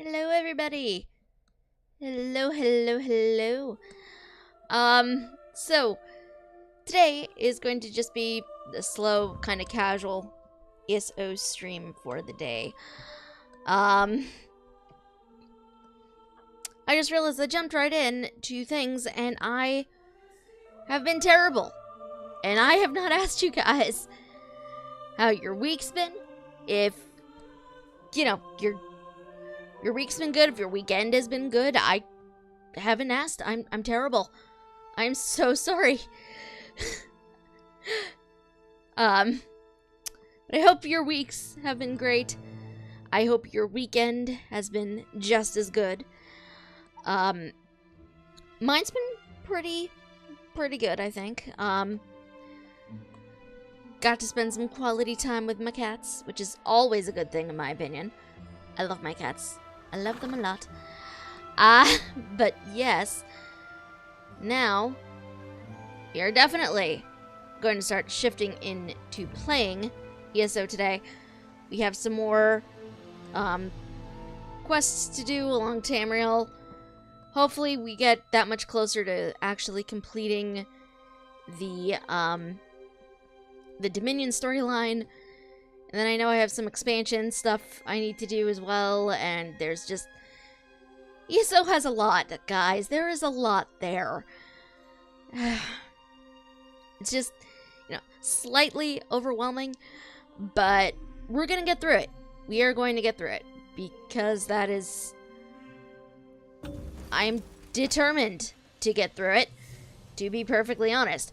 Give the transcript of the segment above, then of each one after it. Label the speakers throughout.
Speaker 1: Hello, everybody. Hello, hello, hello. So today is going to just be a slow, kind of casual ESO stream for the day. I just realized I jumped right in to things and I have been terrible. And I have not asked you guys how your week's been. If, your week's been good, if your weekend has been good. I haven't asked. I'm terrible. I'm so sorry. But I hope your weeks have been great. I hope your weekend has been just as good. Mine's been pretty good, I think. Got to spend some quality time with my cats, which is always a good thing in my opinion. I love my cats. I love them a lot. But yes, now we are definitely going to start shifting into playing ESO today. We have some more quests to do along Tamriel. Hopefully we get that much closer to actually completing the Dominion storyline. And then I know I have some expansion stuff I need to do as well, and there's just... ESO has a lot, guys. There is a lot there. It's just, slightly overwhelming, but we're gonna get through it. We are going to get through it, because that is... I am determined to get through it, to be perfectly honest.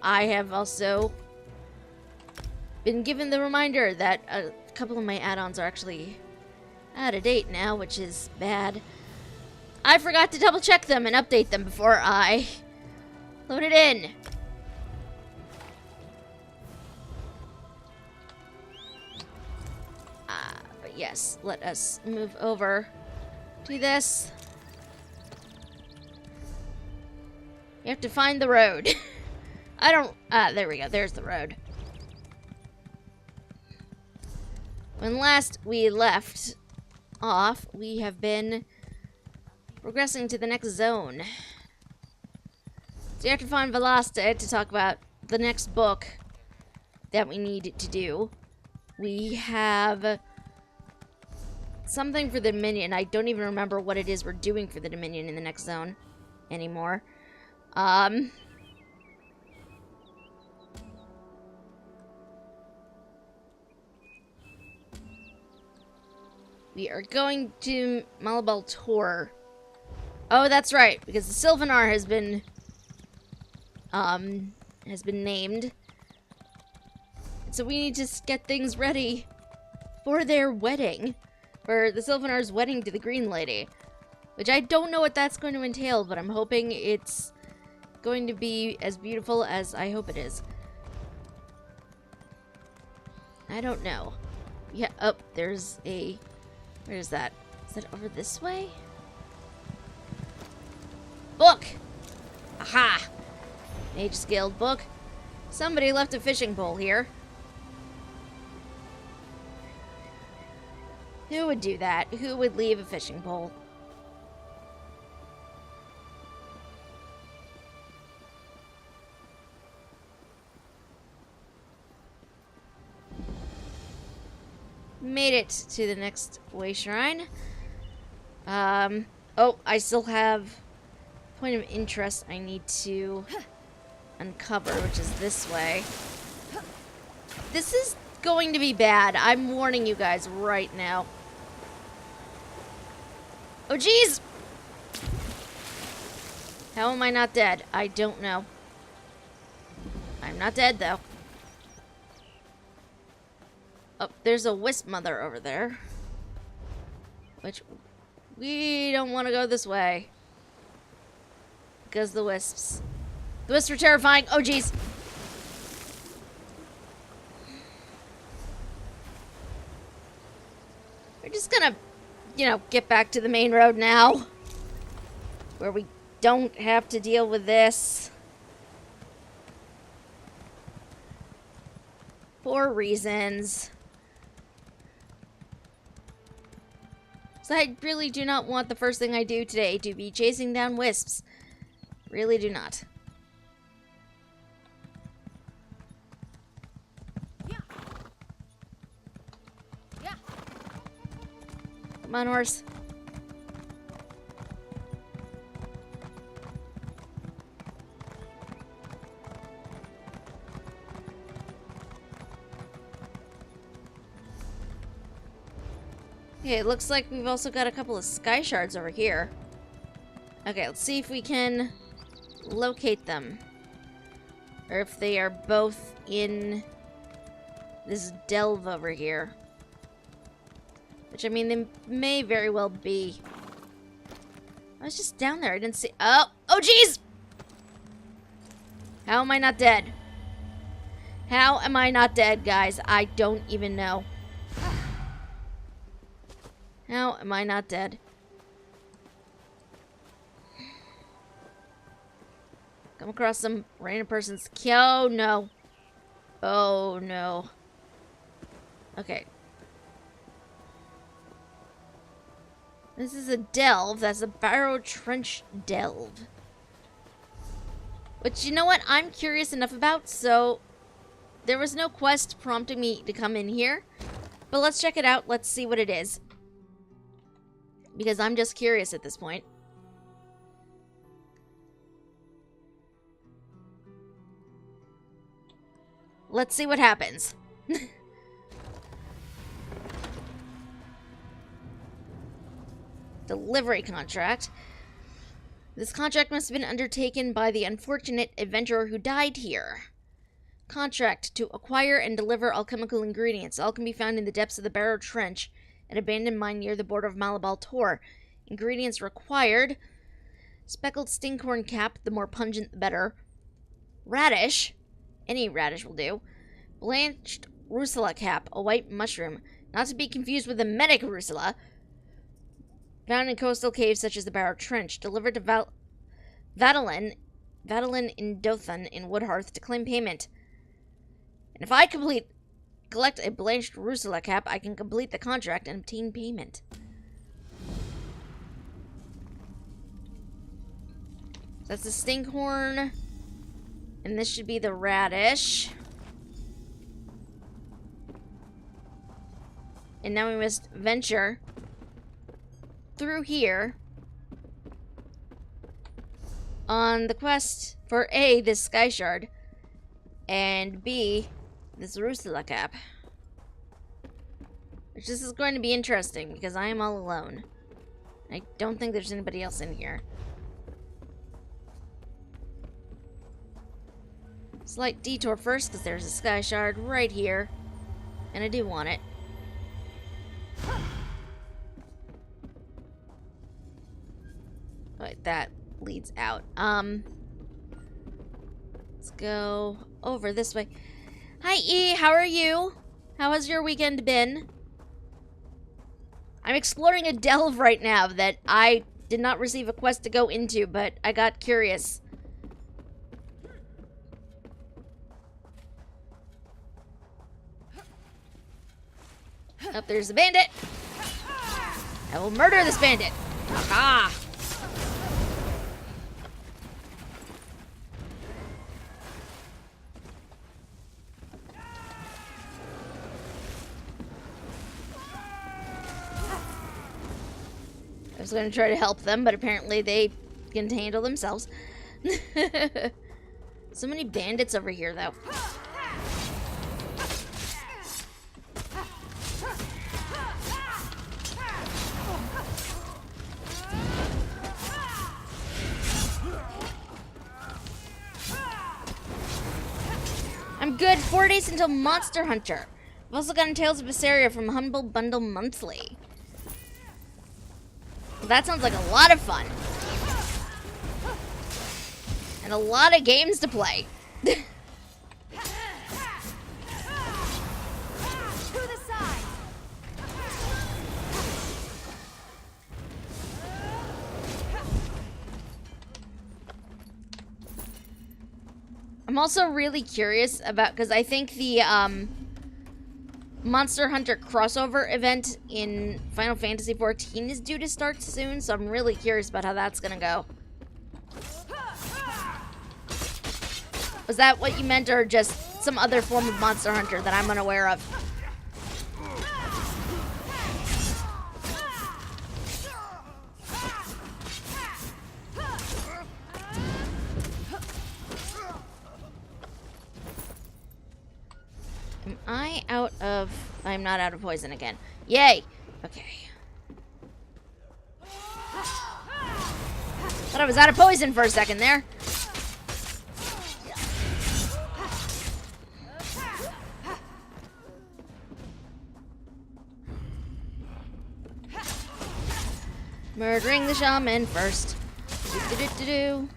Speaker 1: I have also been given the reminder that a couple of my add-ons are actually out of date now, which is bad. I forgot to double check them and update them before I load it in. But yes, let us move over to this. You have to find the road. There we go. There's the road. When last we left off, we have been progressing to the next zone. So you have to find Velasta to talk about the next book that we need to do. We have something for the Dominion. I don't even remember what it is we're doing for the Dominion in the next zone anymore. We are going to Malabal Tor. Oh, that's right, because the Sylvanar has been named. So we need to get things ready for their wedding. For the Sylvanar's wedding to the Green Lady. Which I don't know what that's going to entail, but I'm hoping it's going to be as beautiful as I hope it is. I don't know. Yeah, oh, there's a... Where is that? Is that over this way? Book! Aha! Mage-scaled book. Somebody left a fishing pole here. Who would do that? Who would leave a fishing pole? Made it to the next way shrine. Oh, I still have point of interest I need to uncover, which is this way. This is going to be bad. I'm warning you guys right now. Oh, jeez! How am I not dead? I don't know. I'm not dead, though. Oh, there's a wisp mother over there. Which, we don't want to go this way. Because the wisps. The wisps are terrifying. Oh, jeez. We're just gonna, get back to the main road now. Where we don't have to deal with this. For reasons. So I really do not want the first thing I do today to be chasing down wisps. Really do not. Come on, horse. Okay, it looks like we've also got a couple of sky shards over here. Okay, let's see if we can locate them. Or if they are both in this delve over here. Which, I mean, they may very well be. I was just down there. I didn't see... Oh! Oh, jeez! How am I not dead? How am I not dead, guys? I don't even know. How am I not dead? Come across some random person's... Oh, no. Oh, no. Okay. This is a delve. That's a barrow trench delve. Which, you know what? I'm curious enough about, so... There was no quest prompting me to come in here. But let's check it out. Let's see what it is. Because I'm just curious at this point. Let's see what happens. Delivery contract. This contract must have been undertaken by the unfortunate adventurer who died here. Contract to acquire and deliver alchemical ingredients. All can be found in the depths of the Barrow Trench, an abandoned mine near the border of Malabal Tor. Ingredients required: speckled stinkhorn cap, the more pungent the better. Radish, any radish will do. Blanched rusula cap, a white mushroom, not to be confused with the medic rusula, found in coastal caves such as the Barrow Trench. Delivered to Vadalin in Dothan in Woodhearth to claim payment. And if I collect a blanched rusula cap, I can complete the contract and obtain payment. That's the stinkhorn. And this should be the radish. And now we must venture through here on the quest for A, this sky shard, and B, this rusula cap. Which this is going to be interesting because I am all alone. I don't think there's anybody else in here. Slight detour first because there's a sky shard right here. And I do want it. Wait, that leads out. Let's go over this way. Hi, E. How are you? How has your weekend been? I'm exploring a delve right now that I did not receive a quest to go into, but I got curious. Oh, there's a bandit. I will murder this bandit. Ah! I was going to try to help them, but apparently they can handle themselves. So many bandits over here, though. I'm good. 4 days until Monster Hunter. I've also gotten Tales of Berseria from Humble Bundle Monthly. That sounds like a lot of fun. And a lot of games to play. I'm also really curious about, because I think the Monster Hunter crossover event in Final Fantasy XIV is due to start soon, so I'm really curious about how that's gonna go. Was that what you meant, or just some other form of Monster Hunter that I'm unaware of? Am I out of... I'm not out of poison again. Yay! Okay. Thought I was out of poison for a second there. Murdering the shaman first. Do-do-do-do-do.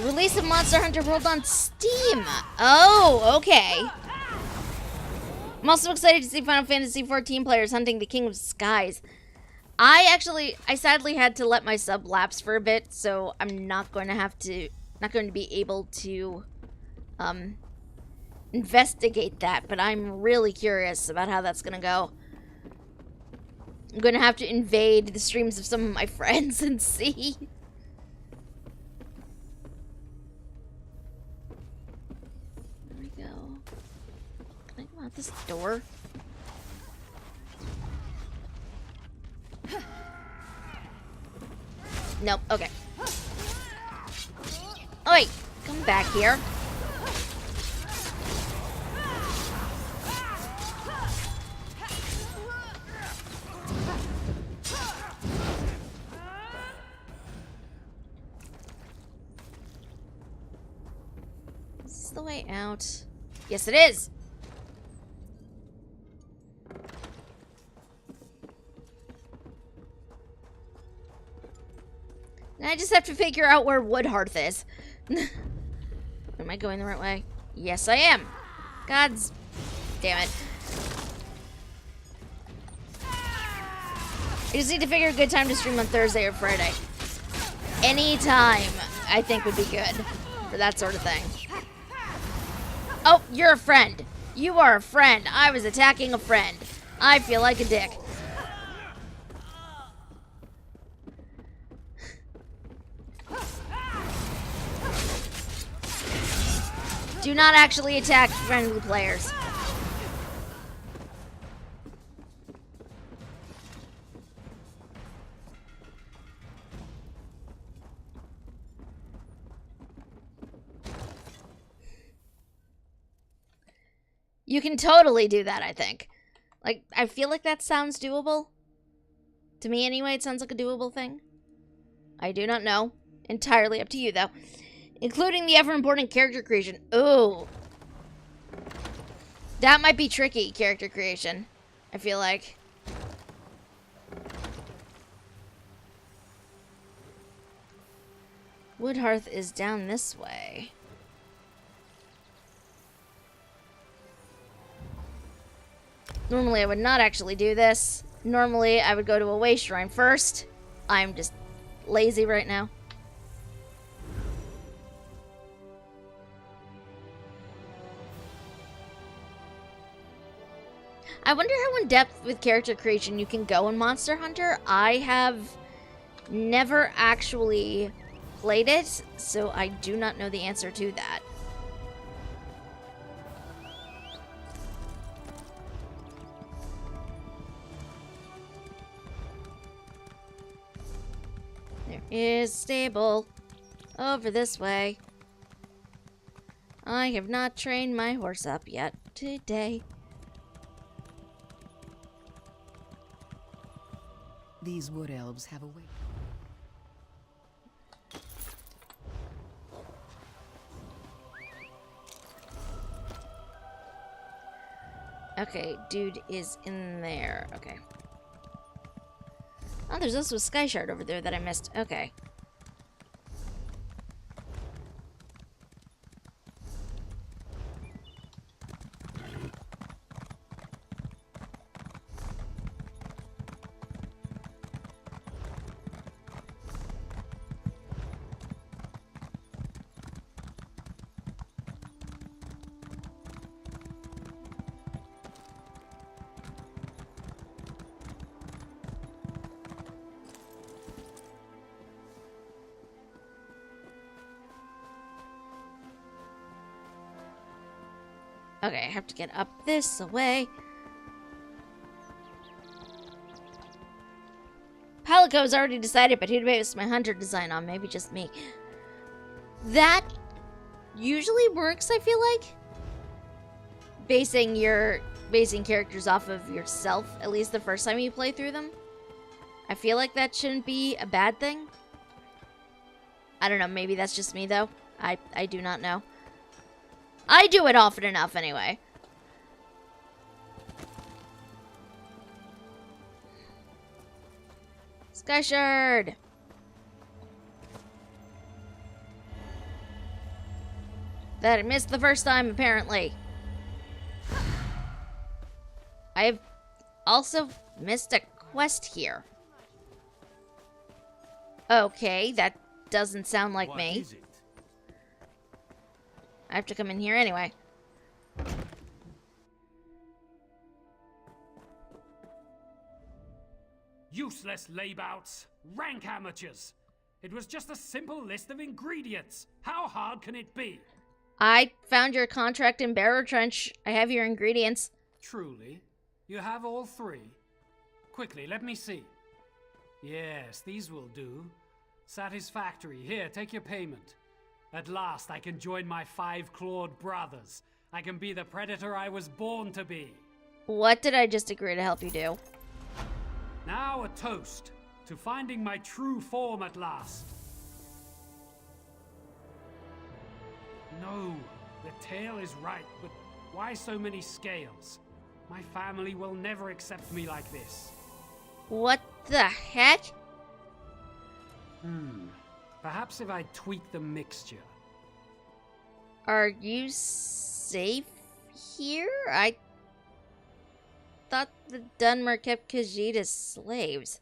Speaker 1: Release of Monster Hunter World on Steam. Oh, okay. I'm also excited to see Final Fantasy XIV players hunting the King of Skies. I sadly had to let my sub lapse for a bit, so I'm not going to be able to investigate that, but I'm really curious about how that's gonna go. I'm gonna have to invade the streams of some of my friends and see. There we go. Can I come out this door? Nope, okay. Oh wait, come back here. Is this the way out? Yes, it is! Now I just have to figure out where Woodhearth is. Am I going the right way? Yes, I am. God's damn it. I just need to figure a good time to stream on Thursday or Friday. Any time, I think, would be good for that sort of thing. Oh, you're a friend. You are a friend. I was attacking a friend. I feel like a dick. Do not actually attack friendly players. You can totally do that, I think. Like, I feel like that sounds doable. To me, anyway, it sounds like a doable thing. I do not know. Entirely up to you, though. Including the ever-important character creation. Ooh. That might be tricky, character creation. I feel like. Woodhearth is down this way. Normally, I would not actually do this. Normally, I would go to a way shrine first. I'm just lazy right now. I wonder how in depth with character creation you can go in Monster Hunter. I have never actually played it, so I do not know the answer to that. There is a stable over this way. I have not trained my horse up yet today.
Speaker 2: These wood elves have a way.
Speaker 1: Okay, dude is in there. Okay. Oh, there's also a sky shard over there that I missed. Okay. Okay, I have to get up this way. Palico's already decided, but who'd base my hunter design on? Maybe just me. That usually works, I feel like. Basing characters off of yourself, at least the first time you play through them. I feel like that shouldn't be a bad thing. I don't know, maybe that's just me though. I do not know. I do it often enough anyway. Sky Shard! That I missed the first time, apparently. I've also missed a quest here. Okay, that doesn't sound like me.
Speaker 3: Is it?
Speaker 1: I have to come in here anyway.
Speaker 3: Useless laybouts, rank amateurs. It was just a simple list of ingredients. How hard can it be?
Speaker 1: I found your contract in Barrow Trench. I have your ingredients.
Speaker 3: Truly? You have all three? Quickly, let me see. Yes, these will do. Satisfactory. Here, take your payment. At last, I can join my 5-clawed brothers. I can be the predator I was born to be.
Speaker 1: What did I just agree to help you do?
Speaker 3: Now a toast to finding my true form at last. No, the tale is right, but why so many scales? My family will never accept me like this.
Speaker 1: What the heck?
Speaker 3: Perhaps if I tweak the mixture.
Speaker 1: Are you safe here? I thought the Dunmer kept Khajiit as slaves.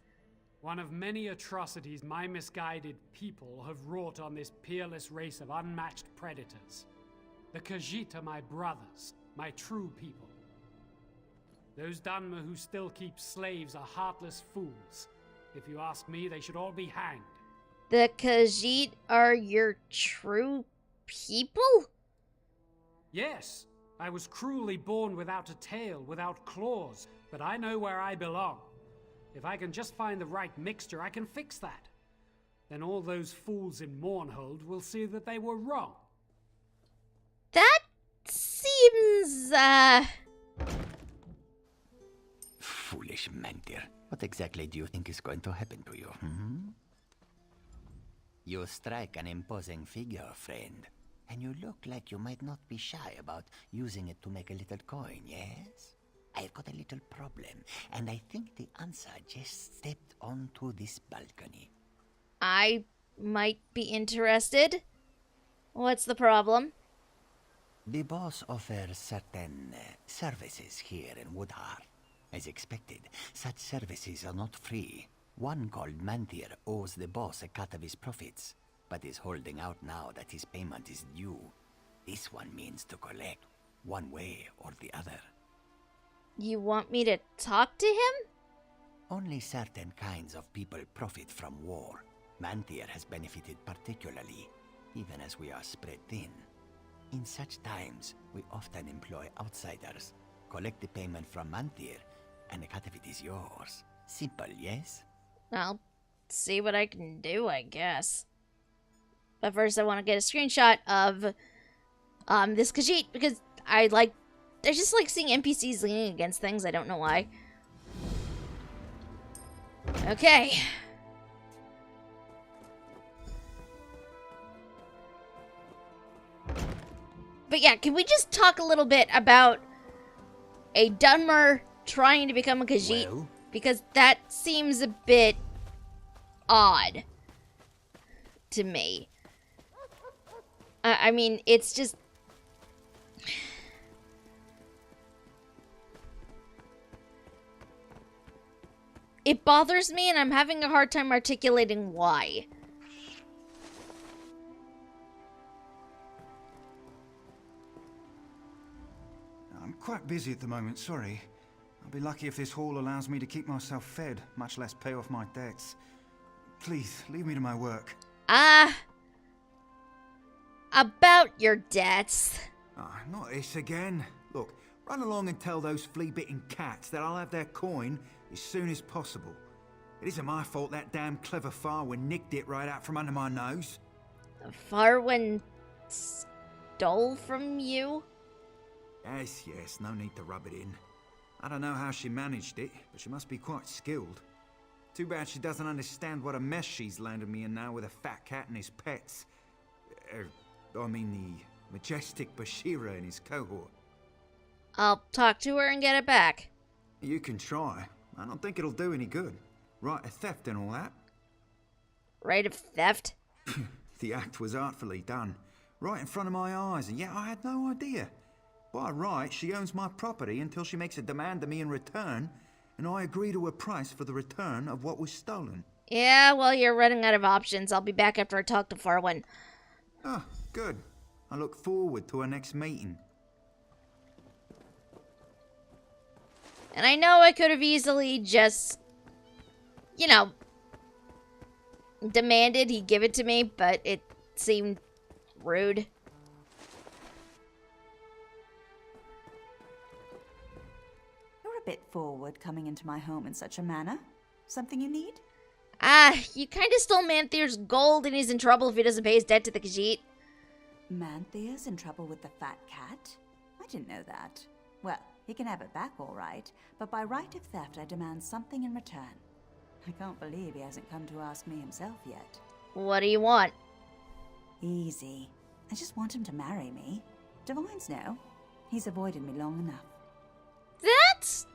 Speaker 3: One of many atrocities my misguided people have wrought on this peerless race of unmatched predators. The Khajiit are my brothers, my true people. Those Dunmer who still keep slaves are heartless fools. If you ask me, they should all be hanged.
Speaker 1: The Khajiit are your true people?
Speaker 3: Yes, I was cruelly born without a tail, without claws, but I know where I belong. If I can just find the right mixture, I can fix that. Then all those fools in Mournhold will see that they were wrong.
Speaker 1: That seems,
Speaker 4: Foolish Mantir. What exactly do you think is going to happen to you, You strike an imposing figure, friend. And you look like you might not be shy about using it to make a little coin, yes? I've got a little problem, and I think the answer just stepped onto this balcony.
Speaker 1: I might be interested. What's the problem?
Speaker 4: The boss offers certain services here in Woodheart. As expected, such services are not free. One called Mantir owes the boss a cut of his profits, but is holding out now that his payment is due. This one means to collect, one way or the other.
Speaker 1: You want me to talk to him?
Speaker 4: Only certain kinds of people profit from war. Mantir has benefited particularly, even as we are spread thin. In such times, we often employ outsiders. Collect the payment from Mantir, and a cut of it is yours. Simple, yes?
Speaker 1: I'll see what I can do, I guess. But first I want to get a screenshot of this Khajiit, because I just like seeing NPCs leaning against things. I don't know why. Okay. But yeah, can we just talk a little bit about a Dunmer trying to become a Khajiit?
Speaker 4: Well?
Speaker 1: Because that seems a bit odd to me. I mean, it's just... It bothers me, and I'm having a hard time articulating why.
Speaker 5: I'm quite busy at the moment, sorry. I'll be lucky if this hall allows me to keep myself fed, much less pay off my debts. Please, leave me to my work.
Speaker 1: About your debts.
Speaker 5: Not this again. Look, run along and tell those flea-bitten cats that I'll have their coin as soon as possible. It isn't my fault that damn clever Farwin nicked it right out from under my nose.
Speaker 1: Farwin stole from you?
Speaker 5: Yes, no need to rub it in. I don't know how she managed it, but she must be quite skilled. Too bad she doesn't understand what a mess she's landed me in now with a fat cat and his pets. I mean the majestic Bashira and his cohort.
Speaker 1: I'll talk to her and get it back.
Speaker 5: You can try. I don't think it'll do any good. Right of theft and all that.
Speaker 1: Right of theft?
Speaker 5: The act was artfully done. Right in front of my eyes, and yet I had no idea. By right, she owns my property until she makes a demand of me in return, and I agree to a price for the return of what was stolen.
Speaker 1: Yeah, well, you're running out of options. I'll be back after I talk to Farwin.
Speaker 5: Ah, good. I look forward to our next meeting.
Speaker 1: And I know I could have easily just, you know, demanded he give it to me, but it seemed rude.
Speaker 6: You're a bit forward coming into my home in such a manner. Something you need?
Speaker 1: You kind of stole Manthir's gold and he's in trouble if he doesn't pay his debt to the Khajiit.
Speaker 6: Manthir's in trouble with the fat cat? I didn't know that. Well, he can have it back all right, but by right of theft I demand something in return. I can't believe he hasn't come to ask me himself yet.
Speaker 1: What do you want?
Speaker 6: Easy. I just want him to marry me. Divines know. He's avoided me long enough.
Speaker 1: That's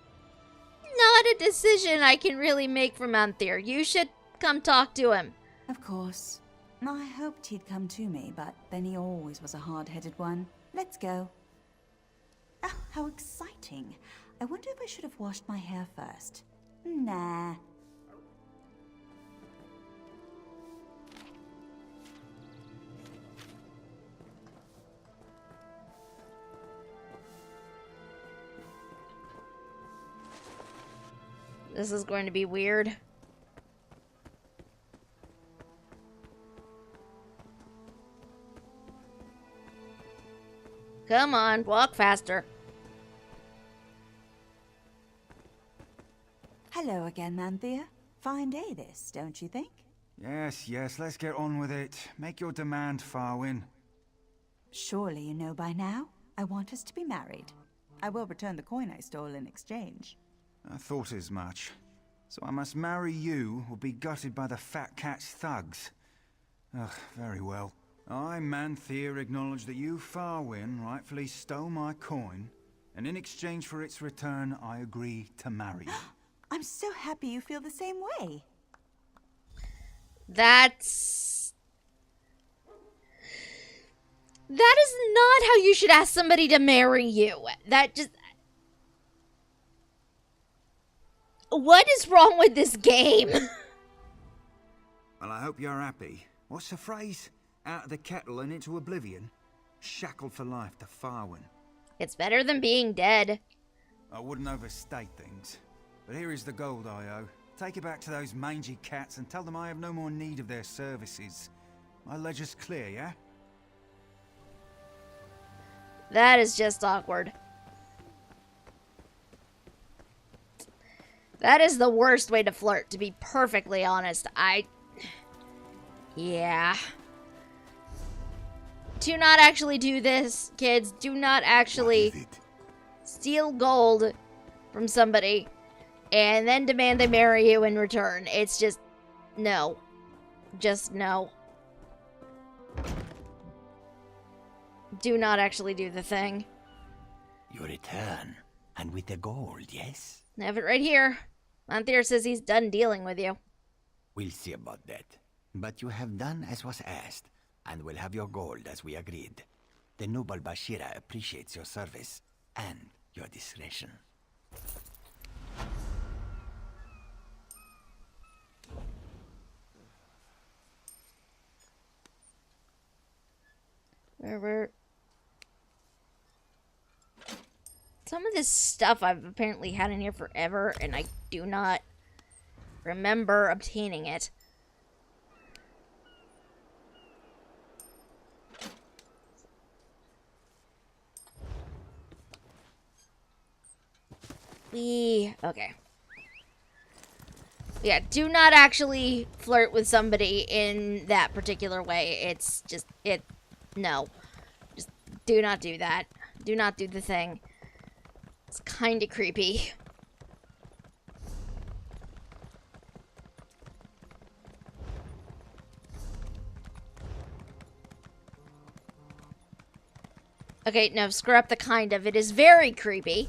Speaker 1: not a decision I can really make for Manthir. You should come talk to him.
Speaker 6: Of course. I hoped he'd come to me, but then he always was a hard-headed one. Let's go. Oh, how exciting. I wonder if I should have washed my hair first. Nah.
Speaker 1: This is going to be weird. Come on, walk faster.
Speaker 6: Hello again, Manthir. Fine day this, don't you think?
Speaker 5: Yes, let's get on with it. Make your demand, Farwin.
Speaker 6: Surely you know by now. I want us to be married. I will return the coin I stole in exchange.
Speaker 5: I thought as much. So I must marry you or be gutted by the fat cat's thugs. Ugh, very well. I, Manthir, acknowledge that you, Farwin, rightfully stole my coin, and in exchange for its return, I agree to marry you.
Speaker 6: I'm so happy you feel the same way.
Speaker 1: That is not how you should ask somebody to marry you. That just... What is wrong with this game?
Speaker 5: Well, I hope you're happy. What's the phrase? Out of the kettle and into oblivion? Shackled for life to Farwin.
Speaker 1: It's better than being dead.
Speaker 5: I wouldn't overstate things. But here is the gold I owe. Take it back to those mangy cats and tell them I have no more need of their services. My ledger's clear, yeah?
Speaker 1: That is just awkward. That is the worst way to flirt, to be perfectly honest. Yeah. Do not actually do this, kids. Do not actually steal gold from somebody and then demand they marry you in return. It's just, no. Just no. Do not actually do the thing.
Speaker 4: You return, and with the gold, yes?
Speaker 1: I have it right here. Manthir says he's done dealing with you.
Speaker 4: We'll see about that. But you have done as was asked, and will have your gold as we agreed. The noble Bashira appreciates your service and your discretion.
Speaker 1: Where some of this stuff I've apparently had in here forever, and I do not remember obtaining it. Okay. Yeah, do not actually flirt with somebody in that particular way. It's just, no. Just do not do that. Do not do the thing. It's kind of creepy. Okay, no, screw up the kind of. It is very creepy.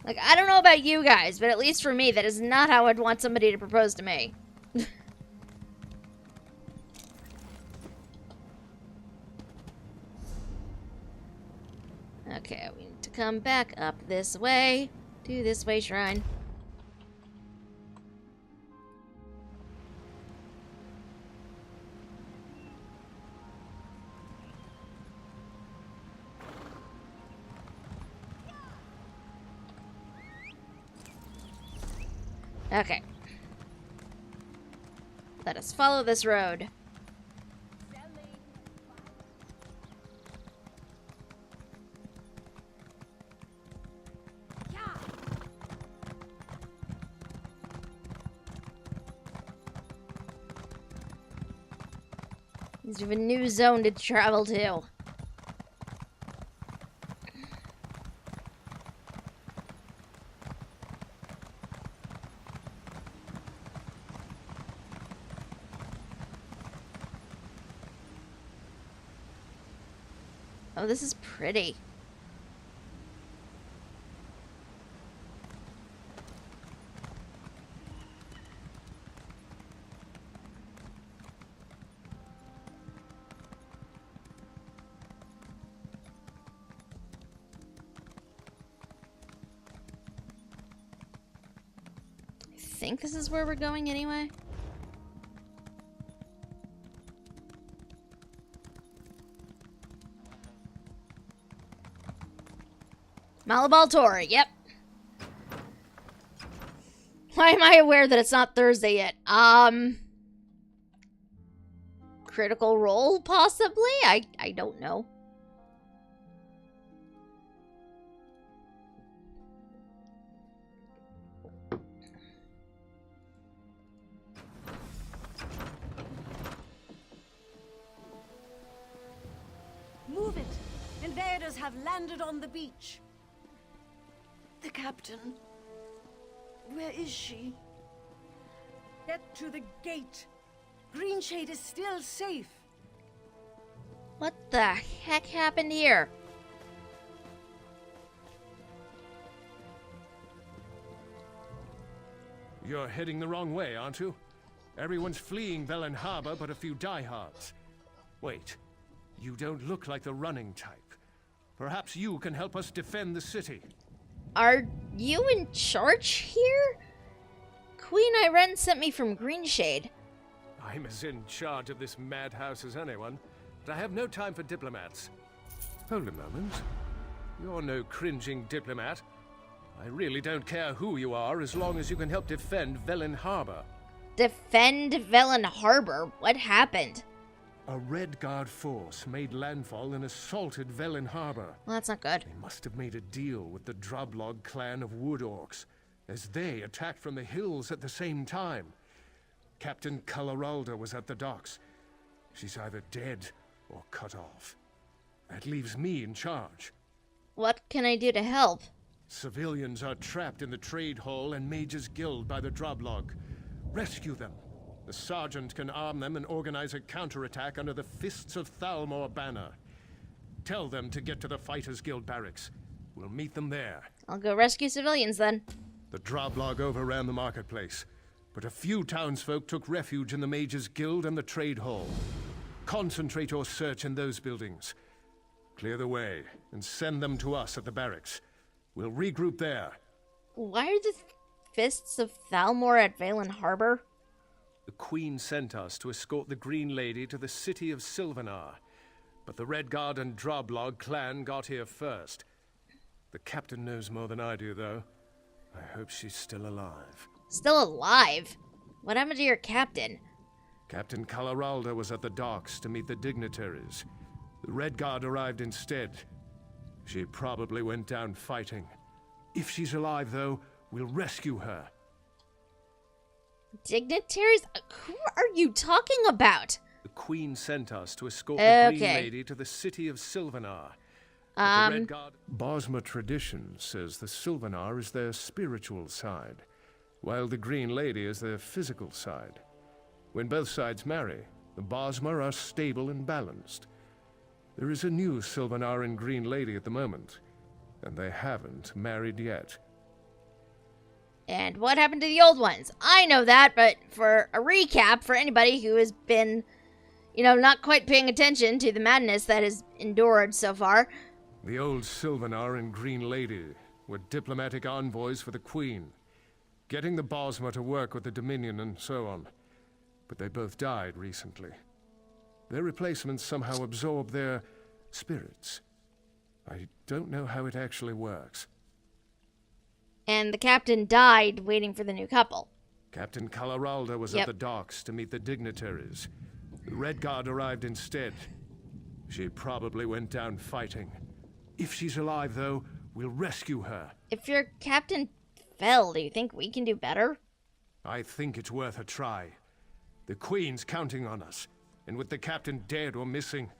Speaker 1: Like, I don't know about you guys, but at least for me, that is not how I'd want somebody to propose to me. Okay, we need to come back up this way. To this way, shrine. Okay. Let us follow this road. We have a new zone to travel to. Oh, this is pretty. I think this is where we're going anyway. Malabal Tour, yep. Why am I aware that it's not Thursday yet? Critical Role, possibly? I don't know.
Speaker 7: Move it! Invaders have landed on the beach.
Speaker 8: The captain. Where is she?
Speaker 7: Get to the gate. Greenshade is still safe.
Speaker 1: What the heck happened here?
Speaker 9: You're heading the wrong way, aren't you? Everyone's fleeing Velen Harbor but a few diehards. Wait, you don't look like the running type. Perhaps you can help us defend the city.
Speaker 1: Are you in charge here? Queen Irene sent me from Greenshade.
Speaker 9: I'm as in charge of this madhouse as anyone, but I have no time for diplomats. Hold a moment. You're no cringing diplomat. I really don't care who you are as long as you can help defend Velen Harbor.
Speaker 1: Defend Velen Harbor? What happened?
Speaker 9: A Red Guard force made landfall and assaulted Velen Harbor.
Speaker 1: Well, that's not good.
Speaker 9: They must have made a deal with the Droblog clan of Wood Orcs, as they attacked from the hills at the same time. Captain Coloralda was at the docks. She's either dead or cut off. That leaves me in charge.
Speaker 1: What can I do to help?
Speaker 9: Civilians are trapped in the Trade Hall and Mages Guild by the Droblog. Rescue them. The sergeant can arm them and organize a counterattack under the Fists of Thalmor banner. Tell them to get to the Fighters Guild barracks. We'll meet them there.
Speaker 1: I'll go rescue civilians then.
Speaker 9: The Droblog overran the marketplace, but a few townsfolk took refuge in the Mages Guild and the Trade Hall. Concentrate your search in those buildings. Clear the way and send them to us at the barracks. We'll regroup there.
Speaker 1: Why are the Fists of Thalmor at Velen Harbor?
Speaker 9: The Queen sent us to escort the Green Lady to the city of Sylvanar, but the Red Guard and Droblog clan got here first. The captain knows more than I do, though. I hope she's still alive.
Speaker 1: Still alive? What happened to your captain?
Speaker 9: Captain Calaralda was at the docks to meet the dignitaries. The Red Guard arrived instead. She probably went down fighting. If she's alive, though, we'll rescue her.
Speaker 1: Dignitaries? Who are you talking about?
Speaker 9: The Queen sent us to escort the Green Lady to the city of Sylvanar. The Red Guard... Bosmer tradition says the Sylvanar is their spiritual side, while the Green Lady is their physical side. When both sides marry, the Bosmer are stable and balanced. There is a new Sylvanar and Green Lady at the moment, and they haven't married yet.
Speaker 1: And what happened to the old ones? I know that, but for a recap, for anybody who has been, not quite paying attention to the madness that has endured so far.
Speaker 9: The old Sylvanar and Green Lady were diplomatic envoys for the Queen, getting the Bosmer to work with the Dominion and so on. But they both died recently. Their replacements somehow absorb their spirits. I don't know how it actually works.
Speaker 1: And the captain died waiting for the new couple.
Speaker 9: Captain Calaralda was at the docks to meet the dignitaries. The Red Guard arrived instead. She probably went down fighting. If she's alive, though, we'll rescue her.
Speaker 1: If your captain fell, do you think we can do better?
Speaker 9: I think it's worth a try. The Queen's counting on us, and with the captain dead or missing,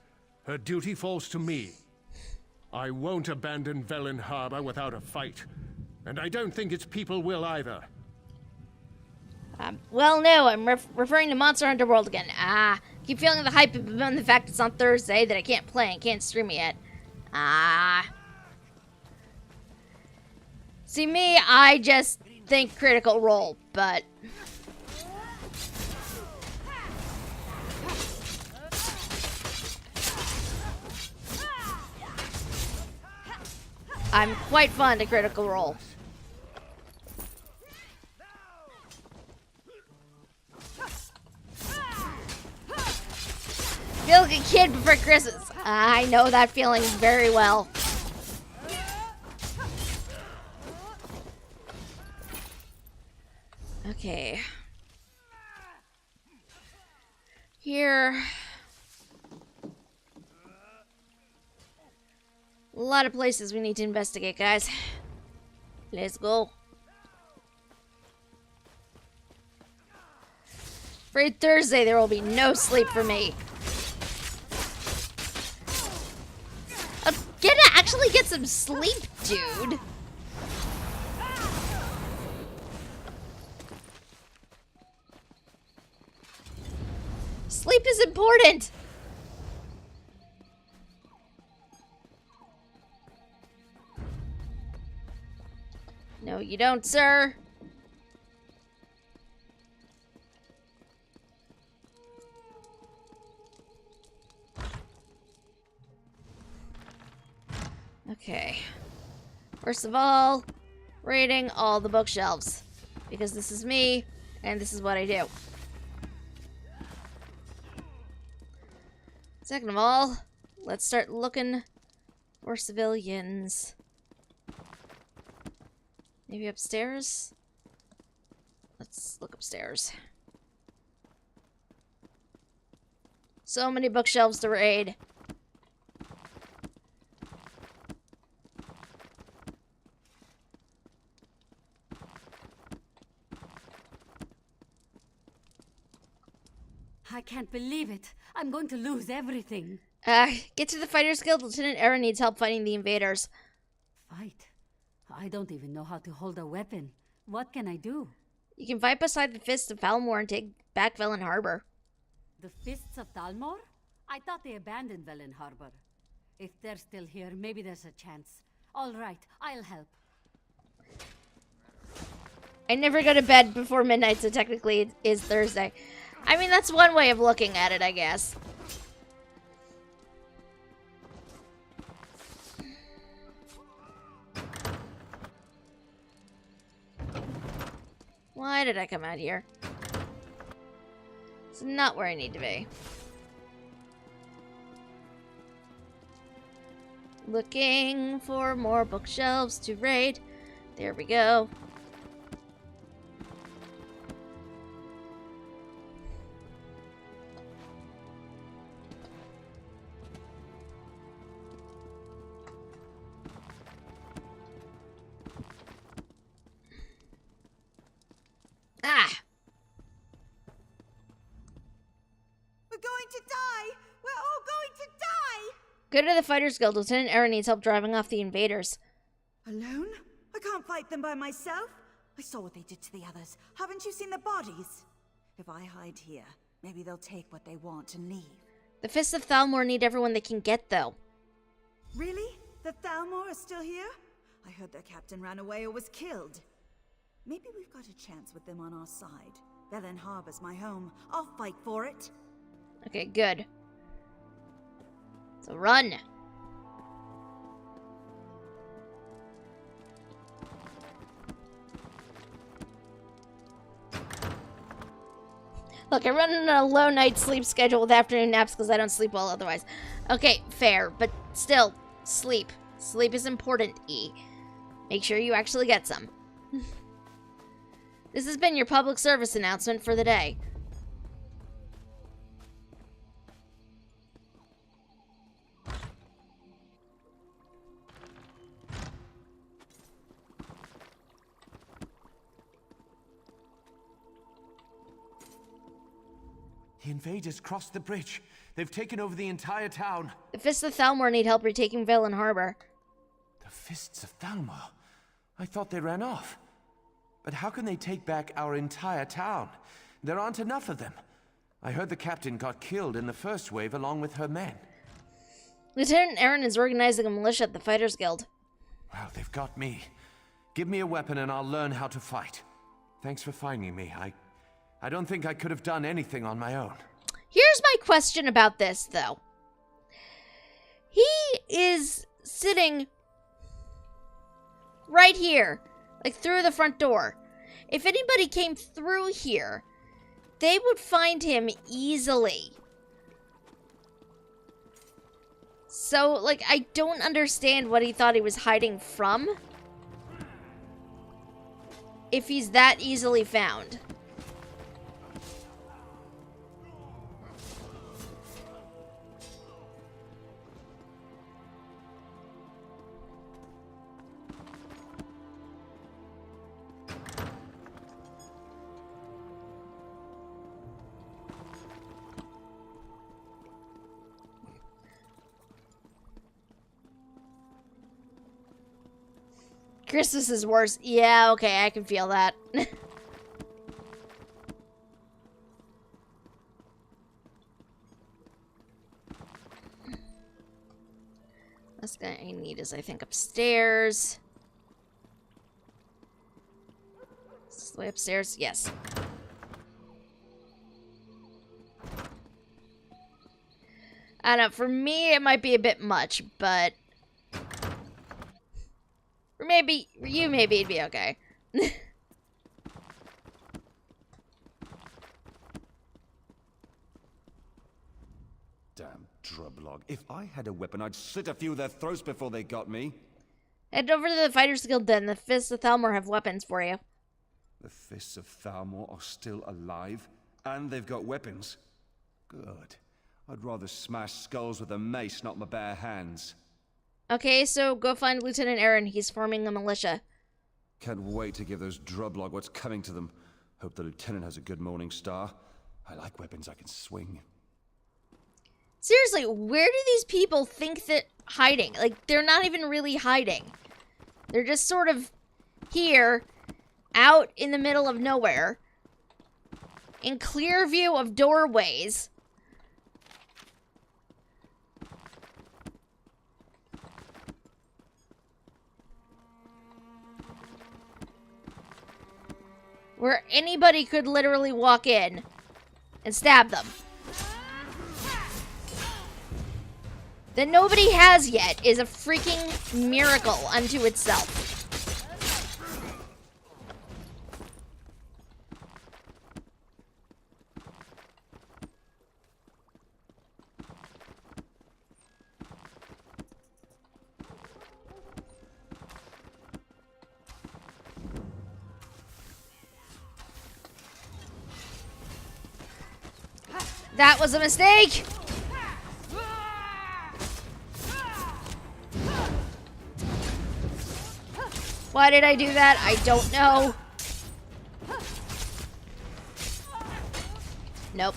Speaker 9: her duty falls to me. I won't abandon Velen Harbor without a fight, and I don't think its people will either.
Speaker 1: Well, no, I'm referring to Monster Hunter World again. Keep feeling the hype about the fact it's on Thursday that I can't play and can't stream it yet. See, me, I just think Critical Role, but... I'm quite fond of Critical Role. Feel like a kid before Christmas. I know that feeling very well. Okay. Here. A lot of places we need to investigate, guys. Let's go. For Thursday, there will be no sleep for me. I'm gonna actually get some sleep, dude. Sleep is important. No, you don't, sir. Okay. First of all, raiding all the bookshelves. Because this is me, and this is what I do. Second of all, let's start looking for civilians. Maybe upstairs? Let's look upstairs. So many bookshelves to raid.
Speaker 10: I can't believe it. I'm going to lose everything.
Speaker 1: Get to the Fighters Guild. Lieutenant Aaron needs help fighting the invaders.
Speaker 10: Fight? I don't even know how to hold a weapon. What can I do?
Speaker 1: You can fight beside the Fists of Falmore and take back Velen Harbor.
Speaker 10: The Fists of Thalmor? I thought they abandoned Velen Harbor. If they're still here, maybe there's a chance. All right, I'll help.
Speaker 1: I never go to bed before midnight, so technically it is Thursday. I mean, that's one way of looking at it, I guess. Why did I come out here? It's not where I need to be. Looking for more bookshelves to raid. There we go. Ah!
Speaker 6: We're going to die! We're all going to die!
Speaker 1: Go to the Fighters Guild. Lieutenant Aaron needs help driving off the invaders.
Speaker 6: Alone? I can't fight them by myself. I saw what they did to the others. Haven't you seen the bodies? If I hide here, maybe they'll take what they want and leave.
Speaker 1: The Fists of Thalmor need everyone they can get, though.
Speaker 6: Really? The Thalmor are still here? I heard their captain ran away or was killed. Maybe we've got a chance with them on our side. Velen Harbor's my home. I'll fight for it.
Speaker 1: Okay, good. So run! Look, I run on a low night sleep schedule with afternoon naps because I don't sleep well otherwise. Okay, fair, but still, sleep. Sleep is important, E. Make sure you actually get some. This has been your public service announcement for the day.
Speaker 11: The invaders crossed the bridge. They've taken over the entire town.
Speaker 1: The Fists of Thalmor need help retaking Velen Harbor.
Speaker 11: The Fists of Thalmor? I thought they ran off. But how can they take back our entire town? There aren't enough of them. I heard the captain got killed in the first wave along with her men.
Speaker 1: Lieutenant Aaron is organizing a militia at the Fighters Guild.
Speaker 11: Well, they've got me. Give me a weapon and I'll learn how to fight. Thanks for finding me. I don't think I could have done anything on my own.
Speaker 1: Here's my question about this, though. He is sitting right here, like through the front door. If anybody came through here, they would find him easily. So, like, I don't understand what he thought he was hiding from. If he's that easily found. Christmas is worse. Yeah, okay, I can feel that. Last thing I need is, I think, upstairs. Is this the way upstairs? Yes. I don't know, for me it might be a bit much, but or maybe, for you, maybe it'd be okay.
Speaker 12: Damn drublog. If I had a weapon, I'd slit a few of their throats before they got me.
Speaker 1: Head over to the Fighters Guild den. The Fists of Thalmor have weapons for you.
Speaker 12: The Fists of Thalmor are still alive, and they've got weapons. Good. I'd rather smash skulls with a mace, not my bare hands.
Speaker 1: Okay, so go find Lieutenant Aaron. He's forming a militia.
Speaker 12: Can't wait to give those drublog what's coming to them. Hope the lieutenant has a good morning star. I like weapons I can swing.
Speaker 1: Seriously, where do these people think that hiding? Like, they're not even really hiding. They're just sort of here, out in the middle of nowhere, in clear view of doorways. Where anybody could literally walk in and stab them. That nobody has yet is a freaking miracle unto itself. That was a mistake! Why did I do that? I don't know. Nope.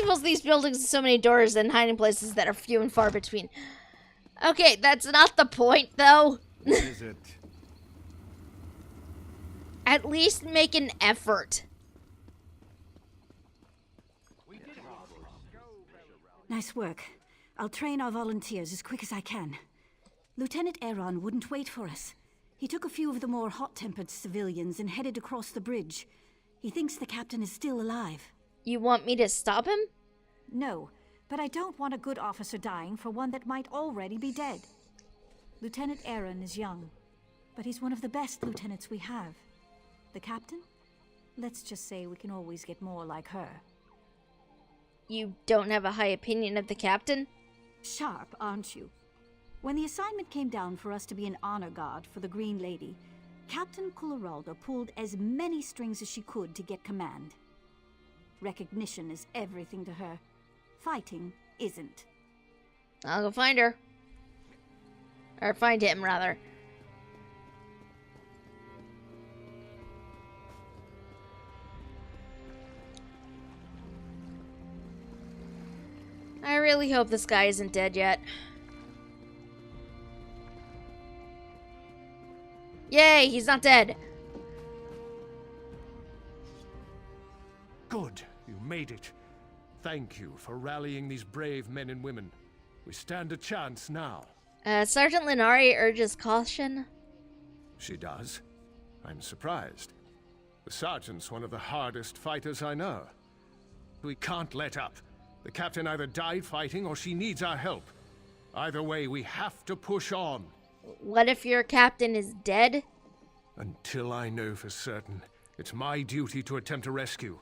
Speaker 1: Most of these buildings have so many doors and hiding places that are few and far between. Okay, that's not the point, though.
Speaker 5: Is it?
Speaker 1: At least make an effort.
Speaker 13: Nice work. I'll train our volunteers as quick as I can. Lieutenant Aaron wouldn't wait for us. He took a few of the more hot-tempered civilians and headed across the bridge. He thinks the captain is still alive.
Speaker 1: You want me to stop him?
Speaker 13: No, but I don't want a good officer dying for one that might already be dead. Lieutenant Aaron is young, but he's one of the best lieutenants we have. The captain? Let's just say we can always get more like her.
Speaker 1: You don't have a high opinion of the captain?
Speaker 13: Sharp, aren't you? When the assignment came down for us to be an honor guard for the Green Lady, Captain Coloralda pulled as many strings as she could to get command. Recognition is everything to her. Fighting isn't.
Speaker 1: I'll go find her. Or find him, rather. I really hope this guy isn't dead yet. Yay, he's not dead.
Speaker 9: Good, you made it. Thank you for rallying these brave men and women. We stand a chance now.
Speaker 1: Sergeant Linari urges caution.
Speaker 9: She does. I'm surprised. The sergeant's one of the hardest fighters I know. We can't let up. The captain either died fighting or she needs our help. Either way, we have to push on.
Speaker 1: What if your captain is dead?
Speaker 9: Until I know for certain, it's my duty to attempt a rescue.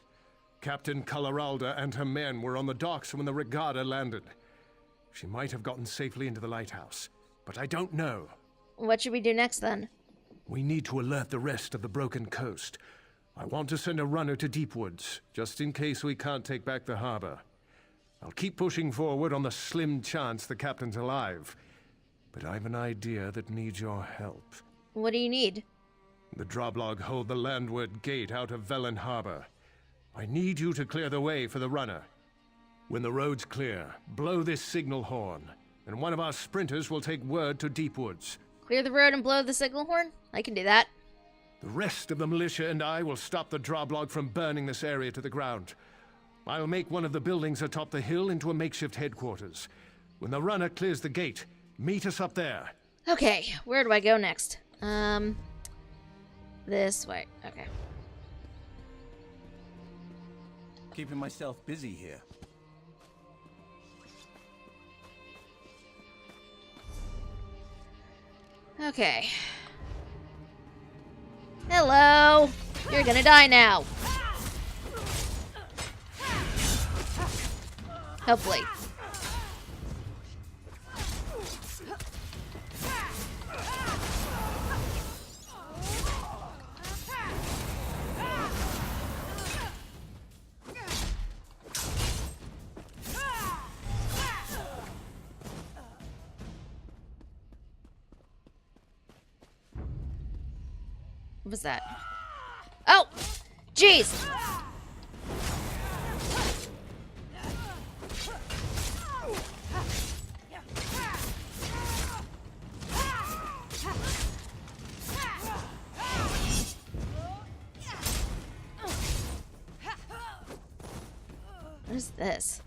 Speaker 9: Captain Coloralda and her men were on the docks when the Regatta landed. She might have gotten safely into the lighthouse, but I don't know.
Speaker 1: What should we do next, then?
Speaker 9: We need to alert the rest of the broken coast. I want to send a runner to Deepwoods, just in case we can't take back the harbor. I'll keep pushing forward on the slim chance the captain's alive. But I've an idea that needs your help.
Speaker 1: What do you need?
Speaker 9: The Droblog hold the landward gate out of Velen Harbor. I need you to clear the way for the runner. When the road's clear, blow this signal horn, and one of our sprinters will take word to Deepwoods.
Speaker 1: Clear the road and blow the signal horn? I can do that.
Speaker 9: The rest of the militia and I will stop the Droblog from burning this area to the ground. I'll make one of the buildings atop the hill into a makeshift headquarters. When the runner clears the gate, meet us up there.
Speaker 1: Okay, where do I go next? This way. Okay.
Speaker 14: Keeping myself busy here.
Speaker 1: Okay. Hello! You're gonna die now. Hopefully. What was that? Oh! Jeez! What is this?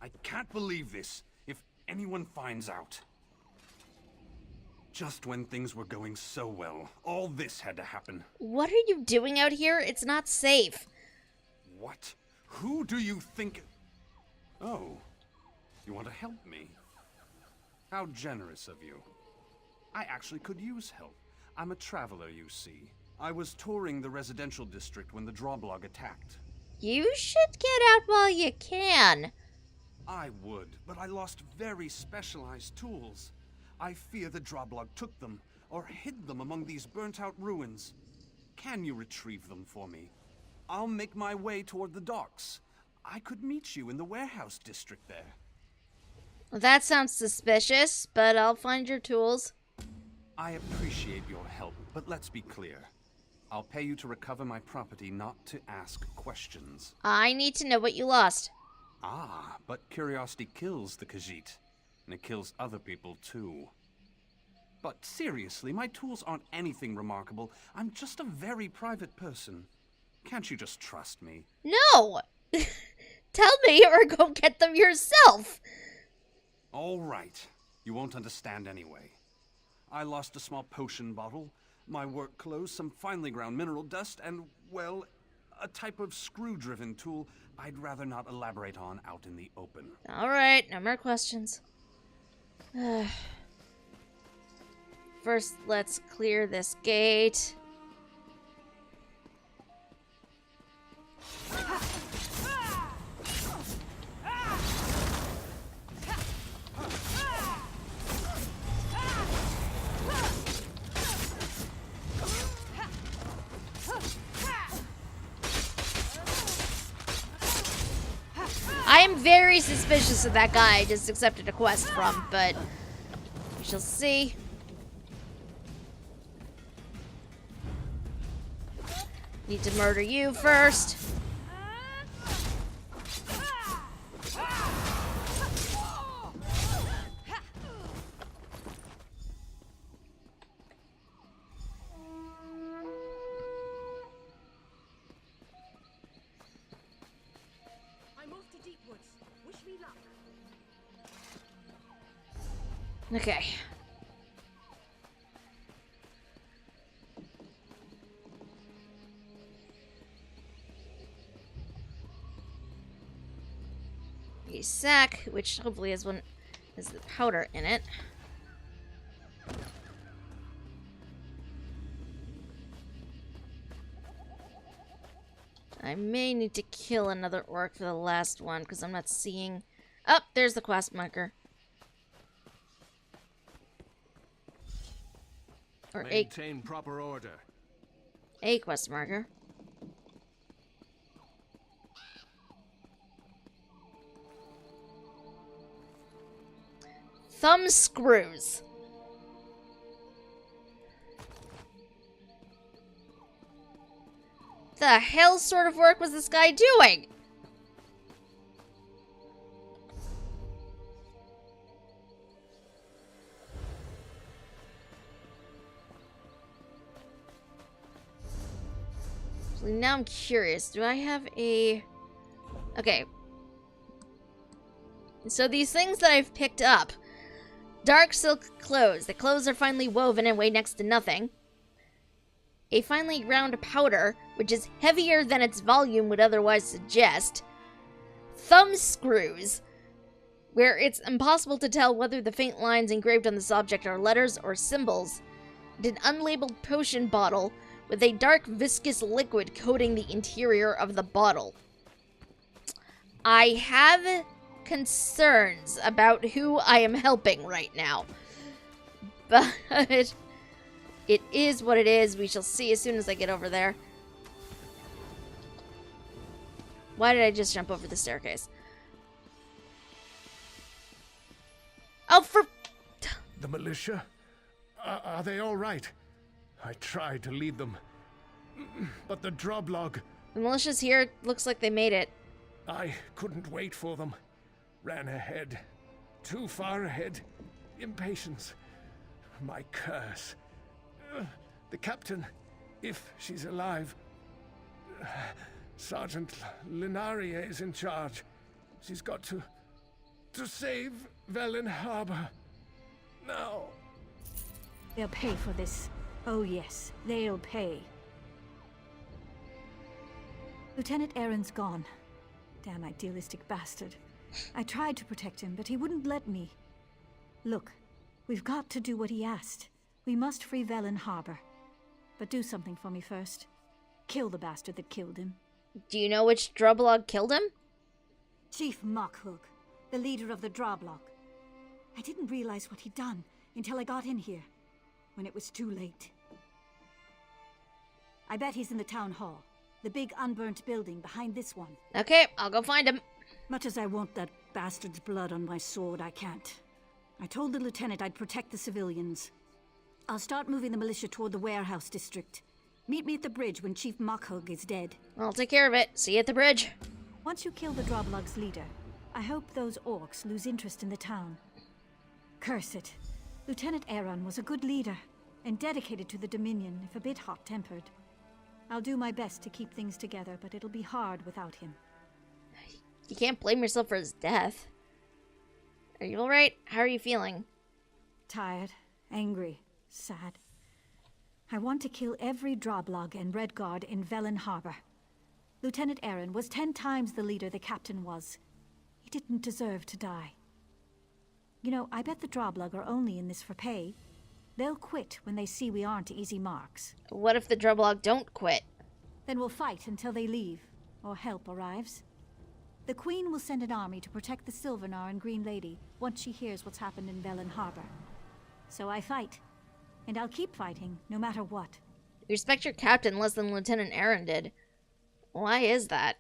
Speaker 14: I can't believe this. If anyone finds out. Just when things were going so well, all this had to happen.
Speaker 1: What are you doing out here? It's not safe.
Speaker 14: What? Who do you think... Oh, you want to help me? How generous of you. I actually could use help. I'm a traveler, you see. I was touring the residential district when the Droblog attacked.
Speaker 1: You should get out while you can.
Speaker 14: I would, but I lost very specialized tools. I fear the Droblog took them, or hid them among these burnt-out ruins. Can you retrieve them for me? I'll make my way toward the docks. I could meet you in the warehouse district there.
Speaker 1: Well, that sounds suspicious, but I'll find your tools.
Speaker 14: I appreciate your help, but let's be clear. I'll pay you to recover my property, not to ask questions.
Speaker 1: I need to know what you lost.
Speaker 14: Ah, but curiosity kills the Khajiit, and it kills other people too. But seriously, my tools aren't anything remarkable. I'm just a very private person. Can't you just trust me?
Speaker 1: No! Tell me or go get them yourself!
Speaker 14: All right. You won't understand anyway. I lost a small potion bottle, my work clothes, some finely ground mineral dust, and, well, a type of screw-driven tool I'd rather not elaborate on out in the open.
Speaker 1: Alright, no more questions. First, let's clear this gate. I am very suspicious of that guy I just accepted a quest from, but we shall see. Need to murder you first. Okay. A sack, which hopefully has the powder in it. I may need to kill another orc for the last one because I'm not seeing. Oh, there's the quest marker. Or
Speaker 9: maintain proper order.
Speaker 1: A quest marker. Thumb screws. The hell sort of work was this guy doing? Now I'm curious. Do I have a... Okay. So these things that I've picked up. Dark silk clothes. The clothes are finely woven and weigh next to nothing. A finely ground powder, which is heavier than its volume would otherwise suggest. Thumb screws, where it's impossible to tell whether the faint lines engraved on this object are letters or symbols. And an unlabeled potion bottle with a dark viscous liquid coating the interior of the bottle. I have concerns about who I am helping right now. But it is what it is. We shall see as soon as I get over there. Why did I just jump over the staircase? Oh, for...
Speaker 9: The militia? Are they all right? I tried to lead them, but the Droblog...
Speaker 1: The militia's here. Looks like they made it.
Speaker 9: I couldn't wait for them. Ran ahead. Too far ahead. Impatience. My curse. The captain, if she's alive... Sergeant Linaria is in charge. She's got to save Velen Harbor. Now.
Speaker 13: They'll pay for this. Oh yes, they'll pay. Lieutenant Aaron's gone. Damn idealistic bastard. I tried to protect him, but he wouldn't let me. Look, we've got to do what he asked. We must free Velen Harbor. But do something for me first. Kill the bastard that killed him.
Speaker 1: Do you know which Drublog killed him?
Speaker 13: Chief Mockhug, the leader of the Droblog. I didn't realize what he'd done until I got in here, when it was too late. I bet he's in the town hall, the big unburnt building behind this one.
Speaker 1: Okay, I'll go find him.
Speaker 13: Much as I want that bastard's blood on my sword, I can't. I told the lieutenant I'd protect the civilians. I'll start moving the militia toward the warehouse district. Meet me at the bridge when Chief Mockhug is dead.
Speaker 1: I'll take care of it. See you at the bridge.
Speaker 13: Once you kill the Droblog's leader, I hope those orcs lose interest in the town. Curse it. Lieutenant Aaron was a good leader, and dedicated to the Dominion, if a bit hot-tempered. I'll do my best to keep things together, but it'll be hard without him.
Speaker 1: You can't blame yourself for his death. Are you alright? How are you feeling?
Speaker 13: Tired, angry, sad. I want to kill every Droblog and Redguard in Velen Harbor. Lieutenant Aaron was 10 times the leader the captain was. He didn't deserve to die. You know, I bet the Droblog are only in this for pay. They'll quit when they see we aren't easy marks.
Speaker 1: What if the Droblog don't quit?
Speaker 13: Then we'll fight until they leave, or help arrives. The Queen will send an army to protect the Sylvanar and Green Lady once she hears what's happened in Velen Harbor. So I fight. And I'll keep fighting, no matter what.
Speaker 1: You respect your captain less than Lieutenant Aaron did. Why is that?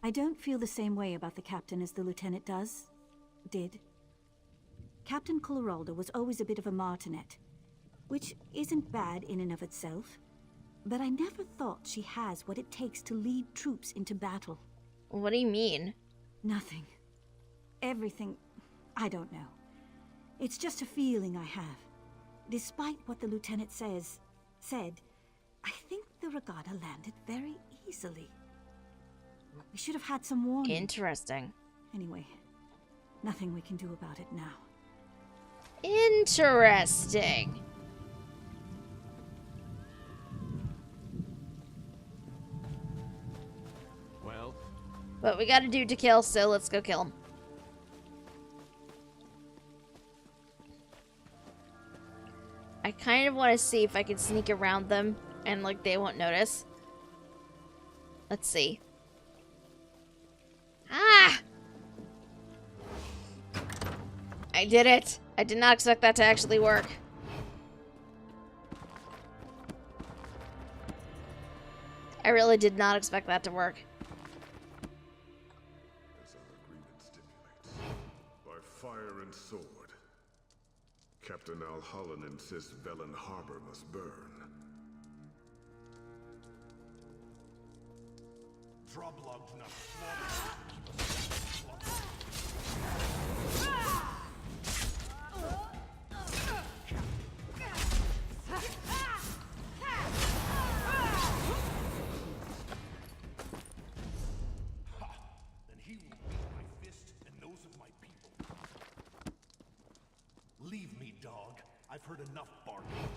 Speaker 13: I don't feel the same way about the captain as the lieutenant did. Captain Coloraldo was always a bit of a martinet, which isn't bad in and of itself, but I never thought she has what it takes to lead troops into battle.
Speaker 1: What do you mean?
Speaker 13: Nothing. Everything. I don't know. It's just a feeling I have. Despite what the lieutenant said, I think the regatta landed very easily. We should have had some warning.
Speaker 1: Interesting.
Speaker 13: Anyway, nothing we can do about it now.
Speaker 1: Interesting.
Speaker 9: Well?
Speaker 1: What we gotta do to kill, so let's go kill him. I kind of want to see if I can sneak around them and, like, they won't notice. Let's see. Ah! I did it. I did not expect that to actually work. I really did not expect that to work.
Speaker 15: As our agreement stipulates, by fire and sword, Captain Alhallen insists Velen Harbor must burn.
Speaker 14: Droblog do not
Speaker 16: Then he will meet my fist and those of my people. Leave me, dog. I've heard enough barking.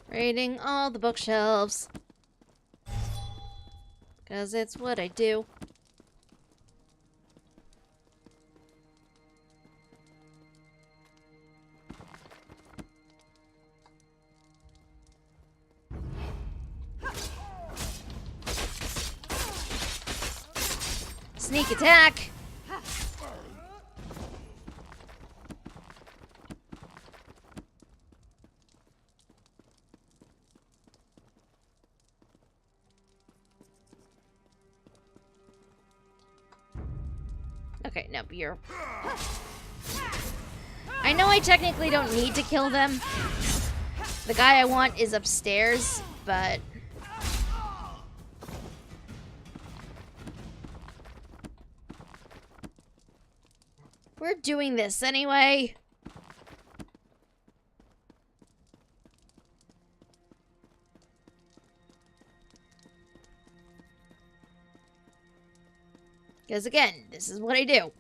Speaker 1: Raiding all the bookshelves. 'Cause it's what I do. Sneak attack! Okay, no, you're... I know I technically don't need to kill them. The guy I want is upstairs, but... we're doing this anyway. Because again, this is what I do.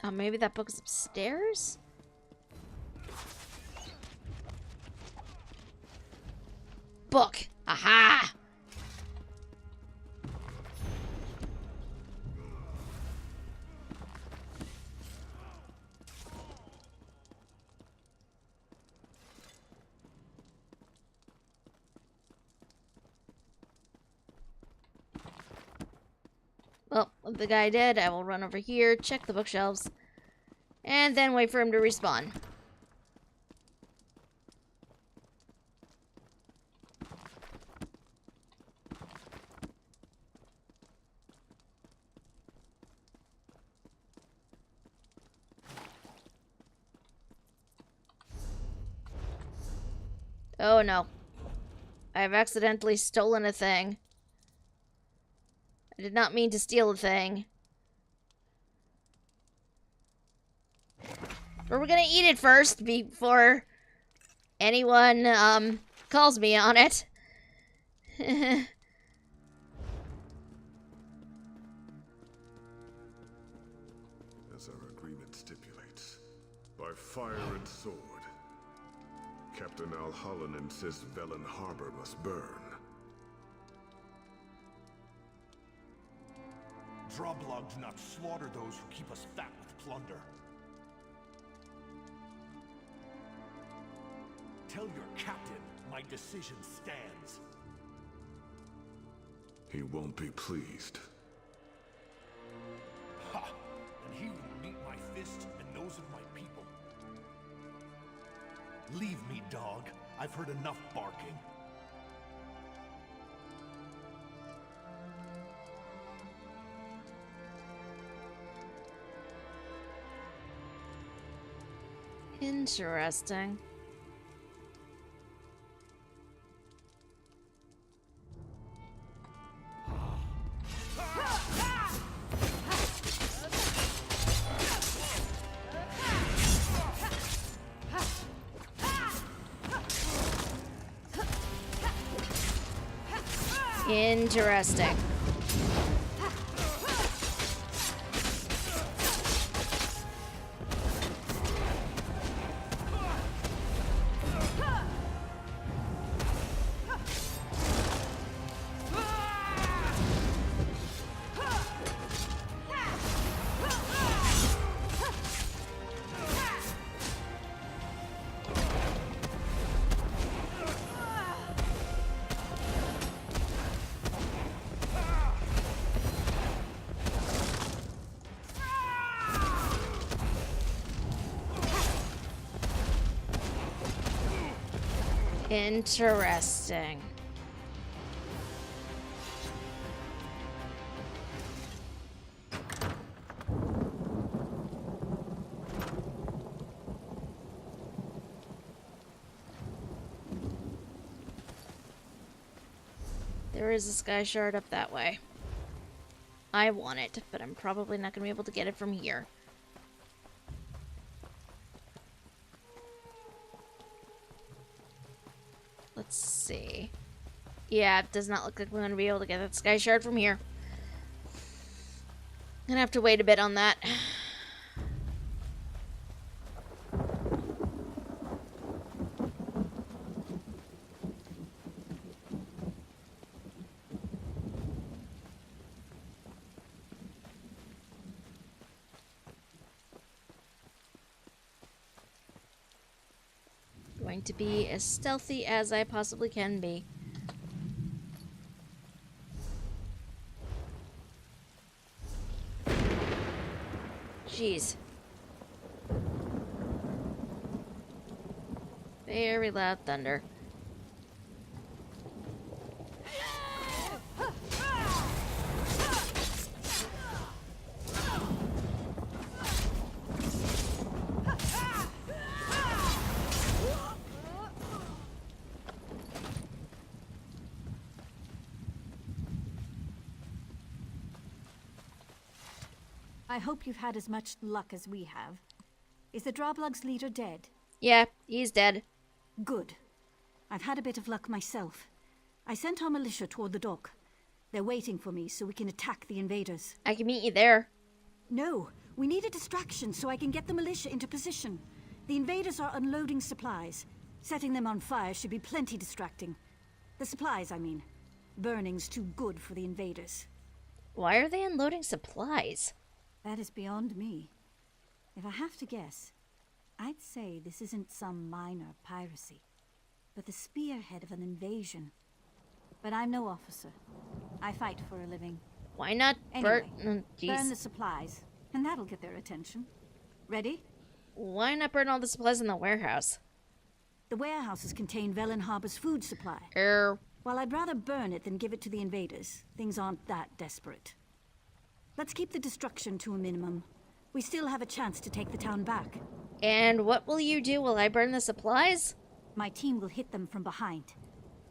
Speaker 1: Oh, maybe that book's upstairs? Book! Aha! Well, with the guy dead, I will run over here, check the bookshelves, and then wait for him to respawn. Oh no. I've accidentally stolen a thing. I did not mean to steal a thing. But we're gonna eat it first before anyone, calls me on it.
Speaker 15: As our agreement stipulates, by fire and sword, Captain Alhallen insists Velen Harbor must burn.
Speaker 16: Droblog do not slaughter those who keep us fat with plunder. Tell your captain my decision stands.
Speaker 15: He won't be pleased.
Speaker 16: Ha! And he will meet my fist and those of my people. Leave me, dog. I've heard enough barking.
Speaker 1: Interesting. Interesting. Interesting. There is a sky shard up that way. I want it, but I'm probably not going to be able to get it from here. Let's see. Yeah, it does not look like we're going to be able to get that sky shard from here. Gonna have to wait a bit on that. Going to be as stealthy as I possibly can be. Jeez. Very loud thunder.
Speaker 13: I hope you've had as much luck as we have. Is the Droblug's leader dead?
Speaker 1: Yeah, he's dead.
Speaker 13: Good. I've had a bit of luck myself. I sent our militia toward the dock. They're waiting for me so we can attack the invaders.
Speaker 1: I can meet you there.
Speaker 13: No, we need a distraction so I can get the militia into position. The invaders are unloading supplies. Setting them on fire should be plenty distracting. The supplies, I mean. Burning's too good for the invaders.
Speaker 1: Why are they unloading supplies?
Speaker 13: That is beyond me. If I have to guess, I'd say this isn't some minor piracy, but the spearhead of an invasion. But I'm no officer. I fight for a living.
Speaker 1: Why not
Speaker 13: Anyway,
Speaker 1: burn
Speaker 13: the supplies, and that'll get their attention. Ready?
Speaker 1: Why not burn all the supplies in the warehouse?
Speaker 13: The warehouses contain Velen Harbor's food supply. While I'd rather burn it than give it to the invaders, things aren't that desperate. Let's keep the destruction to a minimum. We still have a chance to take the town back.
Speaker 1: And what will you do while I burn the supplies?
Speaker 13: My team will hit them from behind.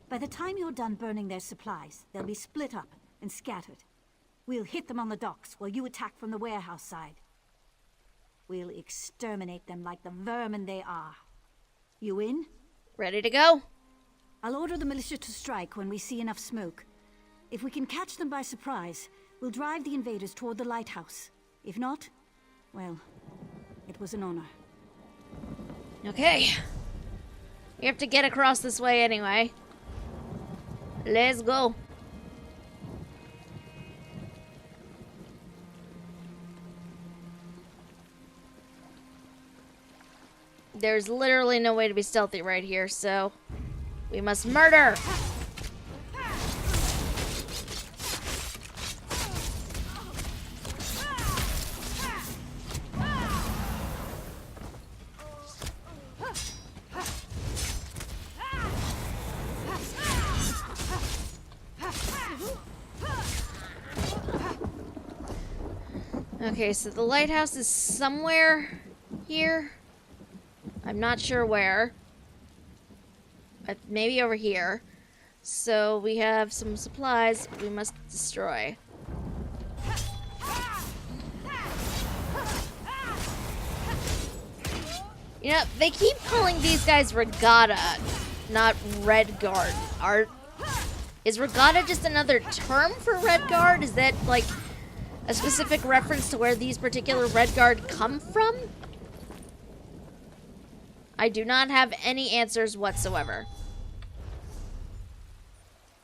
Speaker 13: By the time you're done burning their supplies, they'll be split up and scattered. We'll hit them on the docks while you attack from the warehouse side. We'll exterminate them like the vermin they are. You in?
Speaker 1: Ready to go.
Speaker 13: I'll order the militia to strike when we see enough smoke. If we can catch them by surprise, we'll drive the invaders toward the lighthouse. If not, well, it was an honor.
Speaker 1: Okay. We have to get across this way anyway. Let's go. There's literally no way to be stealthy right here, so we must murder. Okay, so the lighthouse is somewhere here. I'm not sure where. But maybe over here. So we have some supplies we must destroy. You know, they keep calling these guys Regatta, not Red Guard. Is Regatta just another term for Red Guard? Is that, like, a specific reference to where these particular Red Guard come from? I do not have any answers whatsoever.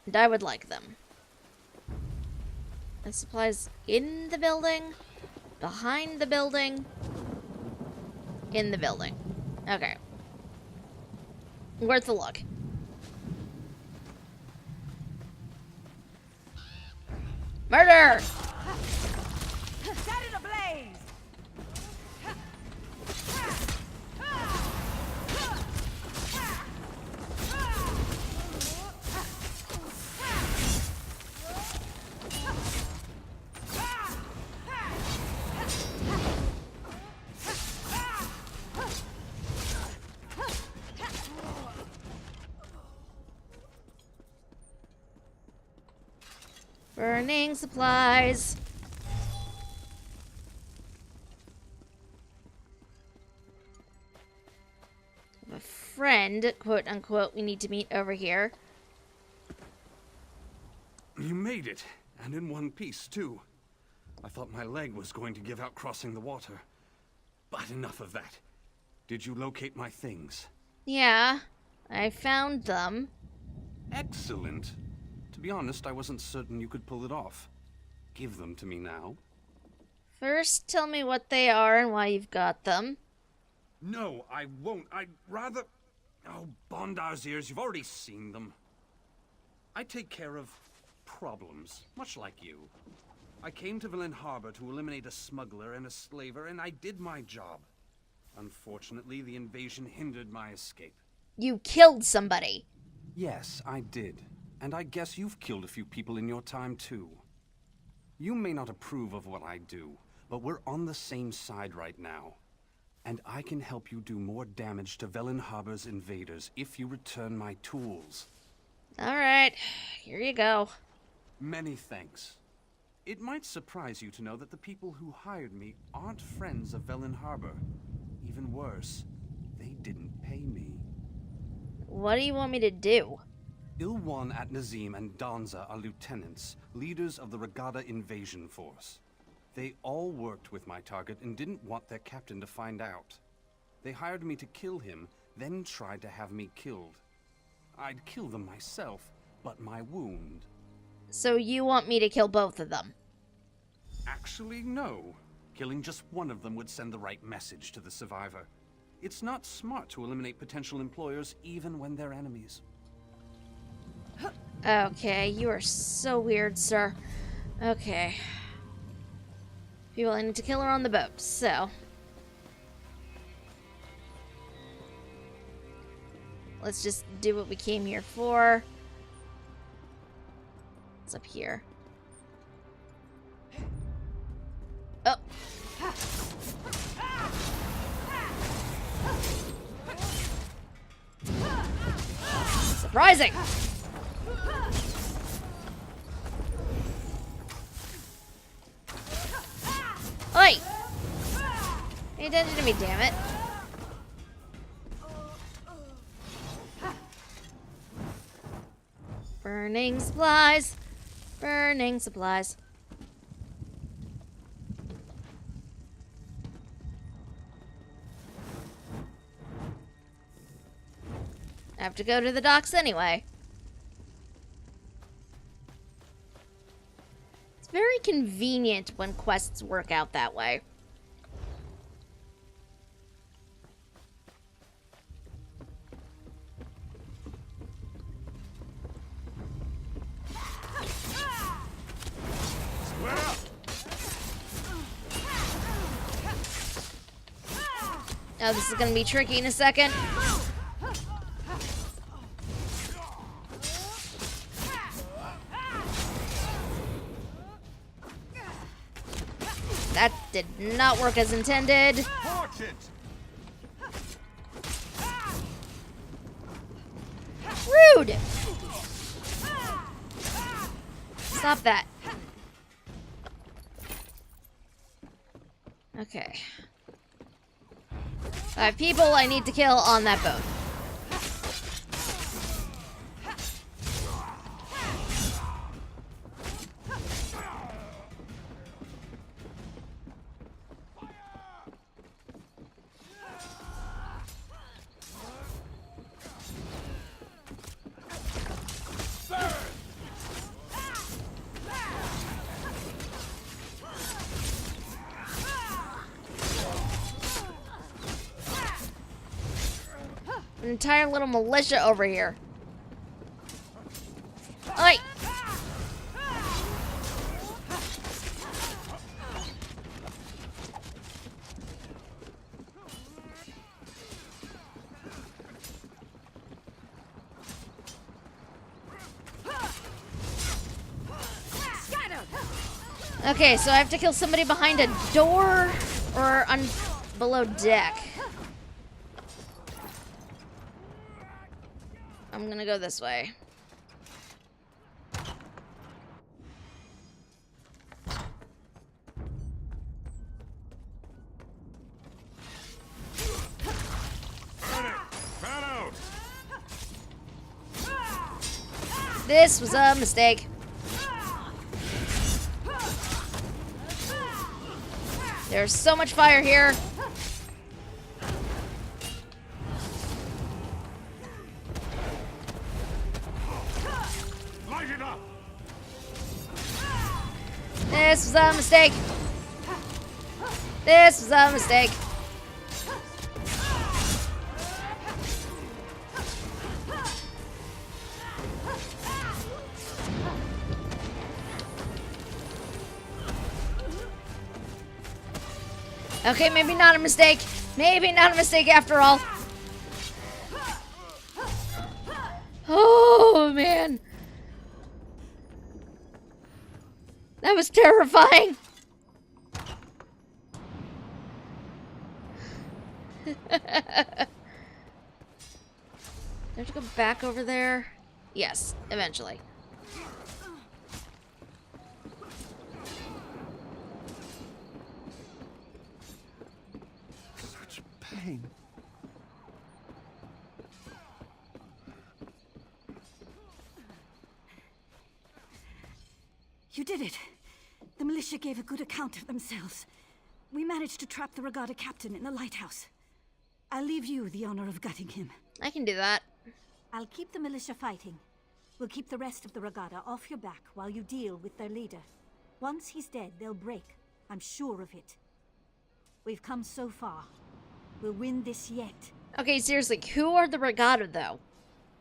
Speaker 1: And I would like them. The supplies in the building, behind the building, in the building. Okay. Worth a look. Murder!
Speaker 7: Set it ablaze!
Speaker 1: Burning supplies. A friend, quote unquote, we need to meet over here.
Speaker 14: You made it, and in one piece, too. I thought my leg was going to give out crossing the water. But enough of that. Did you locate my things?
Speaker 1: Yeah, I found them.
Speaker 14: Excellent. To be honest, I wasn't certain you could pull it off. Give them to me now.
Speaker 1: First, tell me what they are and why you've got them.
Speaker 14: No, I won't. I'd rather... Oh, Bondar's ears, you've already seen them. I take care of problems, much like you. I came to Villain Harbor to eliminate a smuggler and a slaver, and I did my job. Unfortunately, the invasion hindered my escape.
Speaker 1: You killed somebody.
Speaker 14: Yes, I did. And I guess you've killed a few people in your time, too. You may not approve of what I do, but we're on the same side right now. And I can help you do more damage to Velen Harbor's invaders if you return my tools.
Speaker 1: Alright, here you go.
Speaker 14: Many thanks. It might surprise you to know that the people who hired me aren't friends of Velen Harbor. Even worse, they didn't pay me.
Speaker 1: What do you want me to do?
Speaker 14: Ilwan at Nazim and Danza are lieutenants, leaders of the Regatta invasion force. They all worked with my target and didn't want their captain to find out. They hired me to kill him, then tried to have me killed. I'd kill them myself, but my wound...
Speaker 1: So you want me to kill both of them?
Speaker 14: Actually, no. Killing just one of them would send the right message to the survivor. It's not smart to eliminate potential employers even when they're enemies.
Speaker 1: Okay, you are so weird, sir. Okay. People, I need to kill her on the boat, so... Let's just do what we came here for. What's up here? Oh! Surprising! Oi! Pay attention to me, damn it. Burning supplies. Burning supplies. I have to go to the docks anyway. It's very convenient when quests work out that way. Oh, this is gonna be tricky in a second. That did not work as intended. Rude! Stop that. Okay. 5 people I need to kill on that boat. An entire little militia over here. Oi! Okay, so I have to kill somebody behind a door or below deck. I'm gonna go this way. This was a mistake. There's so much fire here. This was a mistake. This was a mistake. Okay, maybe not a mistake. Maybe not a mistake after all. Oh, man. That was terrifying. Do I have to go back over there? Yes, eventually.
Speaker 12: Such pain.
Speaker 13: You did it. The militia gave a good account of themselves. We managed to trap the Regatta captain in the lighthouse. I'll leave you the honor of gutting him.
Speaker 1: I can do that.
Speaker 13: I'll keep the militia fighting. We'll keep the rest of the Regatta off your back while you deal with their leader. Once he's dead, they'll break. I'm sure of it. We've come so far. We'll win this yet.
Speaker 1: Okay, seriously, who are the Regatta, though?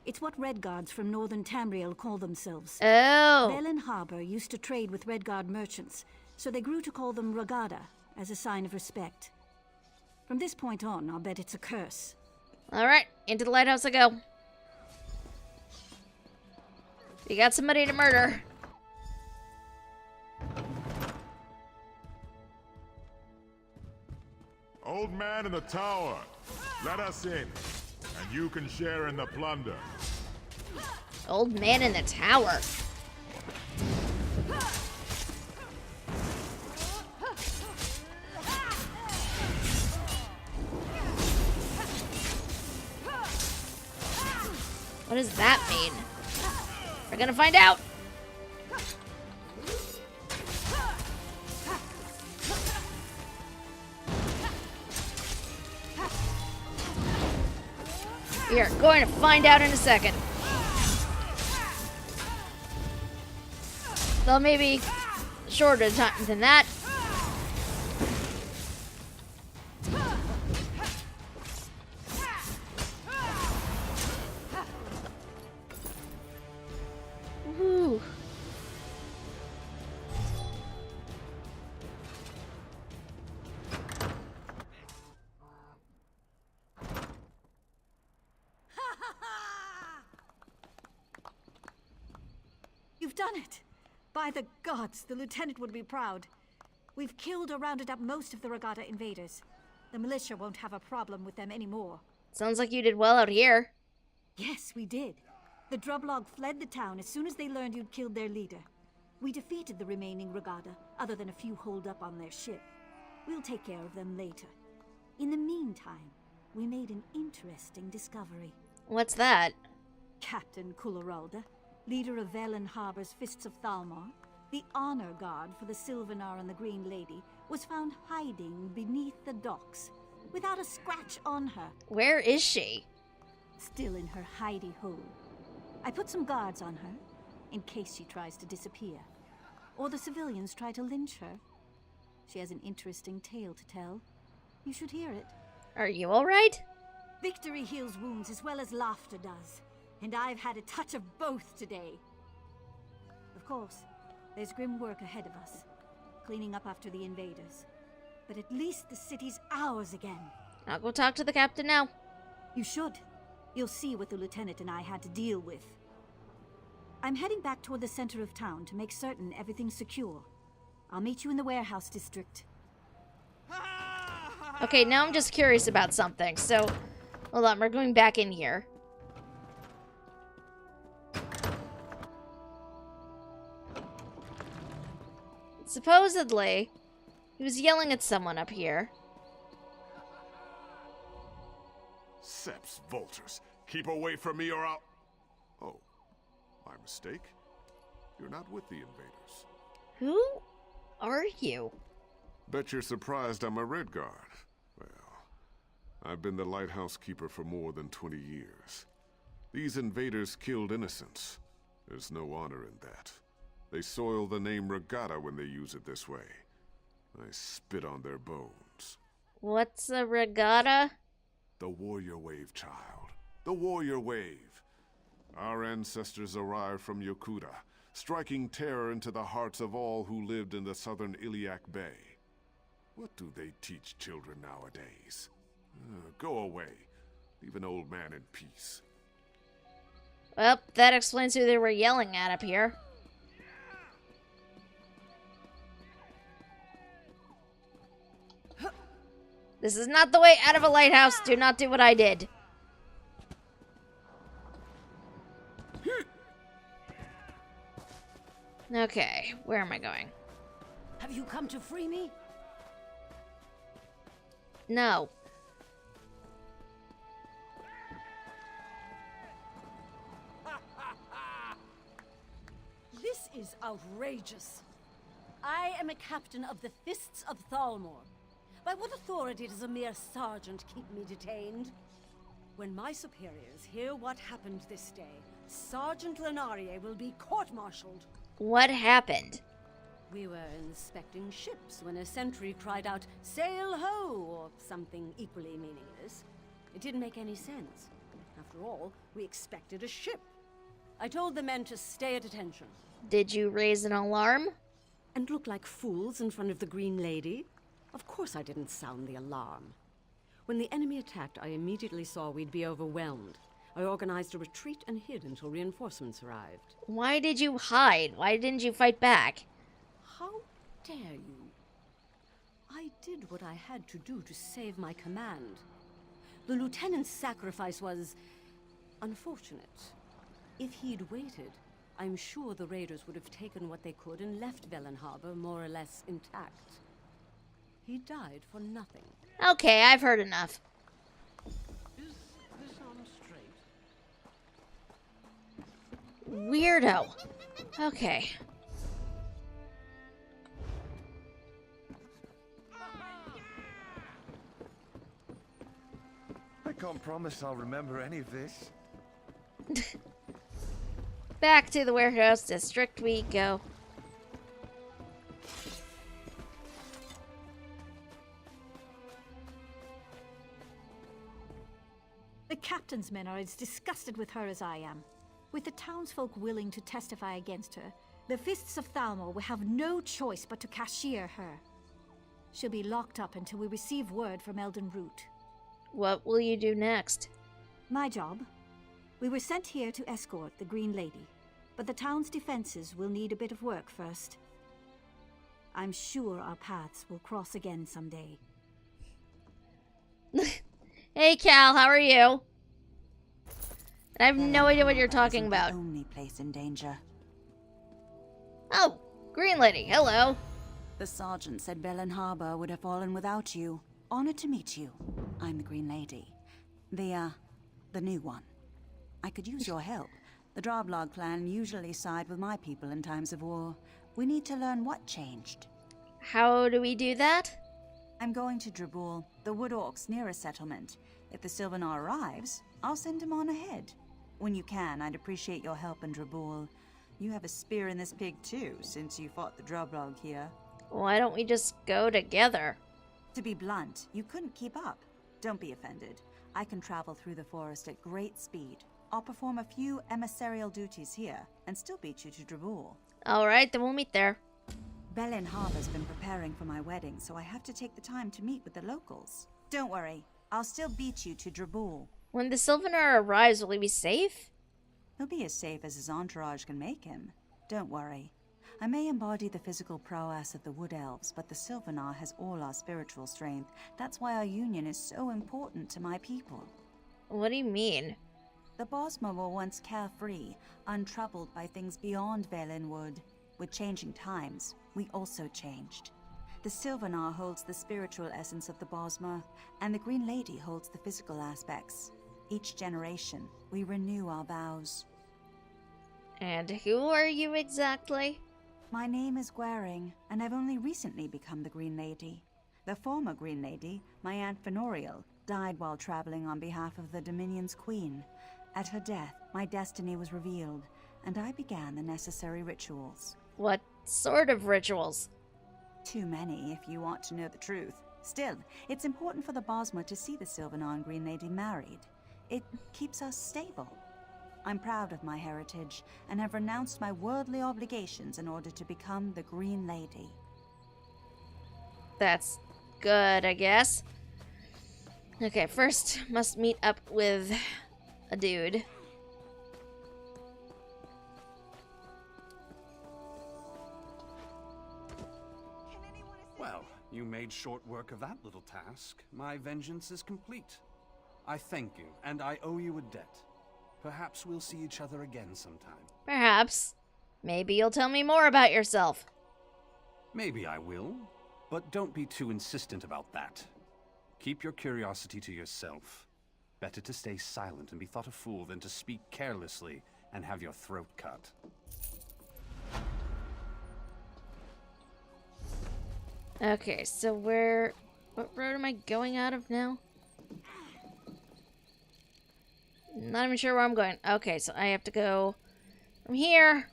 Speaker 13: It's what Redguards from northern Tamriel call themselves.
Speaker 1: Oh.
Speaker 13: Velen Harbor used to trade with Redguard merchants, so they grew to call them Regatta as a sign of respect. From this point on, I'll bet it's a curse.
Speaker 1: Alright, into the lighthouse I go. You got somebody to murder.
Speaker 15: Old man in the tower, let us in, and you can share in the plunder.
Speaker 1: Old man in the tower. What does that mean? We're gonna find out. We are going to find out in a second. Well, maybe shorter time than that. Woo.
Speaker 13: You've done it! By the gods, the lieutenant would be proud. We've killed or rounded up most of the Regatta invaders. The militia won't have a problem with them anymore.
Speaker 1: Sounds like you did well out here.
Speaker 13: Yes, we did. The Drublog fled the town as soon as they learned you'd killed their leader. We defeated the remaining Regatta, other than a few holed up on their ship. We'll take care of them later. In the meantime, we made an interesting discovery.
Speaker 1: What's that?
Speaker 13: Captain Kulleralda, leader of Velen Harbor's Fists of Thalmor, the honor guard for the Sylvanar and the Green Lady, was found hiding beneath the docks, without a scratch on her.
Speaker 1: Where is she?
Speaker 13: Still in her hidey hole. I put some guards on her, in case she tries to disappear. Or the civilians try to lynch her. She has an interesting tale to tell. You should hear it.
Speaker 1: Are you alright?
Speaker 13: Victory heals wounds as well as laughter does. And I've had a touch of both today. Of course, there's grim work ahead of us, cleaning up after the invaders. But at least the city's ours again.
Speaker 1: I'll go talk to the captain now.
Speaker 13: You should. You'll see what the lieutenant and I had to deal with. I'm heading back toward the center of town to make certain everything's secure. I'll meet you in the warehouse district.
Speaker 1: Okay, now I'm just curious about something, so hold on, we're going back in here. Supposedly, he was yelling at someone up here.
Speaker 15: Seps Vultures, keep away from me or I'll... Oh, my mistake? You're not with the invaders.
Speaker 1: Who are you?
Speaker 15: Bet you're surprised I'm a Red Guard. Well, I've been the lighthouse keeper for more than 20 years. These invaders killed innocents. There's no honor in that. They soil the name Regatta when they use it this way. I spit on their bones.
Speaker 1: What's a Regatta?
Speaker 15: The warrior wave, child. The warrior wave. Our ancestors arrived from Yokuda, striking terror into the hearts of all who lived in the southern Iliac Bay. What do they teach children nowadays? Go away. Leave an old man in peace.
Speaker 1: Well, that explains who they were yelling at up here. This is not the way out of a lighthouse. Do not do what I did. Okay, where am I going?
Speaker 10: Have you come to free me?
Speaker 1: No.
Speaker 10: This is outrageous. I am a captain of the Fists of Thalmor. By what authority does a mere sergeant keep me detained? When my superiors hear what happened this day, Sergeant Lenarie will be court-martialed.
Speaker 1: What happened?
Speaker 10: We were inspecting ships when a sentry cried out, "Sail ho!" or something equally meaningless. It didn't make any sense. After all, we expected a ship. I told the men to stay at attention.
Speaker 1: Did you raise an alarm?
Speaker 10: And look like fools in front of the Green Lady? Of course I didn't sound the alarm. When the enemy attacked, I immediately saw we'd be overwhelmed. I organized a retreat and hid until reinforcements arrived.
Speaker 1: Why did you hide? Why didn't you fight back?
Speaker 10: How dare you? I did what I had to do to save my command. The lieutenant's sacrifice was unfortunate. If he'd waited, I'm sure the raiders would have taken what they could and left Velen Harbor more or less intact. He died for nothing.
Speaker 1: Okay, I've heard enough.
Speaker 10: Is this arm straight?
Speaker 1: Weirdo. Okay.
Speaker 11: I can't promise I'll remember any of this.
Speaker 1: Back to the warehouse district we go.
Speaker 13: The captain's men are as disgusted with her as I am. With the townsfolk willing to testify against her, the Fists of Thalmor will have no choice but to cashier her. She'll be locked up until we receive word from Elden Root.
Speaker 1: What will you do next?
Speaker 13: My job? We were sent here to escort the Green Lady, but the town's defenses will need a bit of work first. I'm sure our paths will cross again someday.
Speaker 1: Hey Cal, how are you? I have no idea what you're talking about.
Speaker 6: The only place in danger.
Speaker 1: Oh, Green Lady, hello.
Speaker 6: The sergeant said Velen Harbor would have fallen without you. Honored to meet you. I'm the Green Lady. The new one. I could use your help. The Droblog clan usually side with my people in times of war. We need to learn what changed.
Speaker 1: How do we do that?
Speaker 6: I'm going to Drabul, the Wood Orcs' nearest settlement. If the Sylvanar arrives, I'll send him on ahead. When you can, I'd appreciate your help in Drabul. You have a spear in this pig too, since you fought the Droblog here.
Speaker 1: Why don't we just go together?
Speaker 6: To be blunt, you couldn't keep up. Don't be offended. I can travel through the forest at great speed. I'll perform a few emissarial duties here, and still beat you to Drabul.
Speaker 1: Alright, then we'll meet there.
Speaker 6: Velen Harbor's been preparing for my wedding, so I have to take the time to meet with the locals. Don't worry, I'll still beat you to Drabul.
Speaker 1: When the Sylvanar arrives, will he be safe?
Speaker 6: He'll be as safe as his entourage can make him. Don't worry. I may embody the physical prowess of the Wood Elves, but the Sylvanar has all our spiritual strength. That's why our union is so important to my people.
Speaker 1: What do you mean?
Speaker 6: The Bosmer were once carefree, untroubled by things beyond Valenwood. With changing times, we also changed. The Sylvanar holds the spiritual essence of the Bosmer, and the Green Lady holds the physical aspects. Each generation, we renew our vows.
Speaker 1: And who are you exactly?
Speaker 6: My name is Gwaring, and I've only recently become the Green Lady. The former Green Lady, my Aunt Fenoriel, died while traveling on behalf of the Dominion's Queen. At her death, my destiny was revealed, and I began the necessary rituals.
Speaker 1: What sort of rituals?
Speaker 6: Too many, if you want to know the truth. Still, it's important for the Bosmer to see the Sylvanar and Green Lady married. It keeps us stable. I'm proud of my heritage, and have renounced my worldly obligations in order to become the Green Lady.
Speaker 1: That's good, I guess. Okay, first must meet up with a dude.
Speaker 14: Well, you made short work of that little task. My vengeance is complete. I thank you, and I owe you a debt. Perhaps we'll see each other again sometime.
Speaker 1: Perhaps. Maybe you'll tell me more about yourself.
Speaker 14: Maybe I will, but don't be too insistent about that. Keep your curiosity to yourself. Better to stay silent and be thought a fool than to speak carelessly and have your throat cut.
Speaker 1: Okay, so what road am I going out of now? Not even sure where I'm going. Okay, so I have to go from here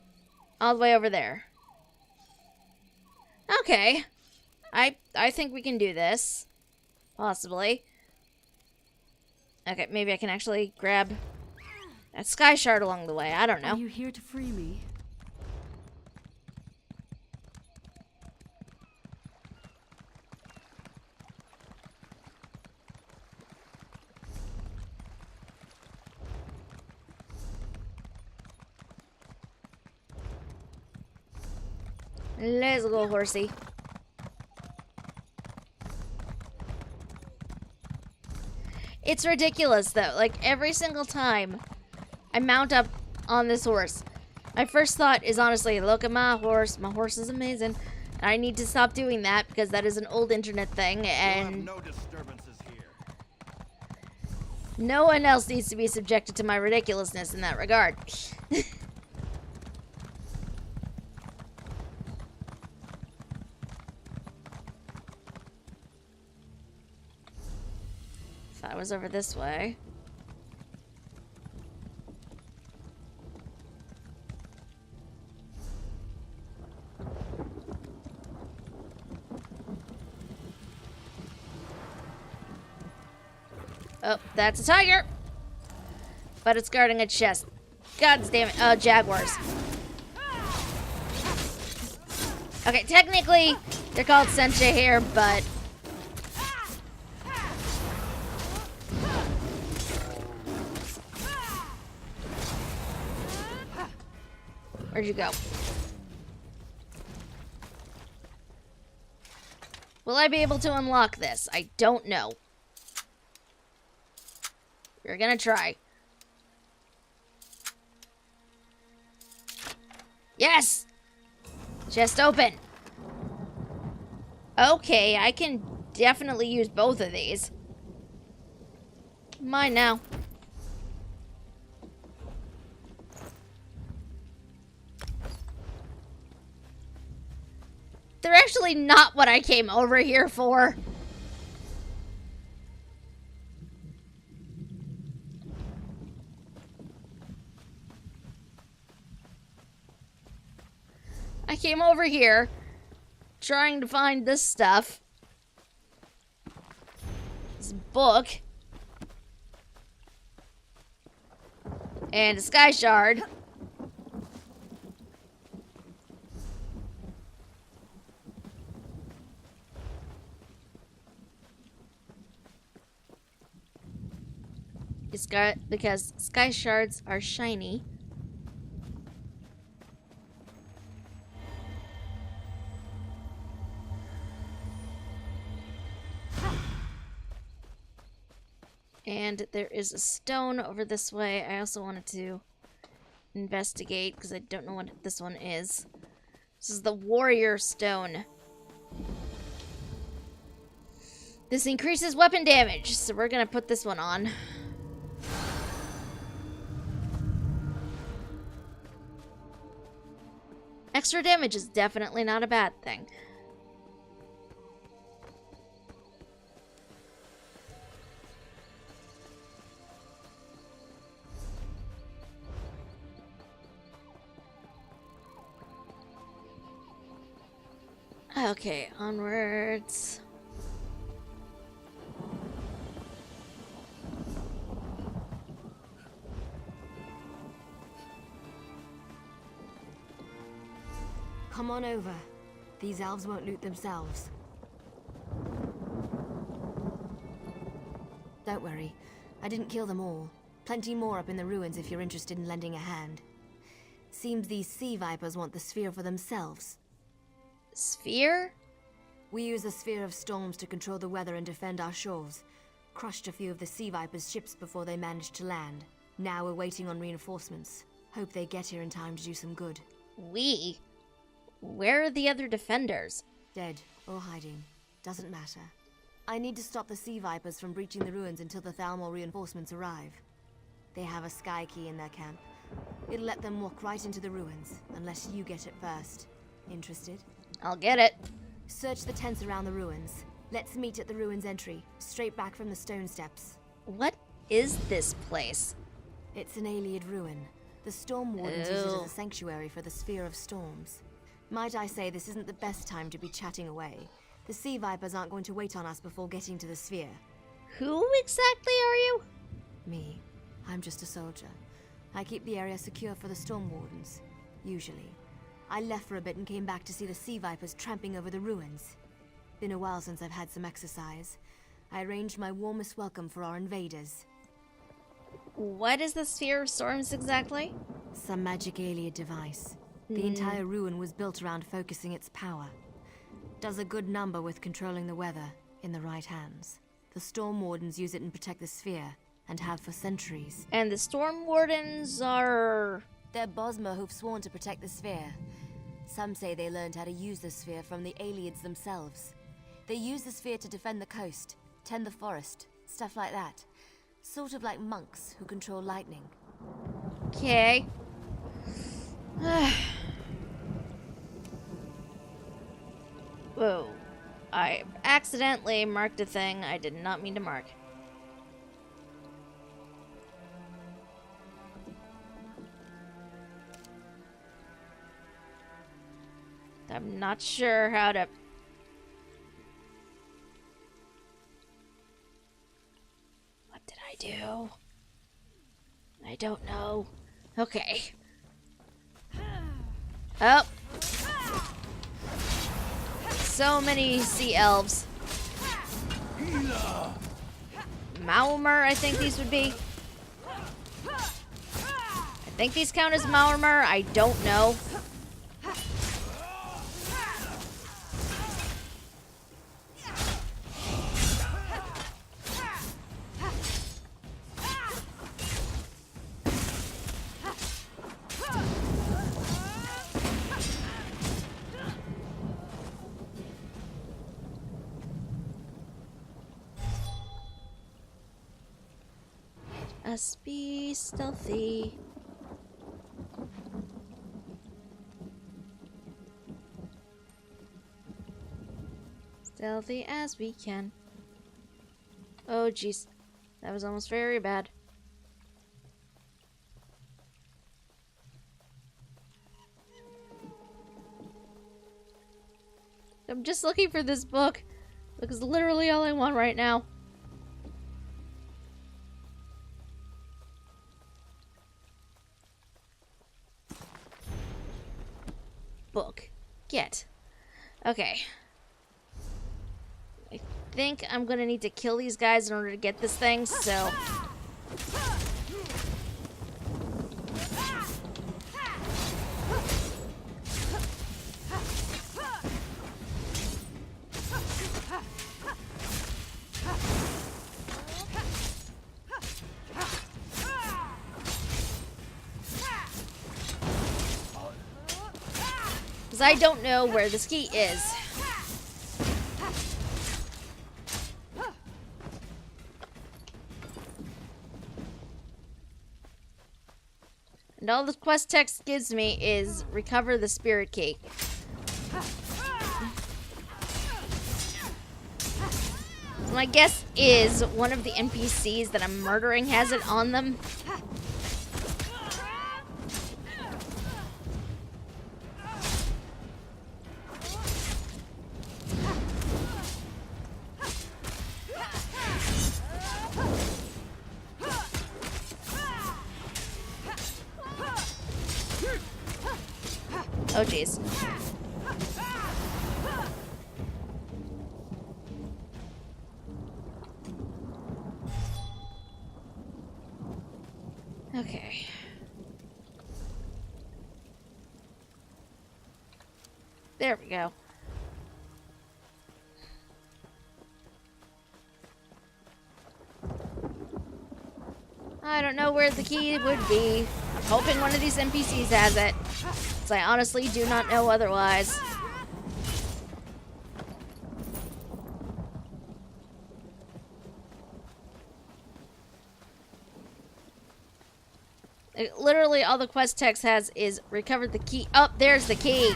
Speaker 1: all the way over there. Okay. I think we can do this. Possibly. Okay, maybe I can actually grab that sky shard along the way. I don't know.
Speaker 10: Are you here to free me?
Speaker 1: Let's go, horsey. It's ridiculous, though. Like, every single time I mount up on this horse, my first thought is honestly, look at my horse. My horse is amazing. And I need to stop doing that because that is an old internet thing, and
Speaker 16: no disturbances here.
Speaker 1: no one else needs to be subjected to my ridiculousness in that regard. I was over this way. Oh, that's a tiger! But it's guarding a chest. God damn it. Oh, jaguars. Okay, technically, they're called Senche here, but where'd you go? Will I be able to unlock this? I don't know. We're gonna try. Yes! Chest open. Okay, I can definitely use both of these. Mine now. They're actually not what I came over here for. I came over here trying to find this stuff. This book. And a sky shard. Because sky shards are shiny. And there is a stone over this way. I also wanted to investigate because I don't know what this one is. This is the warrior stone. This increases weapon damage, so we're gonna put this one on. Extra damage is definitely not a bad thing. Okay, onwards.
Speaker 10: Come on over. These elves won't loot themselves. Don't worry. I didn't kill them all. Plenty more up in the ruins if you're interested in lending a hand. Seems these sea vipers want the sphere for themselves.
Speaker 1: Sphere?
Speaker 10: We use the sphere of storms to control the weather and defend our shores. Crushed a few of the sea vipers' ships before they managed to land. Now we're waiting on reinforcements. Hope they get here in time to do some good.
Speaker 1: We? Where are the other defenders?
Speaker 10: Dead or hiding. Doesn't matter. I need to stop the sea vipers from breaching the ruins until the Thalmor reinforcements arrive. They have a sky key in their camp. It'll let them walk right into the ruins, unless you get it first. Interested?
Speaker 1: I'll get it.
Speaker 10: Search the tents around the ruins. Let's meet at the ruins entry, straight back from the stone steps.
Speaker 1: What is this place?
Speaker 10: It's an Ayleid ruin. The Storm Wardens use it as a sanctuary for the Sphere of Storms. Might I say this isn't the best time to be chatting away. The Sea Vipers aren't going to wait on us before getting to the Sphere.
Speaker 1: Who exactly are you?
Speaker 10: Me. I'm just a soldier. I keep the area secure for the Storm Wardens. Usually. I left for a bit and came back to see the Sea Vipers tramping over the ruins. Been a while since I've had some exercise. I arranged my warmest welcome for our invaders.
Speaker 1: What is the Sphere of Storms exactly?
Speaker 10: Some magic Ayleid device. The entire ruin was built around focusing its power. Does a good number with controlling the weather in the right hands. The Storm Wardens use it and protect the Sphere, and have for centuries.
Speaker 1: And the Storm Wardens are...
Speaker 10: They're Bosmer who've sworn to protect the Sphere. Some say they learned how to use the Sphere from the Ayleids themselves. They use the Sphere to defend the coast, tend the forest, stuff like that. Sort of like monks who control lightning.
Speaker 1: Okay. Whoa. I accidentally marked a thing I did not mean to mark. I'm not sure how to... What did I do? I don't know. Okay. Oh. So many sea elves. Maormer, I think these would be. I think these count as Maormer. I don't know. Us be stealthy. Stealthy as we can. Oh jeez, that was almost very bad. I'm just looking for this book. Because literally all I want right now. Book. Get. Okay. I think I'm gonna need to kill these guys in order to get this thing, so... Because I don't know where this key is. And all the quest text gives me is recover the spirit key. So my guess is one of the NPCs that I'm murdering has it on them. Oh, jeez. Okay. There we go. I don't know where the key would be. I'm hoping one of these NPCs has it, because I honestly do not know otherwise. Literally all the quest text has is recovered the key. Oh, there's the key.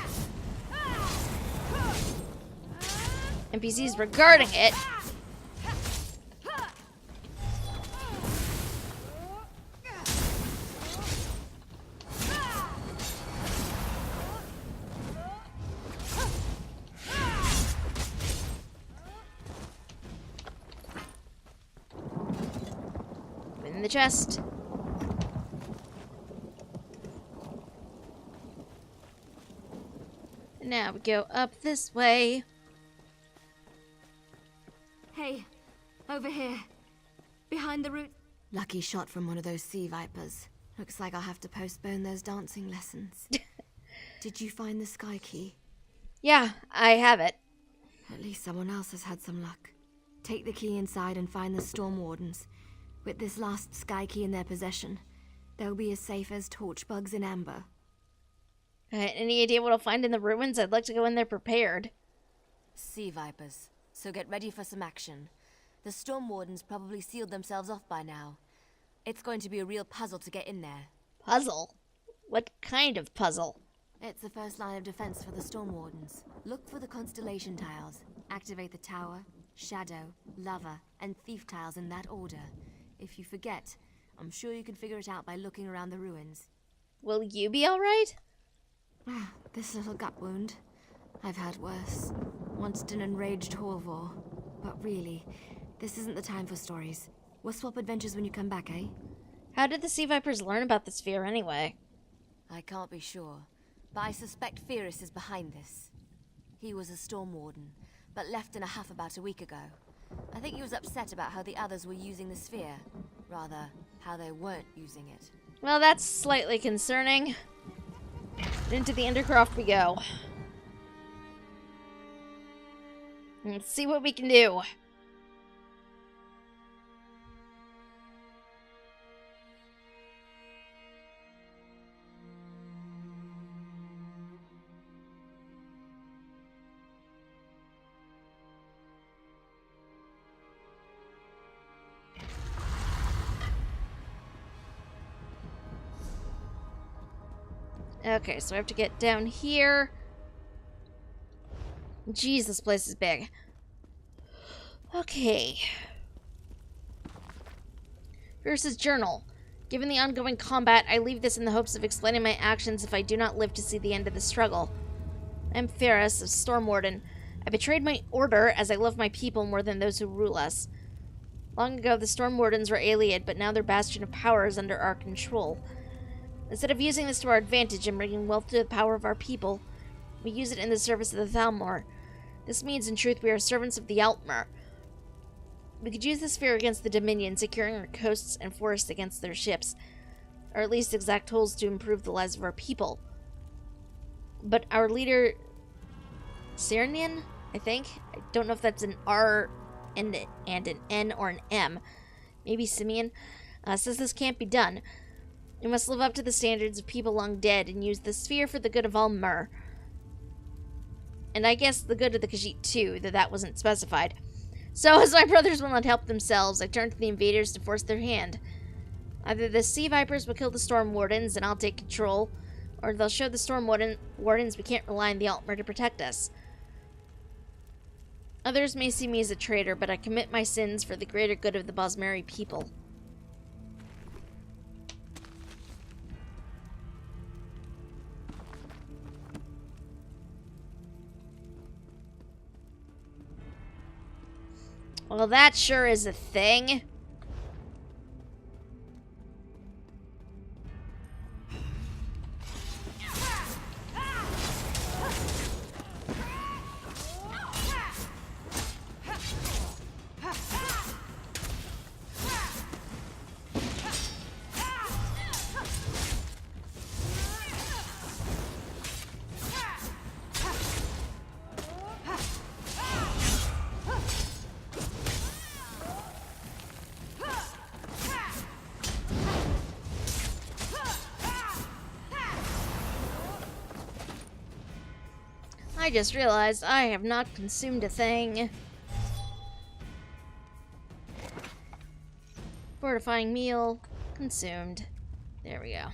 Speaker 1: NPCs regarding it. In the chest. And now we go up this way.
Speaker 17: Hey, over here. Behind the root. Lucky shot from one of those sea vipers. Looks like I'll have to postpone those dancing lessons. Did you find the sky key?
Speaker 1: Yeah, I have it.
Speaker 17: At least someone else has had some luck. Take the key inside and find the storm wardens. With this last sky key in their possession, they'll be as safe as torchbugs in amber.
Speaker 1: Any idea what I'll find in the ruins? I'd like to go in there prepared.
Speaker 17: Sea vipers. So get ready for some action. The storm wardens probably sealed themselves off by now. It's going to be a real puzzle to get in there.
Speaker 1: Puzzle? What kind of puzzle?
Speaker 17: It's the first line of defense for the storm wardens. Look for the constellation tiles. Activate the tower, shadow, lover, and thief tiles in that order. If you forget, I'm sure you can figure it out by looking around the ruins.
Speaker 1: Will you be alright?
Speaker 17: This little gut wound. I've had worse. Once an enraged Horvor. But really, this isn't the time for stories. We'll swap adventures when you come back, eh?
Speaker 1: How did the Sea Vipers learn about the sphere anyway?
Speaker 17: I can't be sure, but I suspect Pyrrhus is behind this. He was a storm warden, but left in a huff about a week ago. I think he was upset about how the others were using the sphere. Rather, how they weren't using it.
Speaker 1: Well, that's slightly concerning. Into the Undercroft we go. Let's see what we can do. Okay, so I have to get down here. Jeez, this place is big. Okay. Pyrrhus's journal. Given the ongoing combat, I leave this in the hopes of explaining my actions if I do not live to see the end of the struggle. I am Pyrrhus, of Storm Warden. I betrayed my order as I love my people more than those who rule us. Long ago, the Storm Wardens were alienated, but now their bastion of power is under our control. Instead of using this to our advantage and bringing wealth to the power of our people, we use it in the service of the Thalmor. This means, in truth, we are servants of the Altmer. We could use the sphere against the Dominion, securing our coasts and forests against their ships, or at least exact tolls to improve the lives of our people. But our leader, Sirnian, I think? I don't know if that's an R and an N or an M. Maybe Simeon, says this can't be done. We must live up to the standards of people long dead and use the sphere for the good of all Mer. And I guess the good of the Khajiit too, though that wasn't specified. So, as my brothers will not help themselves, I turn to the invaders to force their hand. Either the Sea Vipers will kill the Storm Wardens and I'll take control, or they'll show the Storm Wardens we can't rely on the Altmer to protect us. Others may see me as a traitor, but I commit my sins for the greater good of the Bosmeri people. Well, that sure is a thing. I just realized I have not consumed a thing. Fortifying meal consumed. There we go.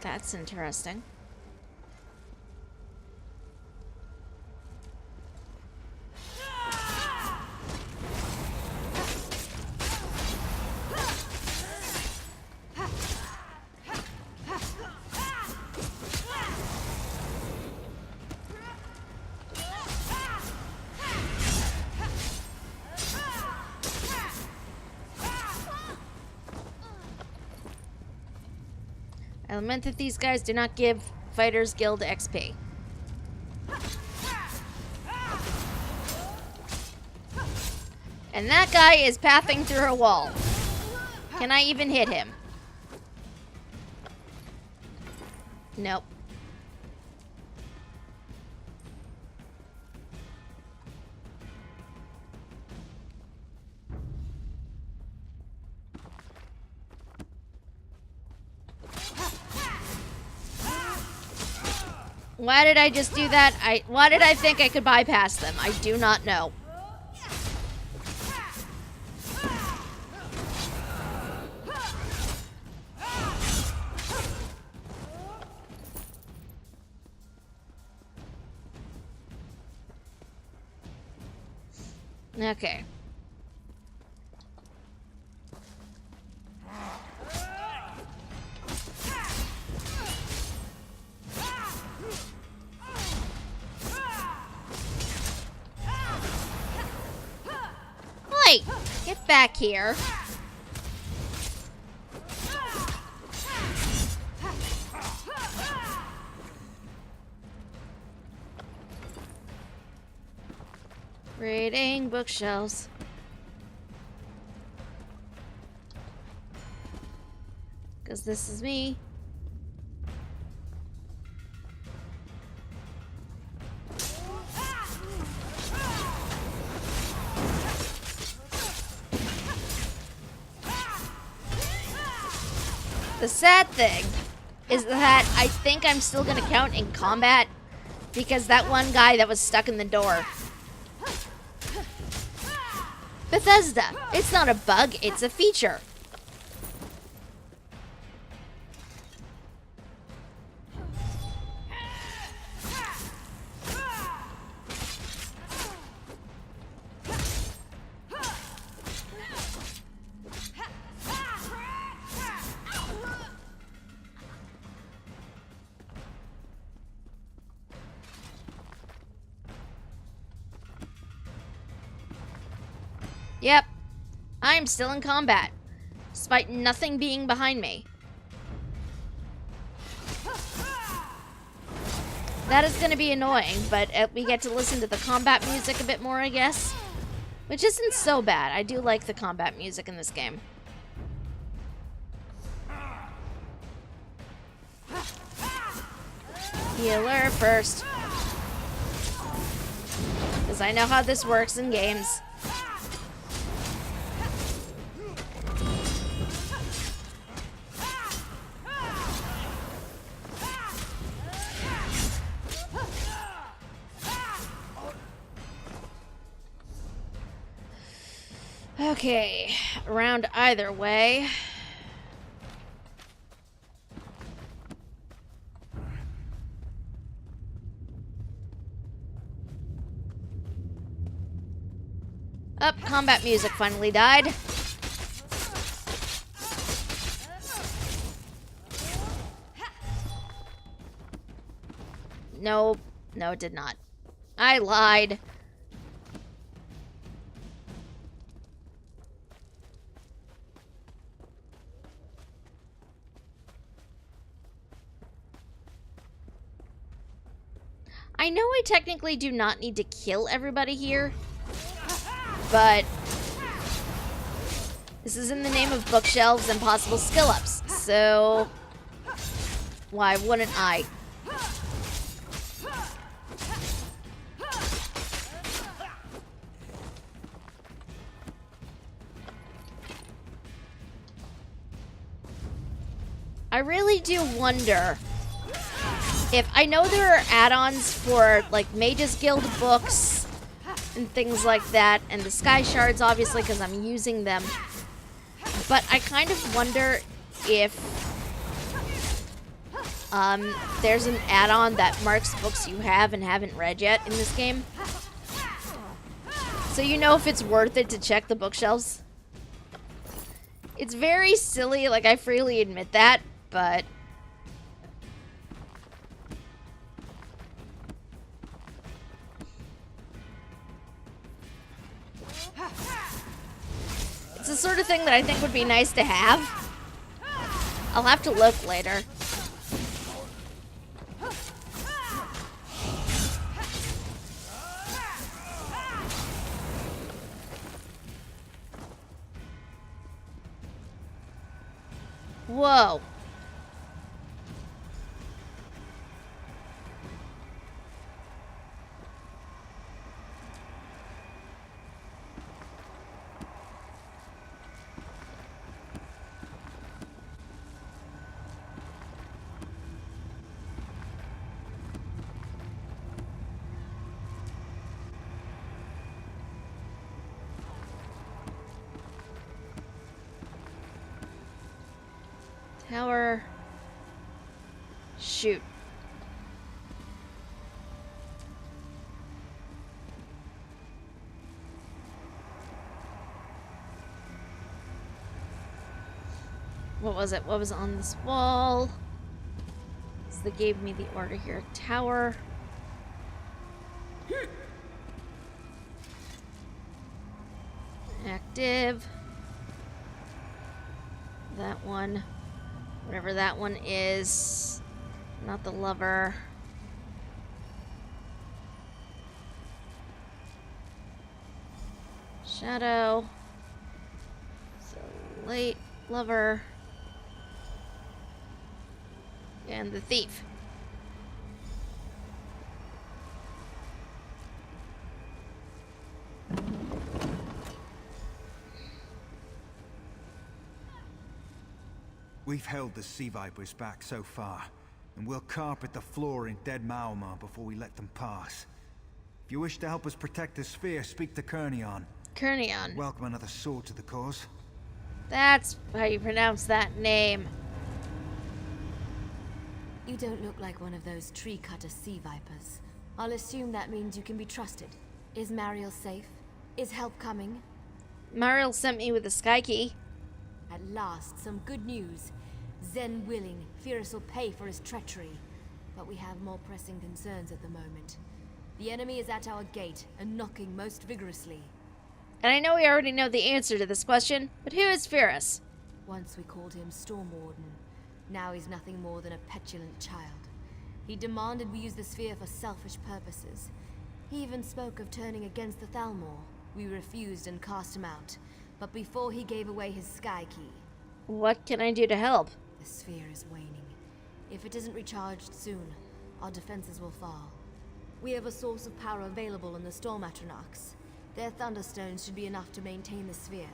Speaker 1: That's interesting. I lament that these guys do not give Fighters Guild XP. And that guy is pathing through a wall. Can I even hit him? Nope. Why did I just do that? Why did I think I could bypass them? I do not know. Okay. Wait! Get back here. Raiding bookshelves. Because this is me. The sad thing is that I think I'm still gonna count in combat because that one guy that was stuck in the door. Bethesda, it's not a bug, it's a feature. Yep, I'm still in combat, despite nothing being behind me. That is going to be annoying, but we get to listen to the combat music a bit more, I guess. Which isn't so bad. I do like the combat music in this game. Healer first. Because I know how this works in games. Okay, around either way. Up, combat music finally died. No, no, it did not. I lied. I know I technically do not need to kill everybody here, but this is in the name of bookshelves and possible skill ups, so why wouldn't I? I really do wonder if, I know there are add-ons for like Mage's Guild books and things like that, and the Sky Shards obviously because I'm using them, but I kind of wonder if there's an add-on that marks books you have and haven't read yet in this game, so you know if it's worth it to check the bookshelves. It's very silly, like I freely admit that, but it's the sort of thing that I think would be nice to have. I'll have to look later. Whoa. Tower. Shoot. What was it? What was on this wall? So they gave me the order here. Tower. Active. That one. Whatever that one is. Not the lover. Shadow. So late lover. And the thief.
Speaker 5: We've held the Sea Vipers back so far, and we'll carpet the floor in dead Maomar before we let them pass. If you wish to help us protect the sphere, speak to Kernion.
Speaker 1: Kernion.
Speaker 5: Welcome another sword to the cause.
Speaker 1: That's how you pronounce that name.
Speaker 17: You don't look like one of those tree-cutter sea vipers. I'll assume that means you can be trusted. Is Mariel safe? Is help coming?
Speaker 1: Mariel sent me with the sky key.
Speaker 17: At last, some good news. Zen willing, Fyrus will pay for his treachery. But we have more pressing concerns at the moment. The enemy is at our gate and knocking most vigorously.
Speaker 1: And I know we already know the answer to this question, but who is Fyrus?
Speaker 17: Once we called him Storm Warden. Now he's nothing more than a petulant child. He demanded we use the sphere for selfish purposes. He even spoke of turning against the Thalmor. We refused and cast him out. But before he gave away his sky key.
Speaker 1: What can I do to help?
Speaker 17: The sphere is waning. If it isn't recharged soon, our defenses will fall. We have a source of power available in the Storm Atronachs. Their thunderstones should be enough to maintain the sphere.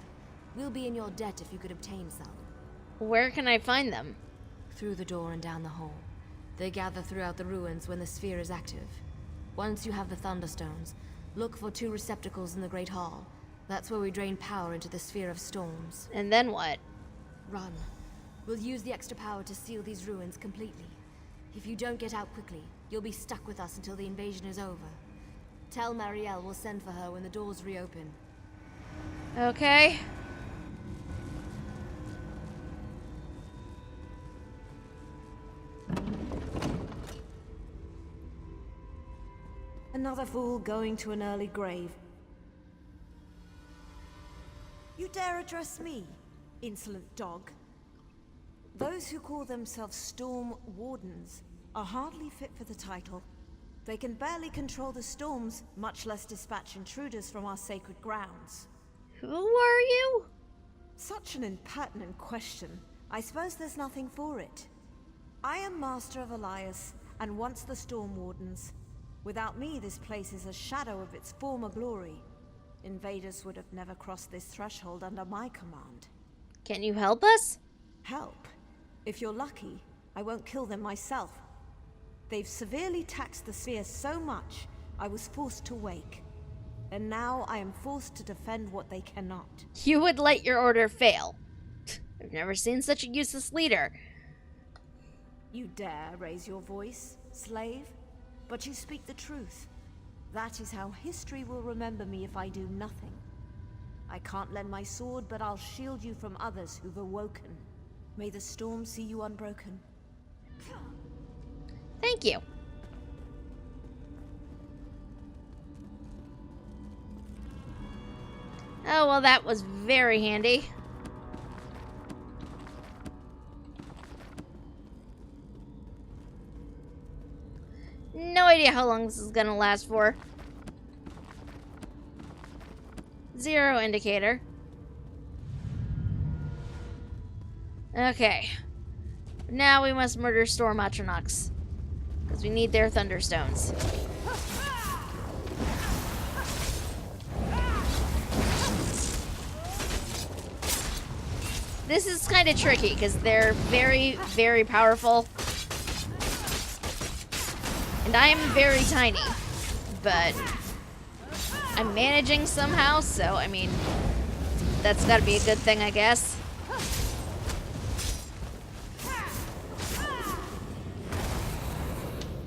Speaker 17: We'll be in your debt if you could obtain some.
Speaker 1: Where can I find them?
Speaker 17: Through the door and down the hall. They gather throughout the ruins when the sphere is active. Once you have the thunderstones, look for 2 receptacles in the Great Hall. That's where we drain power into the Sphere of Storms.
Speaker 1: And then what?
Speaker 17: Run. We'll use the extra power to seal these ruins completely. If you don't get out quickly, you'll be stuck with us until the invasion is over. Tell Mariel we'll send for her when the doors reopen.
Speaker 1: Okay.
Speaker 7: Another fool going to an early grave. You dare address me, insolent dog? Those who call themselves Storm Wardens are hardly fit for the title. They can barely control the storms, much less dispatch intruders from our sacred grounds.
Speaker 1: Who are you?
Speaker 7: Such an impertinent question. I suppose there's nothing for it. I am Master of Elias, and once the Storm Wardens. Without me, this place is a shadow of its former glory. Invaders would have never crossed this threshold under my command.
Speaker 1: Can you help us?
Speaker 7: Help? If you're lucky, I won't kill them myself. They've severely taxed the sphere so much, I was forced to wake. And now I am forced to defend what they cannot.
Speaker 1: You would let your order fail. I've never seen such a useless leader.
Speaker 7: You dare raise your voice, slave? But you speak the truth. That is how history will remember me if I do nothing. I can't lend my sword, but I'll shield you from others who've awoken. May the storm see you unbroken.
Speaker 1: Thank you. Oh, well, that was very handy. No idea how long this is gonna last for. 0 indicator. Okay. Now we must murder Storm Atronachs. Because we need their Thunderstones. This is kind of tricky because they're very, very powerful. And I am very tiny. But I'm managing somehow, so I mean, that's gotta be a good thing, I guess.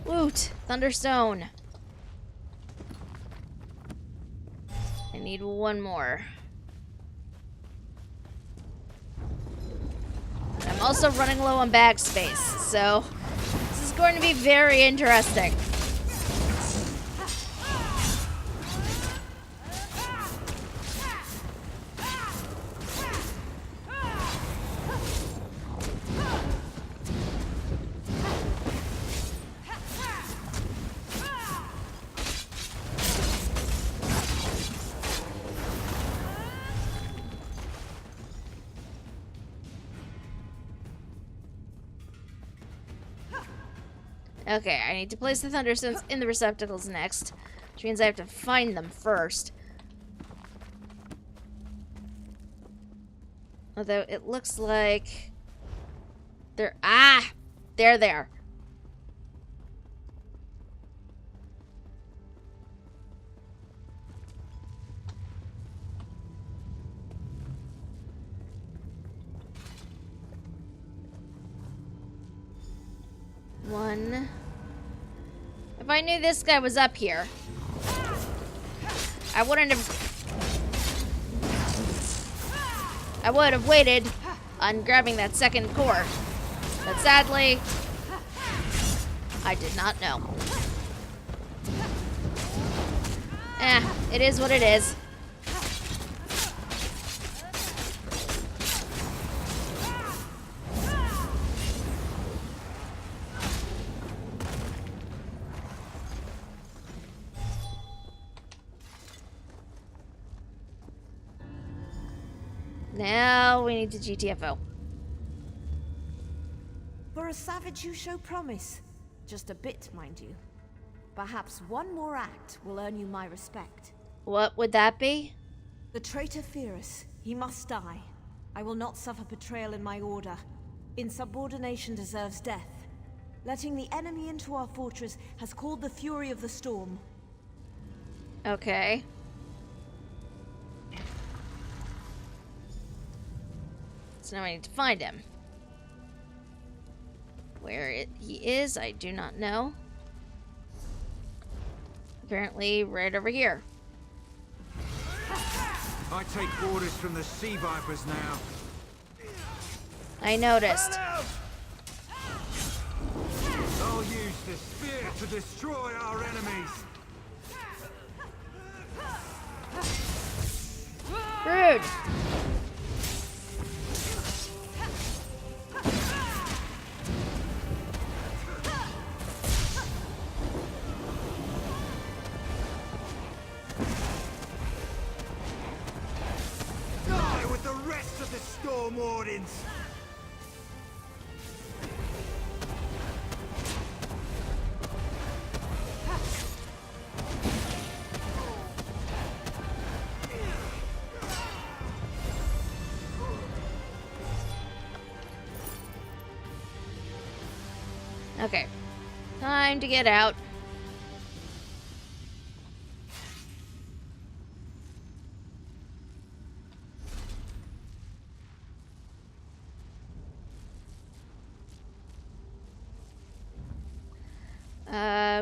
Speaker 1: Woot! Thunderstone. I need one more. I'm also running low on bag space, so this is going to be very interesting. Okay, I need to place the Thunderstones in the receptacles next, which means I have to find them first. Although it looks like they're... Ah! They're there. One. If I knew this guy was up here, I would have waited on grabbing that second core. But sadly, I did not know. It is what it is. Now we need to GTFO.
Speaker 7: For a savage, you show promise. Just a bit, mind you. Perhaps one more act will earn you my respect.
Speaker 1: What would that be?
Speaker 7: The traitor Pyrrhus. He must die. I will not suffer betrayal in my order. Insubordination deserves death. Letting the enemy into our fortress has called the fury of the storm.
Speaker 1: Okay. So now I need to find him. Where he is, I do not know. Apparently right over here.
Speaker 5: I take orders from the sea vipers now.
Speaker 1: I noticed.
Speaker 5: I'll use the spear to destroy our enemies.
Speaker 1: Rude.
Speaker 5: Die with the rest of the Storm Wardens.
Speaker 1: Okay. Time to get out.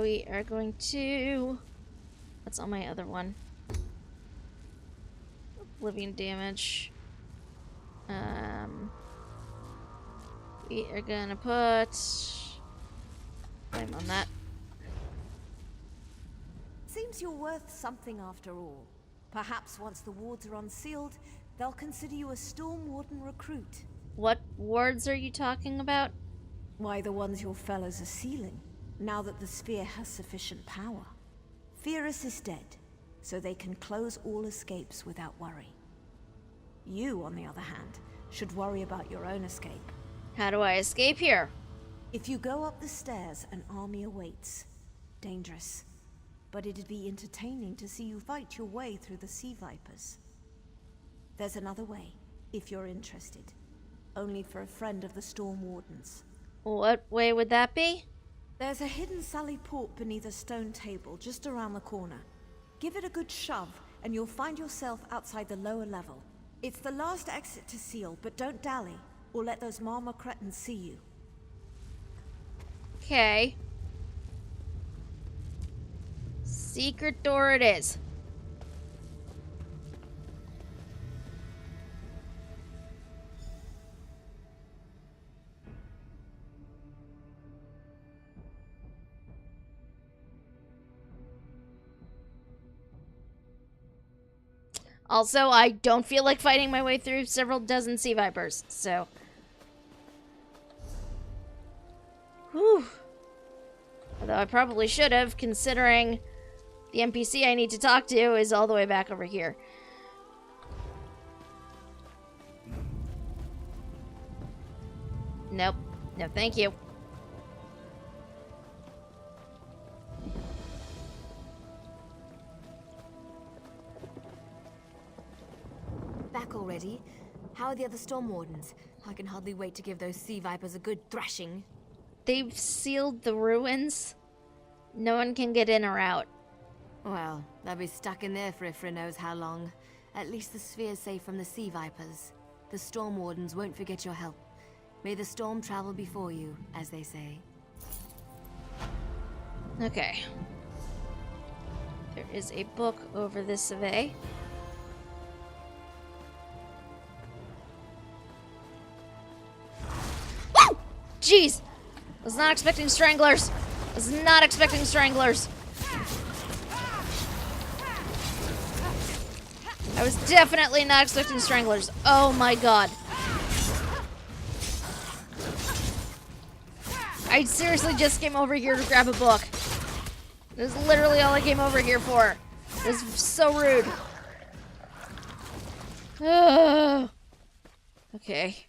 Speaker 1: We are going to... What's on my other one? Oblivion damage. We are gonna put... Flame on that.
Speaker 7: Seems you're worth something after all. Perhaps once the wards are unsealed, they'll consider you a Storm Warden recruit.
Speaker 1: What wards are you talking about?
Speaker 7: Why, the ones your fellows are sealing, now that the sphere has sufficient power. Pyrrhus is dead, so they can close all escapes without worry. You, on the other hand, should worry about your own escape.
Speaker 1: How do I escape here?
Speaker 7: If you go up the stairs, an army awaits. Dangerous. But it'd be entertaining to see you fight your way through the sea vipers. There's another way, if you're interested. Only for a friend of the Storm Wardens.
Speaker 1: What way would that be?
Speaker 7: There's a hidden sally port beneath a stone table just around the corner. Give it a good shove, and you'll find yourself outside the lower level. It's the last exit to seal, but don't dally, or let those Marmor cretins see you.
Speaker 1: Okay. Secret door it is. Also, I don't feel like fighting my way through several dozen sea vipers, so... Whew. Although I probably should have, considering the NPC I need to talk to is all the way back over here. Nope. No, thank you.
Speaker 17: Back already? How are the other Storm Wardens? I can hardly wait to give those sea vipers a good thrashing.
Speaker 1: They've sealed the ruins. No one can get in or out.
Speaker 17: Well, they'll be stuck in there for Ifra knows how long. At least the sphere's safe from the sea vipers. The Storm Wardens won't forget your help. May the storm travel before you, as they say.
Speaker 1: Okay. There is a book over this way. Woo! Jeez! I was not expecting stranglers. I was not expecting stranglers. I was definitely not expecting stranglers. Oh my god. I seriously just came over here to grab a book. This is literally all I came over here for. This is so rude. Okay.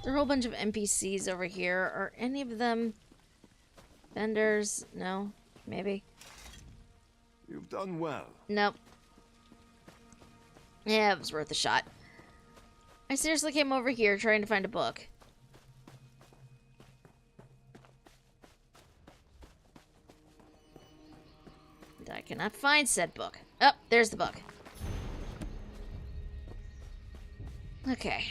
Speaker 1: There are a whole bunch of NPCs over here. Are any of them vendors? No? Maybe?
Speaker 12: You've done well.
Speaker 1: Nope. Yeah, it was worth a shot. I seriously came over here trying to find a book. And I cannot find said book. Oh, there's the book. Okay.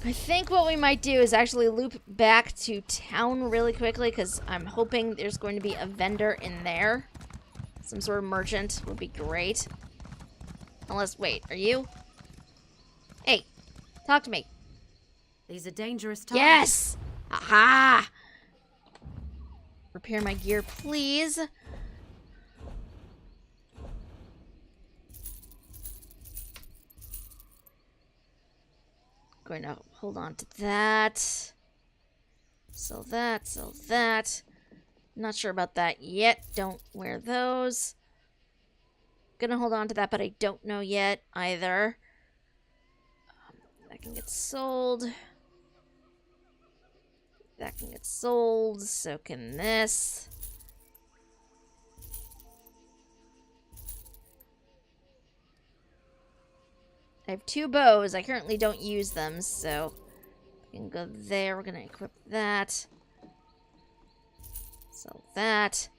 Speaker 1: I think what we might do is actually loop back to town really quickly, because I'm hoping there's going to be a vendor in there. Some sort of merchant would be great. Unless, wait, are you? Hey, talk to me.
Speaker 10: These are dangerous times.
Speaker 1: Yes! Aha! Repair my gear, please. Going to hold on to that. Sell that, sell that. Not sure about that yet. Don't wear those. Gonna hold on to that, but I don't know yet either. That can get sold. That can get sold, so can this. I have 2 bows. I currently don't use them, so we can go there. We're gonna equip that. Sell that.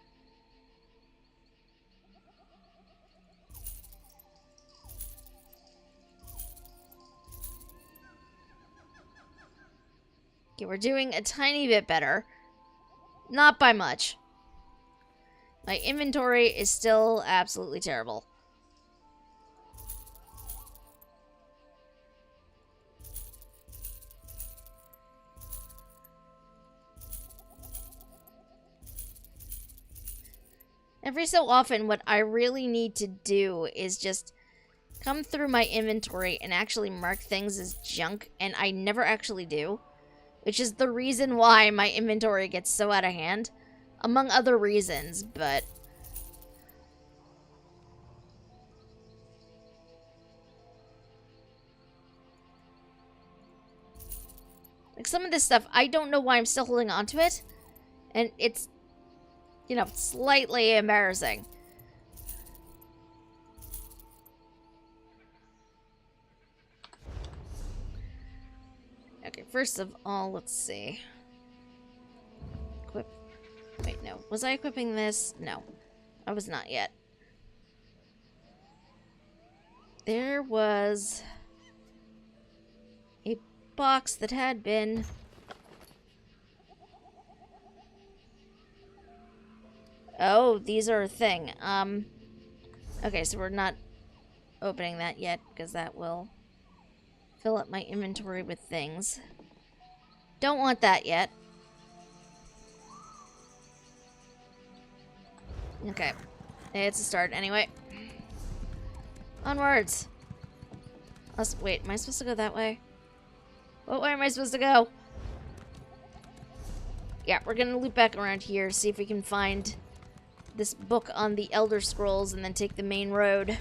Speaker 1: Okay, we're doing a tiny bit better. Not by much. My inventory is still absolutely terrible. Every so often, what I really need to do is just come through my inventory and actually mark things as junk, and I never actually do. Which is the reason why my inventory gets so out of hand. Among other reasons, but... like, some of this stuff, I don't know why I'm still holding on to it. And it's, you know, slightly embarrassing. Okay, first of all, let's see. Equip. Wait, no. Was I equipping this? No. I was not yet. There was a box that had been... oh, these are a thing. Okay, so we're not opening that yet, because that will fill up my inventory with things. Don't want that yet. Okay. It's a start anyway. Onwards. Wait, am I supposed to go that way? What way am I supposed to go? Yeah, we're gonna loop back around here, see if we can find this book on the Elder Scrolls, and then take the main road.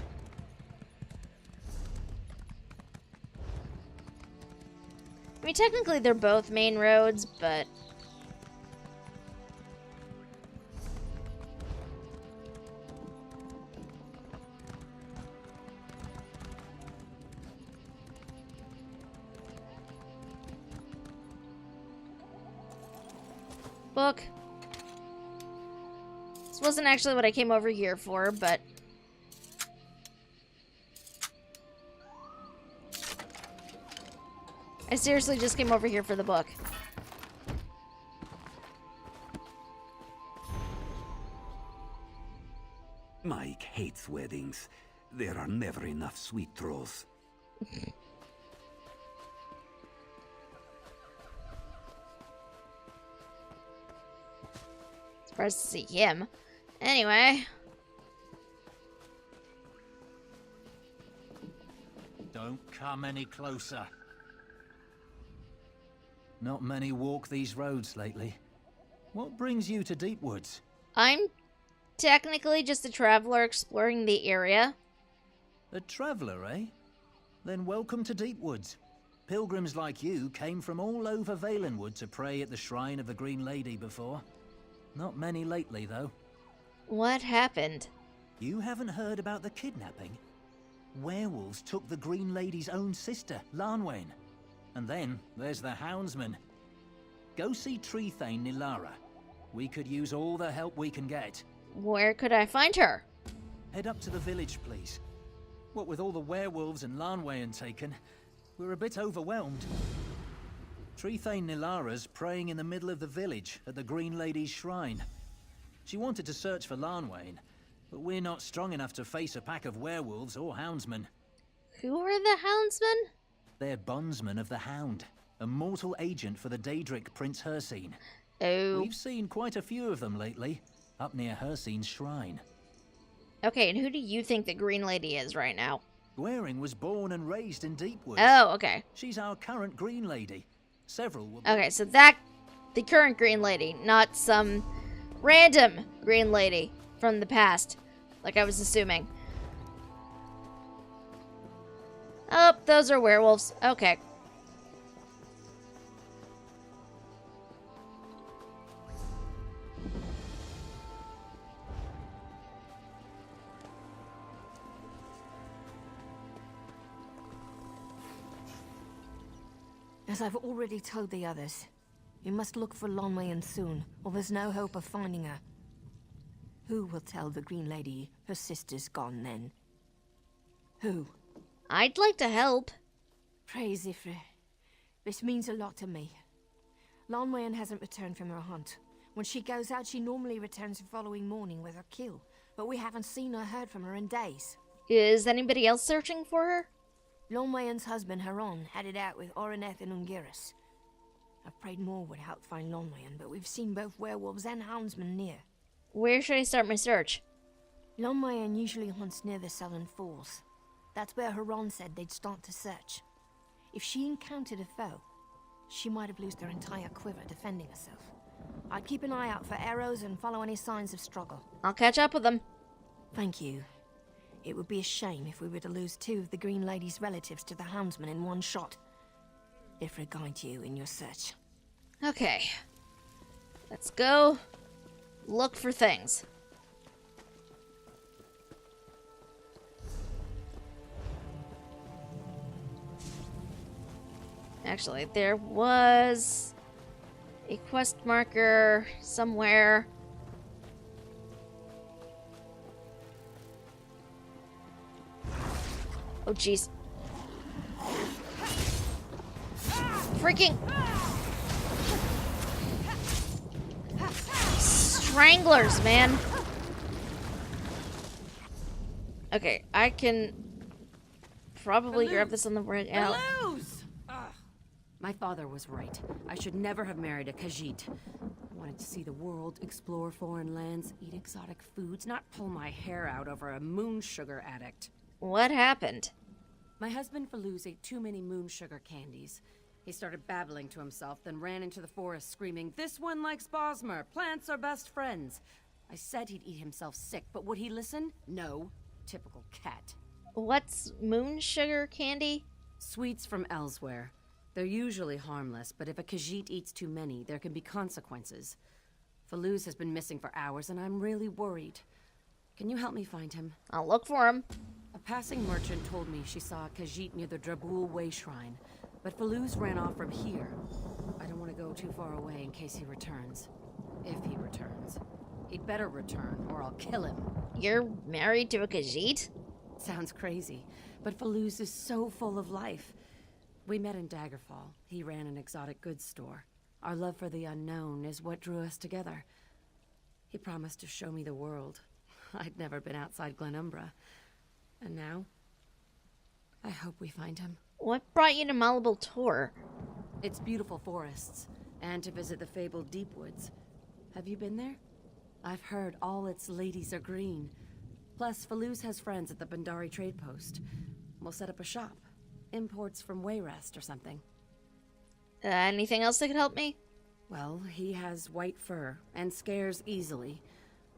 Speaker 1: I mean, technically they're both main roads, but... book. This wasn't actually what I came over here for, but... I seriously just came over here for the book.
Speaker 18: Mike hates weddings. There are never enough sweet trolls.
Speaker 1: Surprised to see him. Anyway.
Speaker 19: Don't come any closer. Not many walk these roads lately. What brings you to Deepwoods?
Speaker 1: I'm technically just a traveler exploring the area.
Speaker 19: A traveler, eh? Then welcome to Deepwoods. Pilgrims like you came from all over Valenwood to pray at the shrine of the Green Lady before. Not many lately, though.
Speaker 1: What happened?
Speaker 19: You haven't heard about the kidnapping? Werewolves took the Green Lady's own sister, Larnwain. And then there's the Houndsman. Go see Treethane Nilara. We could use all the help we can get.
Speaker 1: Where could I find her?
Speaker 19: Head up to the village, please. What with all the werewolves and Larnwain taken, we're a bit overwhelmed. Treethane Nilara's praying in the middle of the village at the Green Lady's shrine. She wanted to search for Larnwain, but we're not strong enough to face a pack of werewolves or houndsmen.
Speaker 1: Who are the houndsmen?
Speaker 19: They're bondsmen of the Hound, a mortal agent for the Daedric Prince Hircine.
Speaker 1: Oh.
Speaker 19: We've seen quite a few of them lately, up near Hircine's shrine.
Speaker 1: Okay, and who do you think the Green Lady is right now?
Speaker 19: Waring was born and raised in Deepwood.
Speaker 1: Oh, okay.
Speaker 19: She's our current Green Lady. Several will...
Speaker 1: Okay, so the current Green Lady, not some random Green Lady from the past, like I was assuming. Oh, those are werewolves. Okay.
Speaker 17: As I've already told the others, you must look for Lonwayan soon, or there's no hope of finding her. Who will tell the Green Lady her sister's gone then? Who?
Speaker 1: I'd like to help.
Speaker 17: Praise Ifrit. This means a lot to me. Lonwayan hasn't returned from her hunt. When she goes out, she normally returns the following morning with her kill, but we haven't seen or heard from her in days.
Speaker 1: Is anybody else searching for her?
Speaker 17: Lonwayan's husband, Haron, headed out with Oreneth and Ungiris. I've prayed more would help find Lonwayan, but we've seen both werewolves and houndsmen near.
Speaker 1: Where should I start my search?
Speaker 17: Lonwayan usually hunts near the Southern Falls. That's where Haron said they'd start to search. If she encountered a foe, she might have lost her entire quiver defending herself. I'd keep an eye out for arrows and follow any signs of struggle.
Speaker 1: I'll catch up with them.
Speaker 17: Thank you. It would be a shame if we were to lose 2 of the Green Lady's relatives to the houndsman in one shot. Ifrit guide you in your search.
Speaker 1: Okay. Let's go look for things. Actually, there was a quest marker somewhere. Oh, jeez. Freaking stranglers, man. Okay, I can probably grab this on the way out.
Speaker 10: My father was right. I should never have married a Khajiit. I wanted to see the world, explore foreign lands, eat exotic foods, not pull my hair out over a moon sugar addict.
Speaker 1: What happened?
Speaker 10: My husband Faluz ate too many moon sugar candies. He started babbling to himself, then ran into the forest screaming, "This one likes Bosmer. Plants are best friends." I said he'd eat himself sick, but would he listen? No. Typical cat.
Speaker 1: What's moon sugar candy?
Speaker 10: Sweets from elsewhere. They're usually harmless, but if a Khajiit eats too many, there can be consequences. Faluz has been missing for hours, and I'm really worried. Can you help me find him?
Speaker 1: I'll look for him.
Speaker 10: A passing merchant told me she saw a Khajiit near the Drabul Way Shrine, but Faluz ran off from here. I don't want to go too far away in case he returns. If he returns. He'd better return, or I'll kill him.
Speaker 1: You're married to a Khajiit?
Speaker 10: Sounds crazy, but Faluz is so full of life. We met in Daggerfall. He ran an exotic goods store. Our love for the unknown is what drew us together. He promised to show me the world. I'd never been outside Glenumbra. And now, I hope we find him.
Speaker 1: What brought you to Malabal Tor?
Speaker 10: It's beautiful forests, and to visit the fabled deep woods. Have you been there? I've heard all its ladies are green. Plus, Faluz has friends at the Bandari trade post. We'll set up a shop. Imports from Wayrest or something.
Speaker 1: Anything else that could help me?
Speaker 10: Well, he has white fur and scares easily.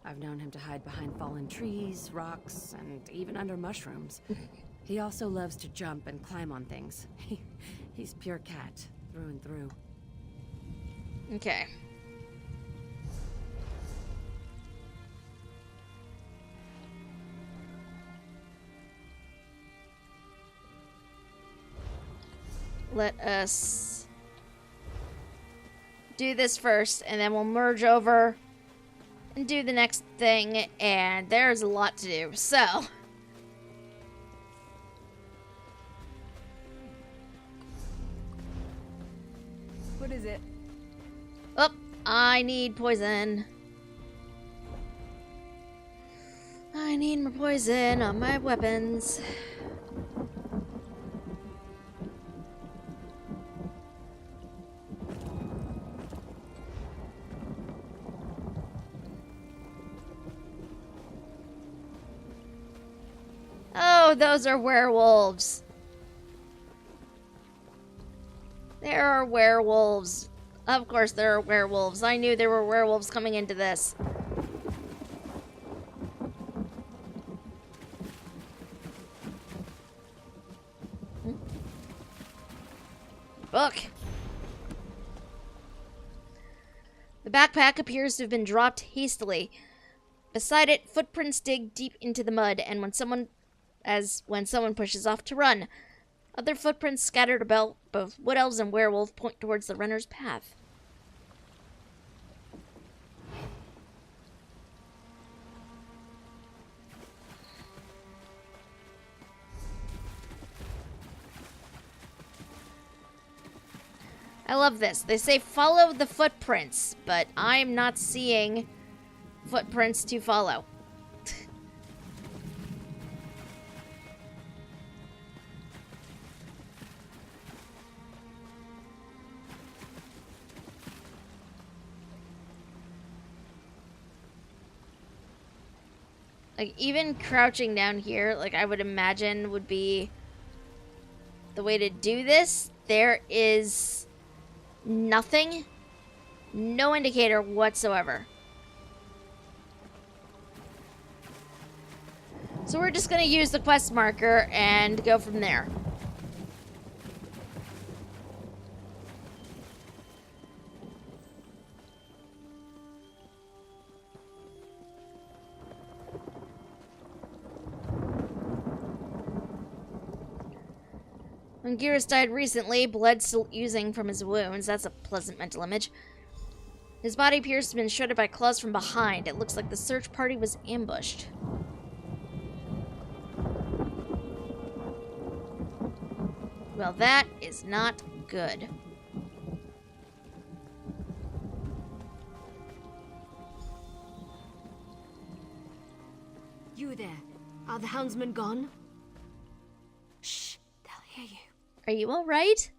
Speaker 10: I've known him to hide behind fallen trees, rocks, and even under mushrooms. He also loves to jump and climb on things. He's pure cat, through and through.
Speaker 1: Okay. Let us do this first, and then we'll merge over and do the next thing, and there's a lot to do, so.
Speaker 20: What is it?
Speaker 1: Oh, I need poison. I need more poison on my weapons. Oh, those are werewolves. There are werewolves. Of course there are werewolves. I knew there were werewolves coming into this. Book. The backpack appears to have been dropped hastily. Beside it, footprints dig deep into the mud, and when someone pushes off to run. Other footprints scattered about both wood elves and werewolf point towards the runner's path. I love this. They say follow the footprints, but I'm not seeing footprints to follow. Like, even crouching down here, like I would imagine would be the way to do this. There is nothing, no indicator whatsoever. So we're just gonna use the quest marker and go from there. Anguirus died recently, blood still oozing from his wounds. That's a pleasant mental image. His body appears to have been shredded by claws from behind. It looks like the search party was ambushed. Well, that is not good.
Speaker 17: You there. Are the houndsmen gone? Shh, they'll hear you.
Speaker 1: Are you alright?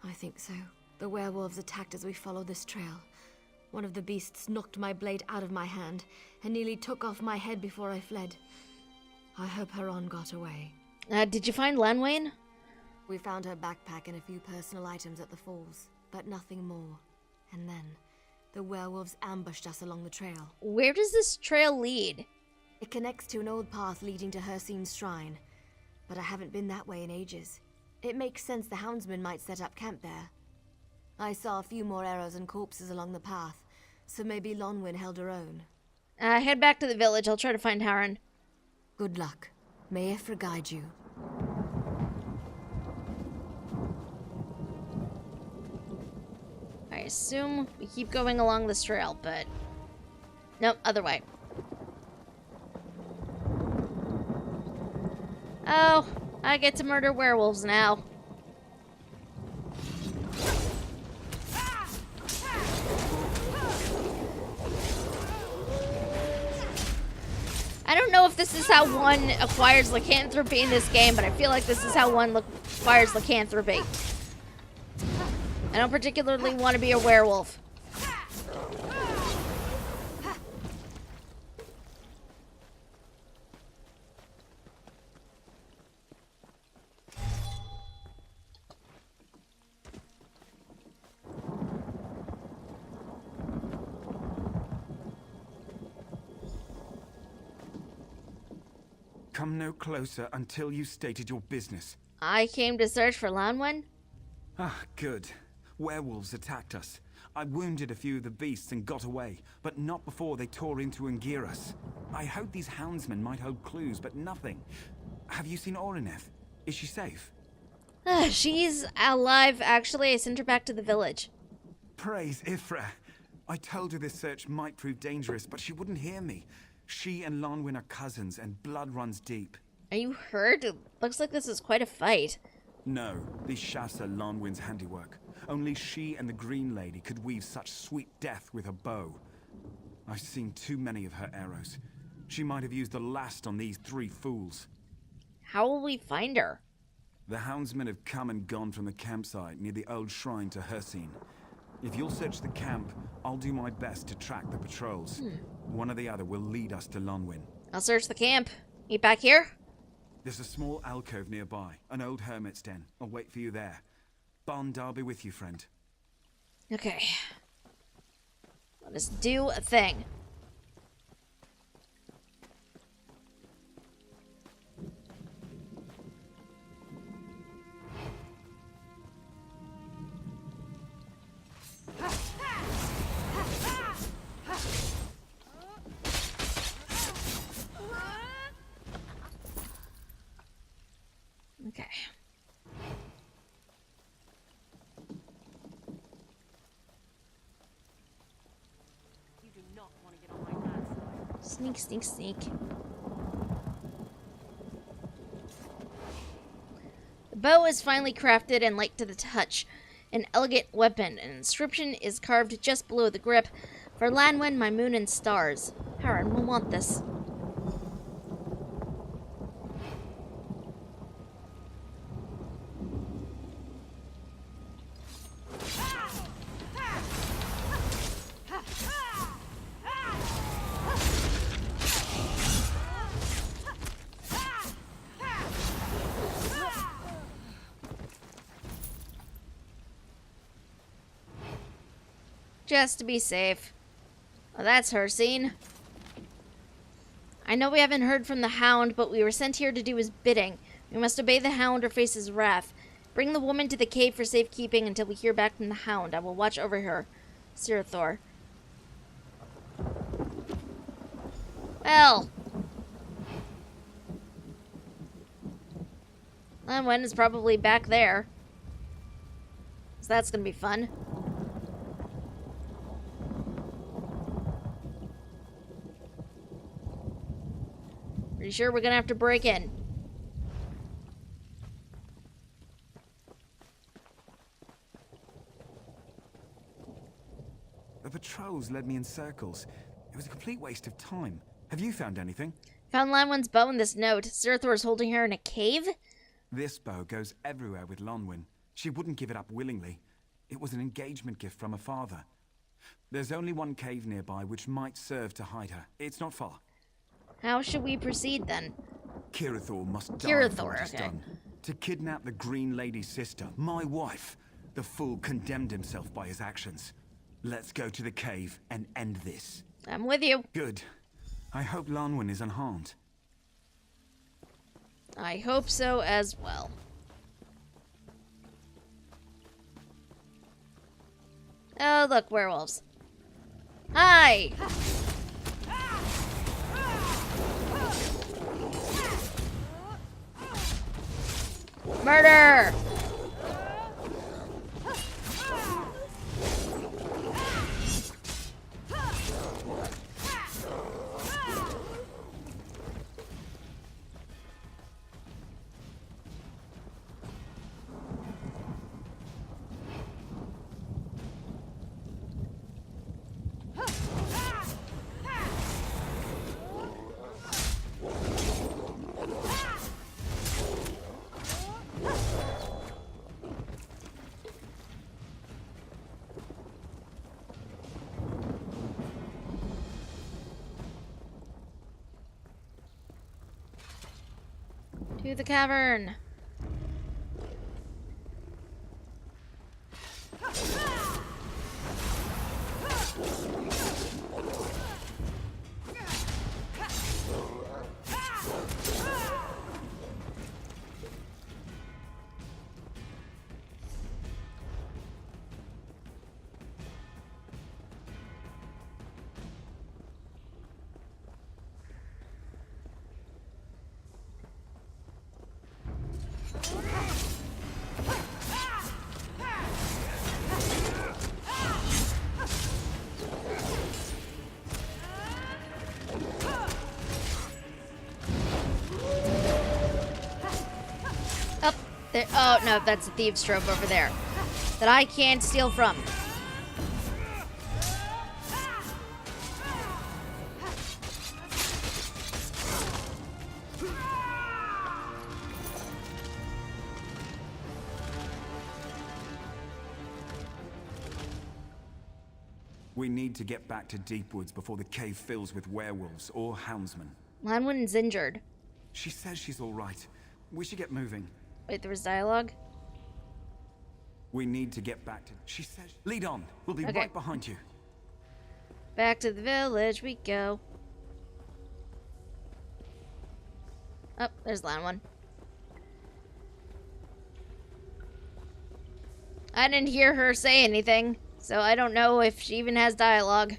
Speaker 17: I think so. The werewolves attacked as we followed this trail. One of the beasts knocked my blade out of my hand and nearly took off my head before I fled. I hope Haron got away.
Speaker 1: Did you find Lanwain?
Speaker 17: We found her backpack and a few personal items at the falls, but nothing more. And then, the werewolves ambushed us along the trail.
Speaker 1: Where does this trail lead?
Speaker 17: It connects to an old path leading to Hircine's shrine, but I haven't been that way in ages. It makes sense the houndsmen might set up camp there. I saw a few more arrows and corpses along the path, so maybe Lonwyn held her own.
Speaker 1: Head back to the village. I'll try to find Haron.
Speaker 17: Good luck. May Ifra guide you.
Speaker 1: I assume we keep going along this trail, but... Nope, other way. Oh, I get to murder werewolves now. I don't know if this is how one acquires lycanthropy in this game, but I feel like this is how one acquires lycanthropy. I don't particularly want to be a werewolf.
Speaker 5: Come no closer until you stated your business.
Speaker 1: I came to search for Lanwain.
Speaker 5: Ah, good. Werewolves attacked us. I wounded a few of the beasts and got away, but not before they tore into Anguirus. I hoped these houndsmen might hold clues, but nothing. Have you seen Orineth? Is she safe?
Speaker 1: She's alive, actually. I sent her back to the village.
Speaker 5: Praise Ifra. I told her this search might prove dangerous, but she wouldn't hear me. She and Lonwyn are cousins, and blood runs deep.
Speaker 1: Are you hurt? It looks like this is quite a fight.
Speaker 5: No, these shafts are Lonwyn's handiwork. Only she and the Green Lady could weave such sweet death with her bow. I've seen too many of her arrows. She might have used the last on these three fools.
Speaker 1: How will we find her?
Speaker 5: The houndsmen have come and gone from the campsite near the old shrine to Hircine. If you'll search the camp, I'll do my best to track the patrols. One or the other will lead us to Lonwyn.
Speaker 1: I'll search the camp. You back here?
Speaker 5: There's a small alcove nearby, an old hermit's den. I'll wait for you there. Bond, I'll be with you, friend.
Speaker 1: Okay. Let us do a thing. Okay. Sneak, sneak, sneak. The bow is finely crafted and light to the touch. An elegant weapon. An inscription is carved just below the grip. For Lanwen, my moon and stars. Harren will want this. Just to be safe. Well, that's her scene. I know we haven't heard from the Hound, but we were sent here to do his bidding. We must obey the Hound or face his wrath. Bring the woman to the cave for safekeeping until we hear back from the Hound. I will watch over her. Sirathor. Well. Lanwen is probably back there. So that's gonna be fun. Pretty sure we're gonna have to break in.
Speaker 5: The patrols led me in circles. It was a complete waste of time. Have you found anything?
Speaker 1: Found Lanwen's bow in this note. Sirathor is holding her in a cave?
Speaker 5: This bow goes everywhere with Lonwyn. She wouldn't give it up willingly. It was an engagement gift from her father. There's only one cave nearby which might serve to hide her. It's not far.
Speaker 1: How should we proceed then?
Speaker 5: Kirathor must die for what he's
Speaker 1: okay.
Speaker 5: done. To kidnap the Green Lady's sister, my wife. The fool condemned himself by his actions. Let's go to the cave and end this.
Speaker 1: I'm with you.
Speaker 5: Good. I hope Lonwyn is unharmed.
Speaker 1: I hope so as well. Oh, look, werewolves. Hi! Murder! To the cavern. There, oh, no, that's a thieves' trove over there that I can't steal from.
Speaker 5: We need to get back to Deepwoods before the cave fills with werewolves or houndsmen.
Speaker 1: Lanwen's injured.
Speaker 5: She says she's all right. We should get moving.
Speaker 1: Wait, there was dialogue?
Speaker 5: We need to get back to... She says... Lead on. We'll be right behind you.
Speaker 1: Back to the village we go. Oh, there's Lanwen. I didn't hear her say anything, so I don't know if she even has dialogue.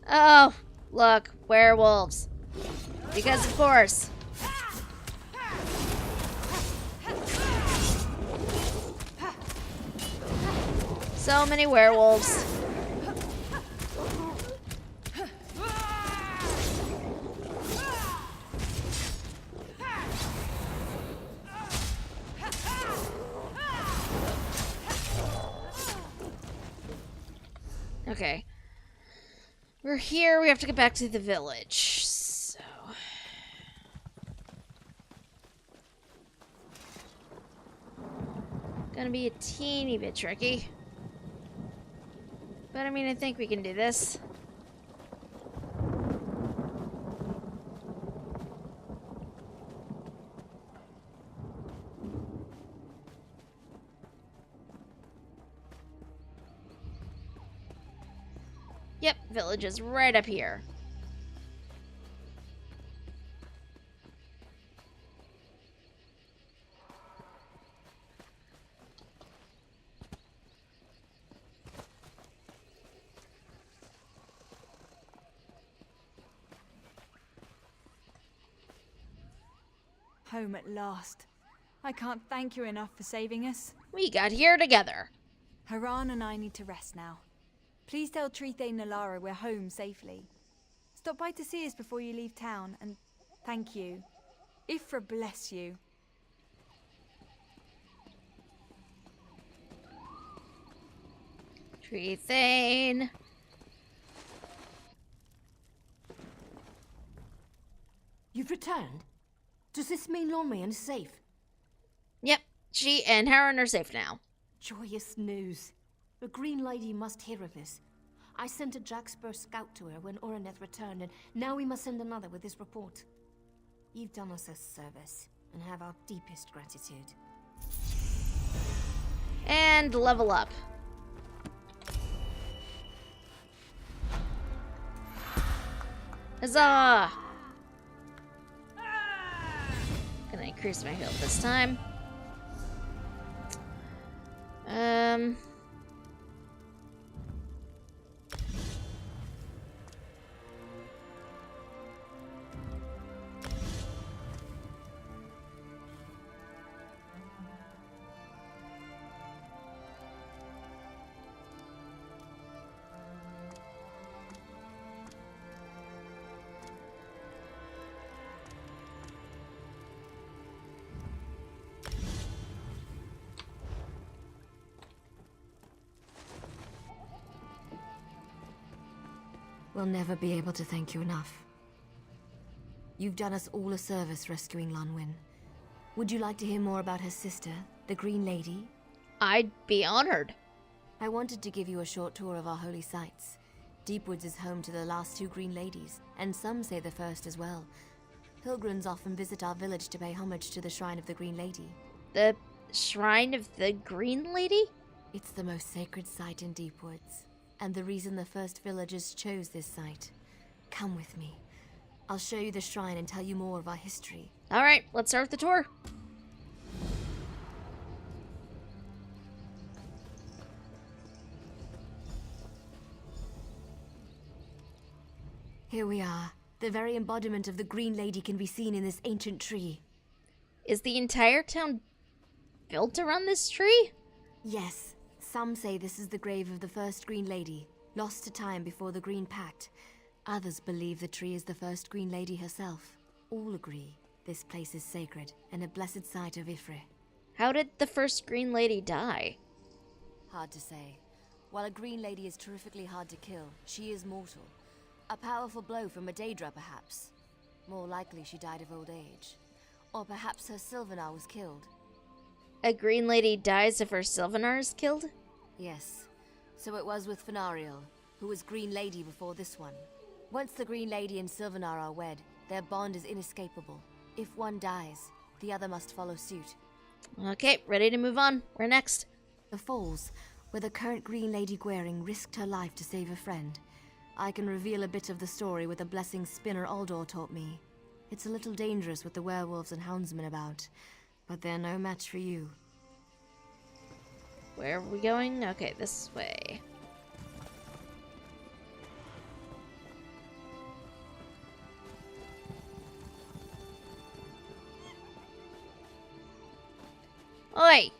Speaker 1: Oh, look, werewolves. Because of course. So many werewolves. Okay. We're here. We have to get back to the village. So. Gonna be a teeny bit tricky. But I mean, I think we can do this. Yep, village is right up here.
Speaker 20: Home at last. I can't thank you enough for saving us.
Speaker 1: We got here together.
Speaker 20: Haran and I need to rest now. Please tell Trithe Nalara we're home safely. Stop by to see us before you leave town, and thank you. Ifra bless you.
Speaker 1: Trethane.
Speaker 10: You've returned? Does this mean Lonmayan is safe?
Speaker 1: Yep, she and Haran are safe now.
Speaker 10: Joyous news. The Green Lady must hear of this. I sent a Jack Spur scout to her when Oreneth returned, and now we must send another with this report. You've done us a service, and have our deepest gratitude.
Speaker 1: And level up. Huzzah! Gonna increase my health this time.
Speaker 17: We'll never be able to thank you enough. You've done us all a service rescuing Lonwyn. Would you like to hear more about her sister, the Green Lady?
Speaker 1: I'd be honored.
Speaker 17: I wanted to give you a short tour of our holy sites. Deepwoods is home to the last two Green Ladies, and some say the first as well. Pilgrims often visit our village to pay homage to the Shrine of the Green Lady.
Speaker 1: The Shrine of the Green Lady?
Speaker 17: It's the most sacred site in Deepwoods, and the reason the first villagers chose this site. Come with me. I'll show you the shrine and tell you more of our history.
Speaker 1: Alright, let's start the tour.
Speaker 17: Here we are. The very embodiment of the Green Lady can be seen in this ancient tree.
Speaker 1: Is the entire town built around this tree?
Speaker 17: Yes. Some say this is the grave of the first Green Lady, lost to time before the Green Pact. Others believe the tree is the first Green Lady herself. All agree this place is sacred and a blessed site of Ifre.
Speaker 1: How did the first Green Lady die?
Speaker 17: Hard to say. While a Green Lady is terrifically hard to kill, she is mortal. A powerful blow from a Daedra, perhaps. More likely she died of old age. Or perhaps her Sylvanar was killed.
Speaker 1: A Green Lady dies if her Sylvanar is killed?
Speaker 17: Yes. So it was with Fenariel, who was Green Lady before this one. Once the Green Lady and Sylvanar are wed, their bond is inescapable. If one dies, the other must follow suit.
Speaker 1: Okay, ready to move on. Where next?
Speaker 17: The Falls, where the current Green Lady Gwaring risked her life to save a friend. I can reveal a bit of the story with a blessing Spinner Aldor taught me. It's a little dangerous with the werewolves and houndsmen about, but they're no match for you.
Speaker 1: Where are we going? Okay, this way. Oi!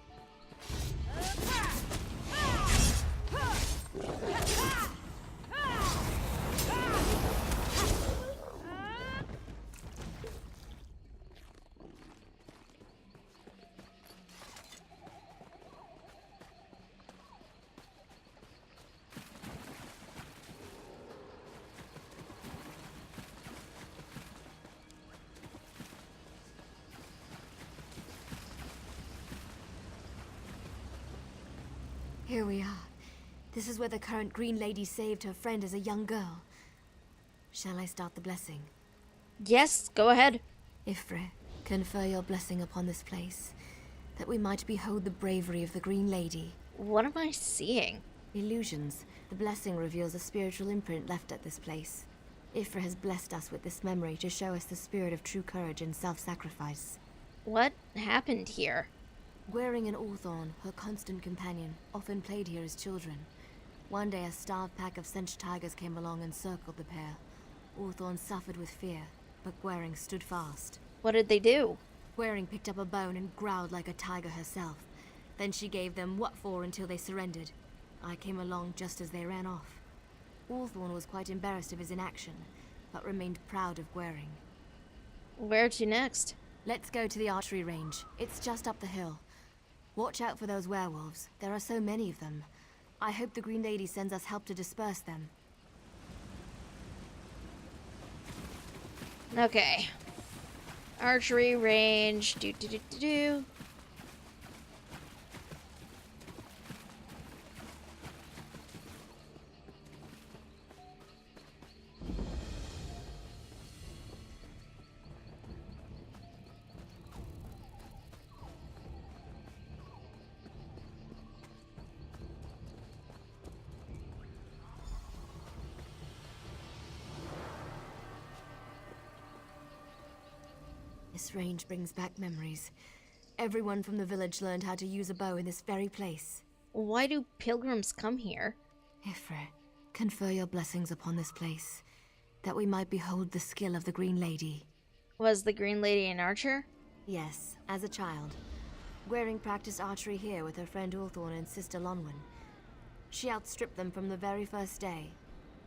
Speaker 17: Here we are. This is where the current Green Lady saved her friend as a young girl. Shall I start the blessing?
Speaker 1: Yes, go ahead.
Speaker 17: Ifre, confer your blessing upon this place, that we might behold the bravery of the Green Lady.
Speaker 1: What am I seeing?
Speaker 17: Illusions. The blessing reveals a spiritual imprint left at this place. Ifra has blessed us with this memory to show us the spirit of true courage and self-sacrifice.
Speaker 1: What happened here?
Speaker 17: Gwaring and Orthorn, her constant companion, often played here as children. One day a starved pack of Sench tigers came along and circled the pair. Orthorn suffered with fear, but Gwaring stood fast.
Speaker 1: What did they do?
Speaker 17: Gwaring picked up a bone and growled like a tiger herself. Then she gave them what for until they surrendered. I came along just as they ran off. Orthorn was quite embarrassed of his inaction, but remained proud of Gwaring.
Speaker 1: Where to next?
Speaker 17: Let's go to the archery range. It's just up the hill. Watch out for those werewolves. There are so many of them. I hope the Green Lady sends us help to disperse them.
Speaker 1: Okay. Archery range. Do.
Speaker 17: This range brings back memories. Everyone from the village learned how to use a bow in this very place.
Speaker 1: Why do pilgrims come here?
Speaker 17: Ifre, confer your blessings upon this place, that we might behold the skill of the Green Lady.
Speaker 1: Was the Green Lady an archer?
Speaker 17: Yes, as a child. Gwaring practiced archery here with her friend Orthorn and sister Lonwen. She outstripped them from the very first day.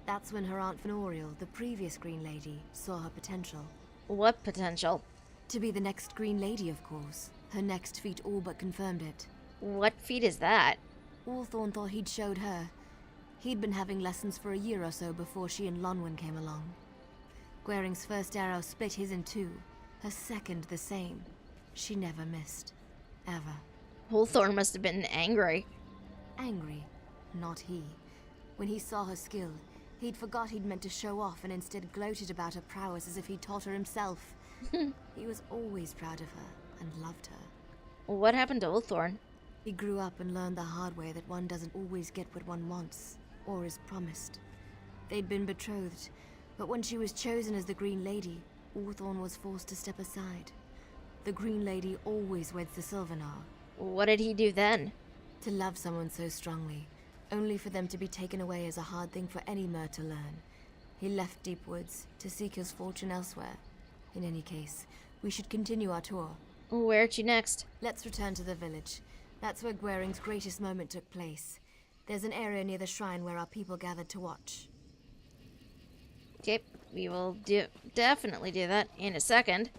Speaker 17: That's when her Aunt Fenoriel, the previous Green Lady, saw her potential.
Speaker 1: What potential?
Speaker 17: To be the next Green Lady, of course. Her next feat all but confirmed it.
Speaker 1: What feat is that?
Speaker 17: Orthorn thought he'd showed her. He'd been having lessons for a year or so before she and Lonwen came along. Gwaring's first arrow split his in two. Her second the same. She never missed. Ever.
Speaker 1: Orthorn must have been angry.
Speaker 17: Angry, not he. When he saw her skill, he'd forgot he'd meant to show off and instead gloated about her prowess as if he'd taught her himself. He was always proud of her and loved her.
Speaker 1: What happened to Orthorn?
Speaker 17: He grew up and learned the hard way that one doesn't always get what one wants, or is promised. They'd been betrothed, but when she was chosen as the Green Lady, Orthorn was forced to step aside. The Green Lady always weds the Sylvanar.
Speaker 1: What did he do then?
Speaker 17: To love someone so strongly, only for them to be taken away is a hard thing for any mer to learn. He left Deep Woods to seek his fortune elsewhere. In any case, we should continue our tour.
Speaker 1: Where to next?
Speaker 17: Let's return to the village. That's where Gwaring's greatest moment took place. There's an area near the shrine where our people gathered to watch.
Speaker 1: Okay, we will definitely do that in a second.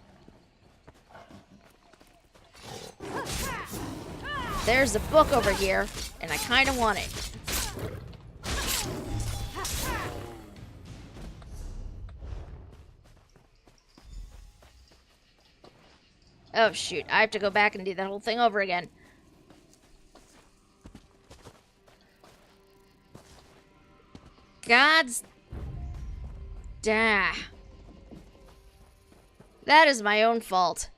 Speaker 1: There's a book over here, and I kind of want it. Oh shoot, I have to go back and do that whole thing over again. God's... That is my own fault.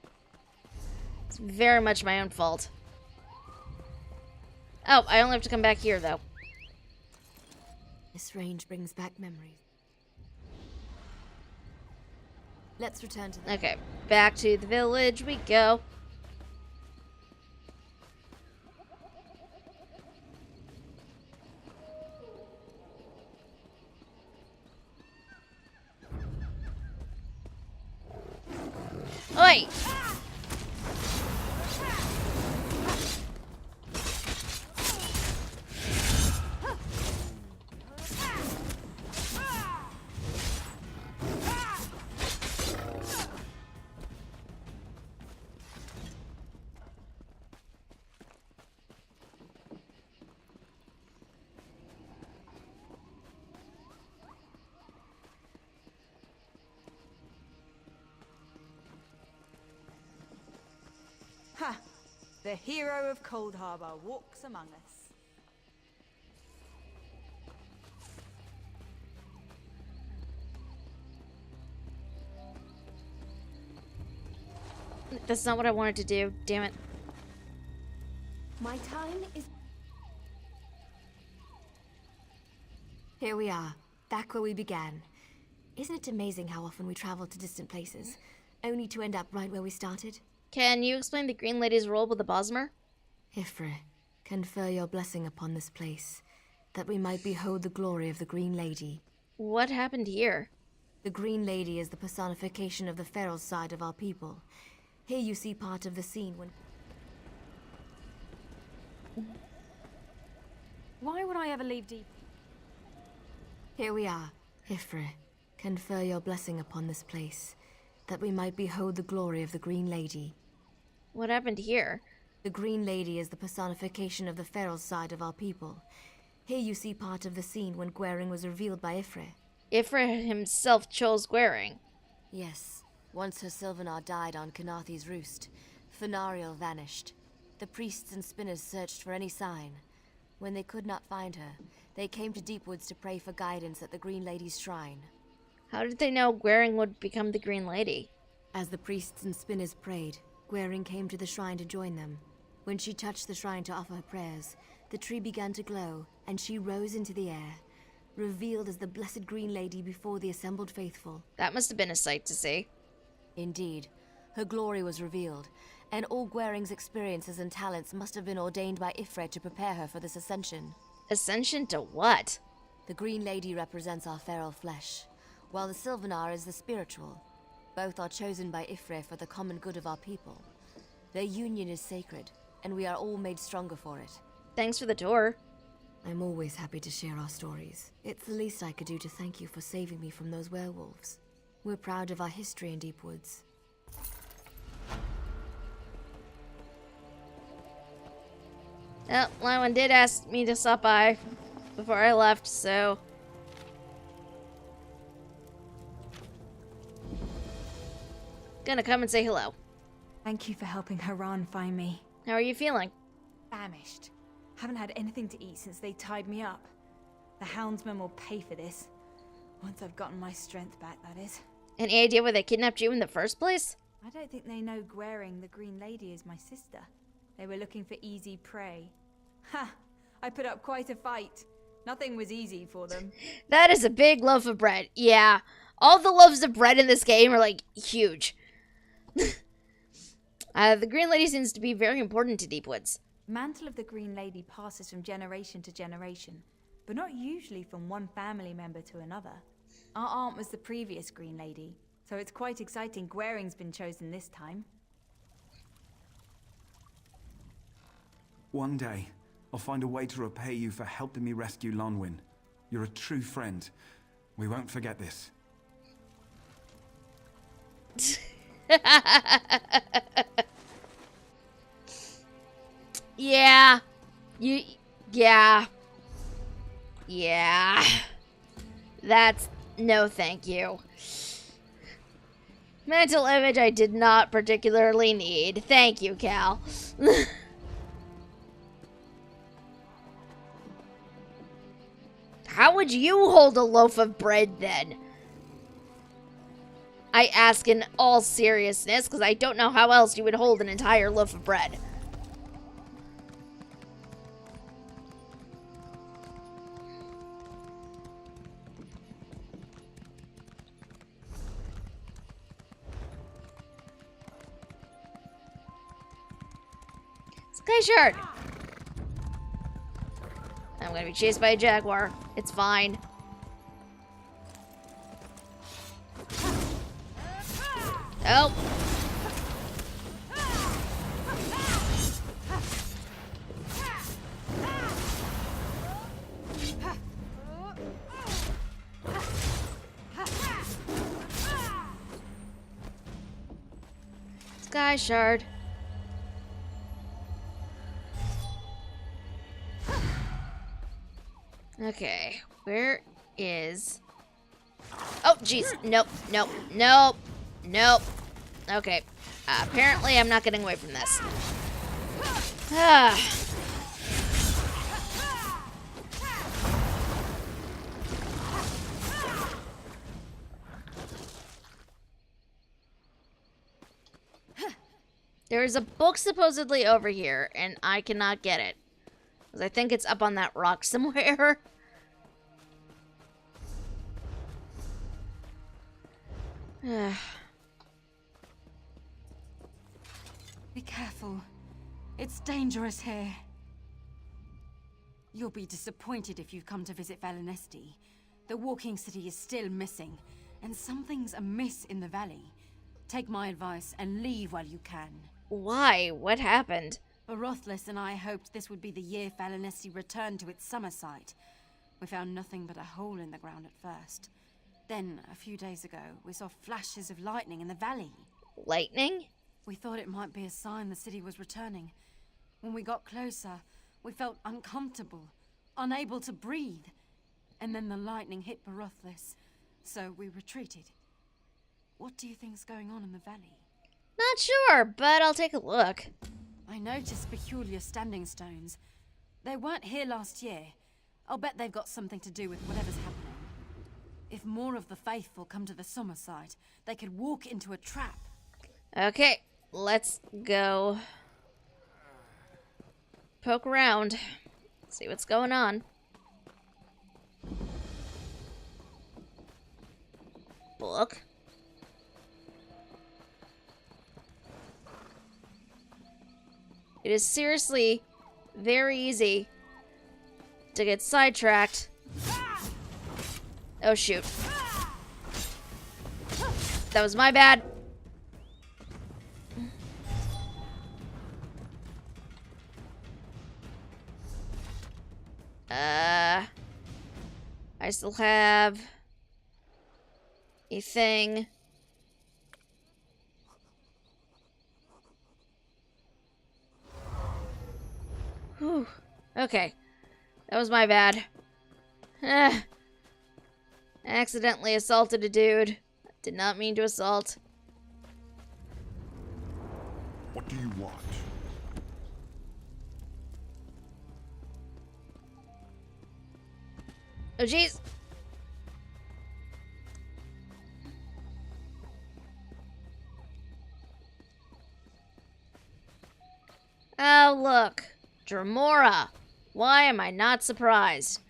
Speaker 1: It's very much my own fault. Oh, I only have to come back here, though.
Speaker 17: This range brings back memories. Let's return to the...
Speaker 1: Okay, back to the village we go. Oi!
Speaker 20: Ha! The hero of Cold Harbor walks among us.
Speaker 1: That's not what I wanted to do. Damn it.
Speaker 17: My time is... Here we are, back where we began. Isn't it amazing how often we travel to distant places, only to end up right where we started?
Speaker 1: Can you explain the Green Lady's role with the Bosmer?
Speaker 17: Ifre, confer your blessing upon this place, that we might behold the glory of the Green Lady.
Speaker 1: What happened here?
Speaker 17: The Green Lady is the personification of the feral side of our people. Here you see part of the scene when...
Speaker 20: Why would I ever leave deep?
Speaker 17: Here we are, Ifre. Confer your blessing upon this place, that we might behold the glory of the Green Lady.
Speaker 1: What happened here?
Speaker 17: The Green Lady is the personification of the feral side of our people. Here you see part of the scene when Gwaring was revealed by Ifre.
Speaker 1: Ifre himself chose Gwaring.
Speaker 17: Yes. Once her Sylvanar died on Kanathi's roost, Fenariel vanished. The priests and spinners searched for any sign. When they could not find her, they came to Deepwoods to pray for guidance at the Green Lady's shrine.
Speaker 1: How did they know Gwaring would become the Green Lady?
Speaker 17: As the priests and spinners prayed, Gwaring came to the shrine to join them. When she touched the shrine to offer her prayers, the tree began to glow, and she rose into the air, revealed as the blessed Green Lady before the assembled faithful.
Speaker 1: That must have been a sight to see.
Speaker 17: Indeed. Her glory was revealed, and all Gwaring's experiences and talents must have been ordained by Ifre to prepare her for this ascension.
Speaker 1: Ascension to what?
Speaker 17: The Green Lady represents our feral flesh, while the Sylvanar is the spiritual. Both are chosen by Ifre for the common good of our people. Their union is sacred, and we are all made stronger for it.
Speaker 1: Thanks for the tour.
Speaker 17: I'm always happy to share our stories. It's the least I could do to thank you for saving me from those werewolves. We're proud of our history in Deepwoods.
Speaker 1: Well, Lywan did ask me to stop by before I left, so... Gonna come and say hello.
Speaker 20: Thank you for helping Haran find me.
Speaker 1: How are you feeling?
Speaker 20: Famished. Haven't had anything to eat since they tied me up. The houndsman will pay for this. Once I've gotten my strength back, that is.
Speaker 1: Any idea why they kidnapped you in the first place?
Speaker 20: I don't think they know Gwaring, the Green Lady, is my sister. They were looking for easy prey. Ha! I put up quite a fight. Nothing was easy for them.
Speaker 1: That is a big loaf of bread. Yeah. All the loaves of bread in this game are, like, huge. The Green Lady seems to be very important to Deepwoods.
Speaker 20: Mantle of the Green Lady passes from generation to generation, but not usually from one family member to another. Our aunt was the previous Green Lady, so it's quite exciting Gwaring's been chosen this time.
Speaker 5: One day, I'll find a way to repay you for helping me rescue Lonwyn. You're a true friend. We won't forget this.
Speaker 1: Yeah. Yeah. That's... no thank you. Mental image I did not particularly need. Thank you, Cal. How would you hold a loaf of bread, then? I ask in all seriousness, because I don't know how else you would hold an entire loaf of bread. Sky Shard! I'm gonna be chased by a jaguar. It's fine. Oh! Sky Shard. Okay, where is... oh, jeez. Nope. Okay. Apparently, I'm not getting away from this. There is a book supposedly over here, and I cannot get it. Because I think it's up on that rock somewhere.
Speaker 10: Be careful. It's dangerous here. You'll be disappointed if you've come to visit Valinesti. The walking city is still missing, and something's amiss in the valley. Take my advice and leave while you can.
Speaker 1: Why? What happened?
Speaker 10: Barothless and I hoped this would be the year Valinesti returned to its summer site. We found nothing but a hole in the ground at first. Then, a few days ago, we saw flashes of lightning in the valley.
Speaker 1: Lightning?
Speaker 10: We thought it might be a sign the city was returning. When we got closer, we felt uncomfortable, unable to breathe. And then the lightning hit Barothless, so we retreated. What do you think's going on in the valley?
Speaker 1: Not sure, but I'll take a look.
Speaker 10: I noticed peculiar standing stones. They weren't here last year. I'll bet they've got something to do with whatever's happening. If more of the faithful come to the summer site, they could walk into a trap.
Speaker 1: Okay, let's go poke around, see what's going on. Book. It is seriously very easy to get sidetracked. Oh shoot. That was my bad. I still have a thing. Whew. Okay. That was my bad. Accidentally assaulted a dude. Did not mean to assault.
Speaker 16: What do you want?
Speaker 1: Oh, jeez. Oh, look. Dremora. Why am I not surprised?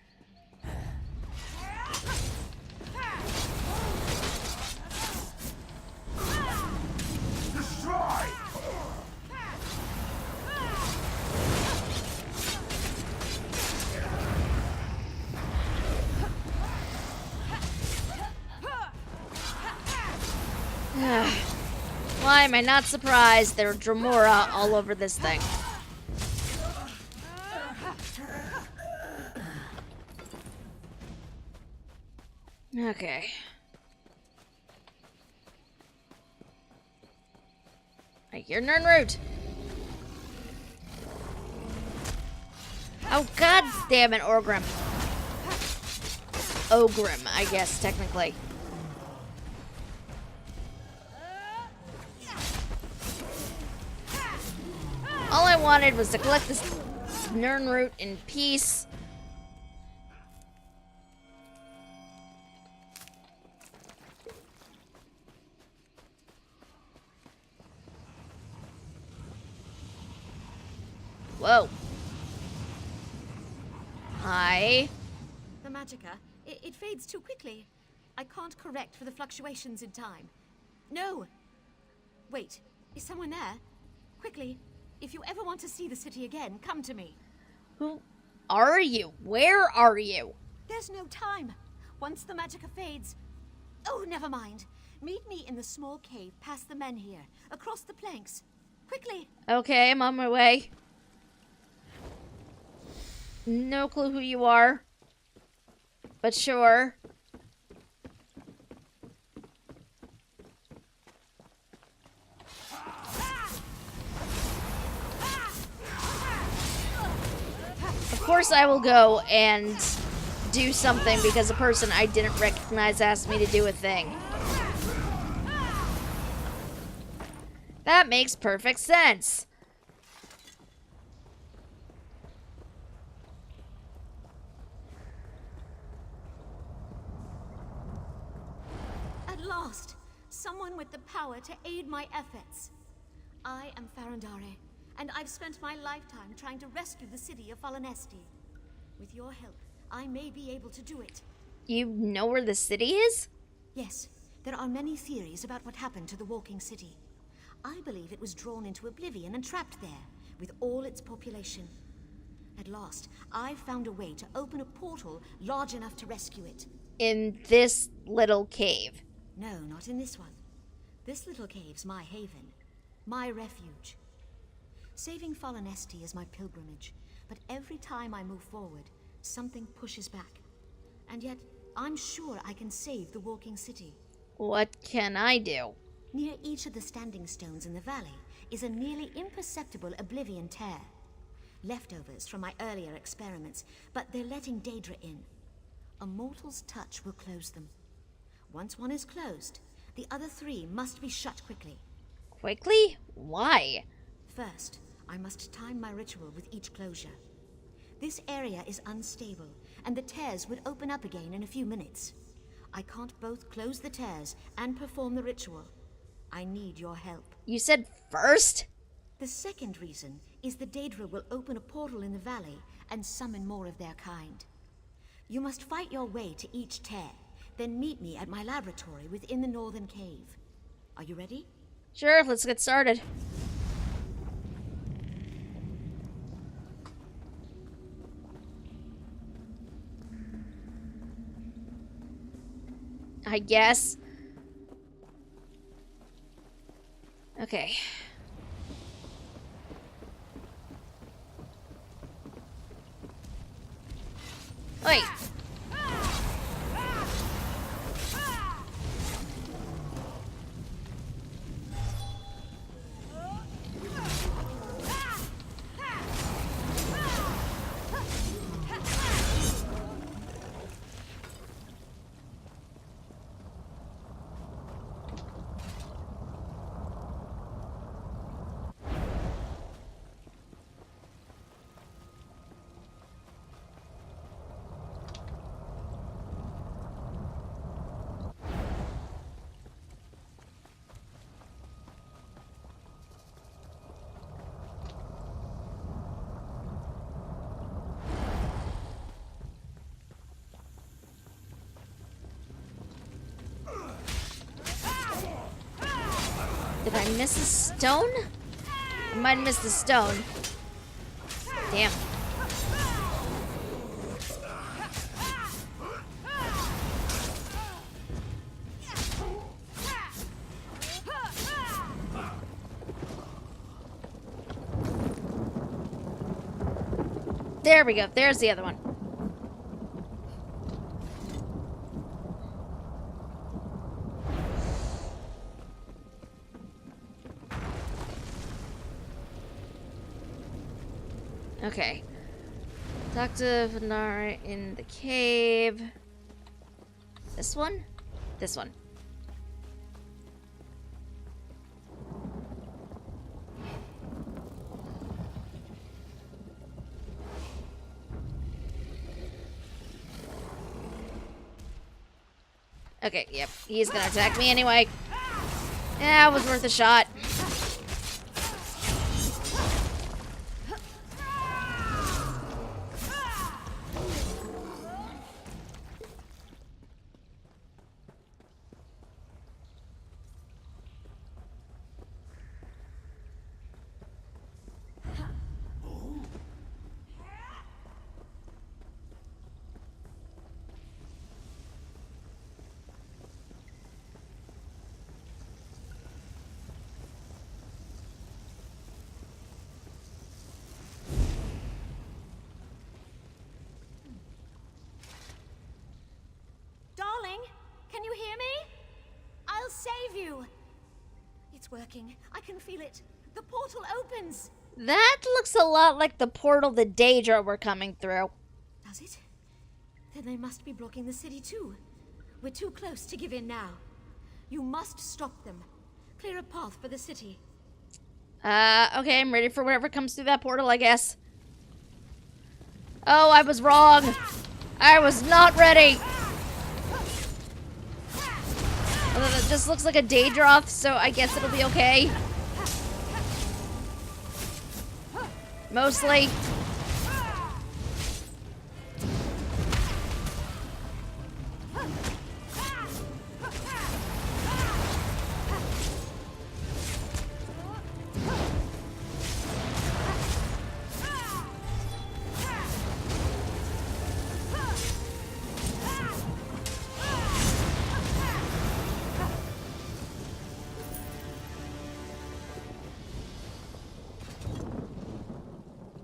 Speaker 1: Why am I not surprised there are Dremora all over this thing? Okay. I hear Nernroot. Oh, god damn it, Orgrim. Ogrim, I guess, technically. All I wanted was to collect this Nernroot in peace. Whoa. Hi.
Speaker 21: The magicka, it fades too quickly. I can't correct for the fluctuations in time. No! Wait, is someone there? Quickly, if you ever want to see the city again, come to me.
Speaker 1: Who are you? Where are you?
Speaker 21: There's no time. Once the magicka fades... Oh, never mind. Meet me in the small cave past the men here, across the planks. Quickly!
Speaker 1: Okay, I'm on my way. No clue who you are. But sure. Of course I will go and do something because a person I didn't recognize asked me to do a thing. That makes perfect sense.
Speaker 21: At last, someone with the power to aid my efforts. I am Farandare, and I've spent my lifetime trying to rescue the city of Falanesti. With your help, I may be able to do it.
Speaker 1: You know where the city is?
Speaker 21: Yes, there are many theories about what happened to the walking city. I believe it was drawn into oblivion and trapped there, with all its population. At last, I found a way to open a portal large enough to rescue it.
Speaker 1: In this little cave?
Speaker 21: No, not in this one. This little cave's my haven, my refuge. Saving Falanesti is my pilgrimage, but every time I move forward, something pushes back. And yet, I'm sure I can save the walking city.
Speaker 1: What can I do?
Speaker 21: Near each of the standing stones in the valley is a nearly imperceptible oblivion tear. Leftovers from my earlier experiments, but they're letting Daedra in. A mortal's touch will close them. Once one is closed, the other three must be shut quickly.
Speaker 1: Quickly? Why?
Speaker 21: First, I must time my ritual with each closure. This area is unstable, and the tears would open up again in a few minutes. I can't both close the tears and perform the ritual. I need your help.
Speaker 1: You said first?
Speaker 21: The second reason is the Daedra will open a portal in the valley and summon more of their kind. You must fight your way to each tear, then meet me at my laboratory within the northern cave. Are you ready?
Speaker 1: Sure, let's get started. I guess. Okay. Wait. Did I miss a stone? I might have missed the stone. Damn. There we go. There's the other one. Okay. Talk to Vanara in the cave. This one? This one. Okay, yep. He's gonna attack me anyway. Yeah, it was worth a shot.
Speaker 21: Darling, can you hear me? I'll save you. It's working. I can feel it. The portal opens.
Speaker 1: That looks a lot like the portal the Daedra were coming through.
Speaker 21: Does it? Then they must be blocking the city too. We're too close to give in now. You must stop them. Clear a path for the city.
Speaker 1: Okay, I'm ready for whatever comes through that portal, I guess. Oh, I was wrong. I was not ready. Although it just looks like a Daedroth, so I guess it'll be okay. Mostly.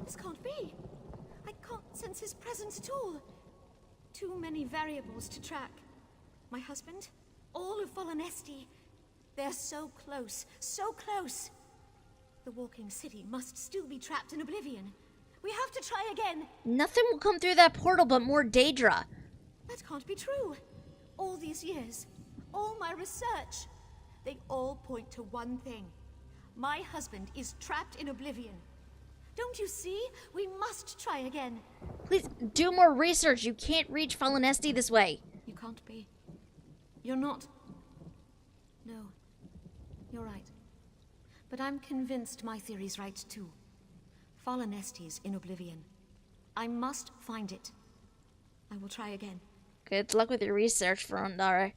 Speaker 21: This can't be. I can't sense his presence at all. Too many variables to track. My husband, all of Volanesti. They're so close, so close. The walking city must still be trapped in oblivion. We have to try again.
Speaker 1: Nothing will come through that portal but more Daedra.
Speaker 21: That can't be true. All these years, all my research, they all point to one thing. My husband is trapped in oblivion. Don't you see? We must try again.
Speaker 1: Please do more research. You can't reach Volanesti this way.
Speaker 21: You can't be. You're not. No. You're right. But I'm convinced my theory's right too. Volanesti's in oblivion. I must find it. I will try again.
Speaker 1: Good luck with your research, Ferondare.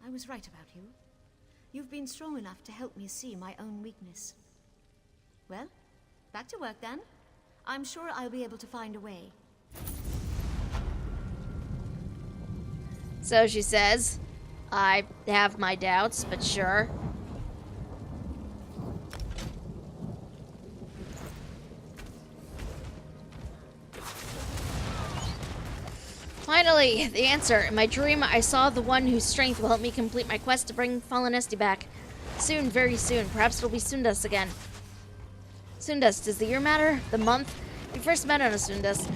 Speaker 21: I was right about you. You've been strong enough to help me see my own weakness. Well, back to work then. I'm sure I'll be able to find a way.
Speaker 1: So she says. I have my doubts, but sure. Finally, the answer. In my dream, I saw the one whose strength will help me complete my quest to bring Volanesti back. Soon, very soon. Perhaps it'll be Sundas again. Sundas, does the year matter? The month? We first met on a Sundas.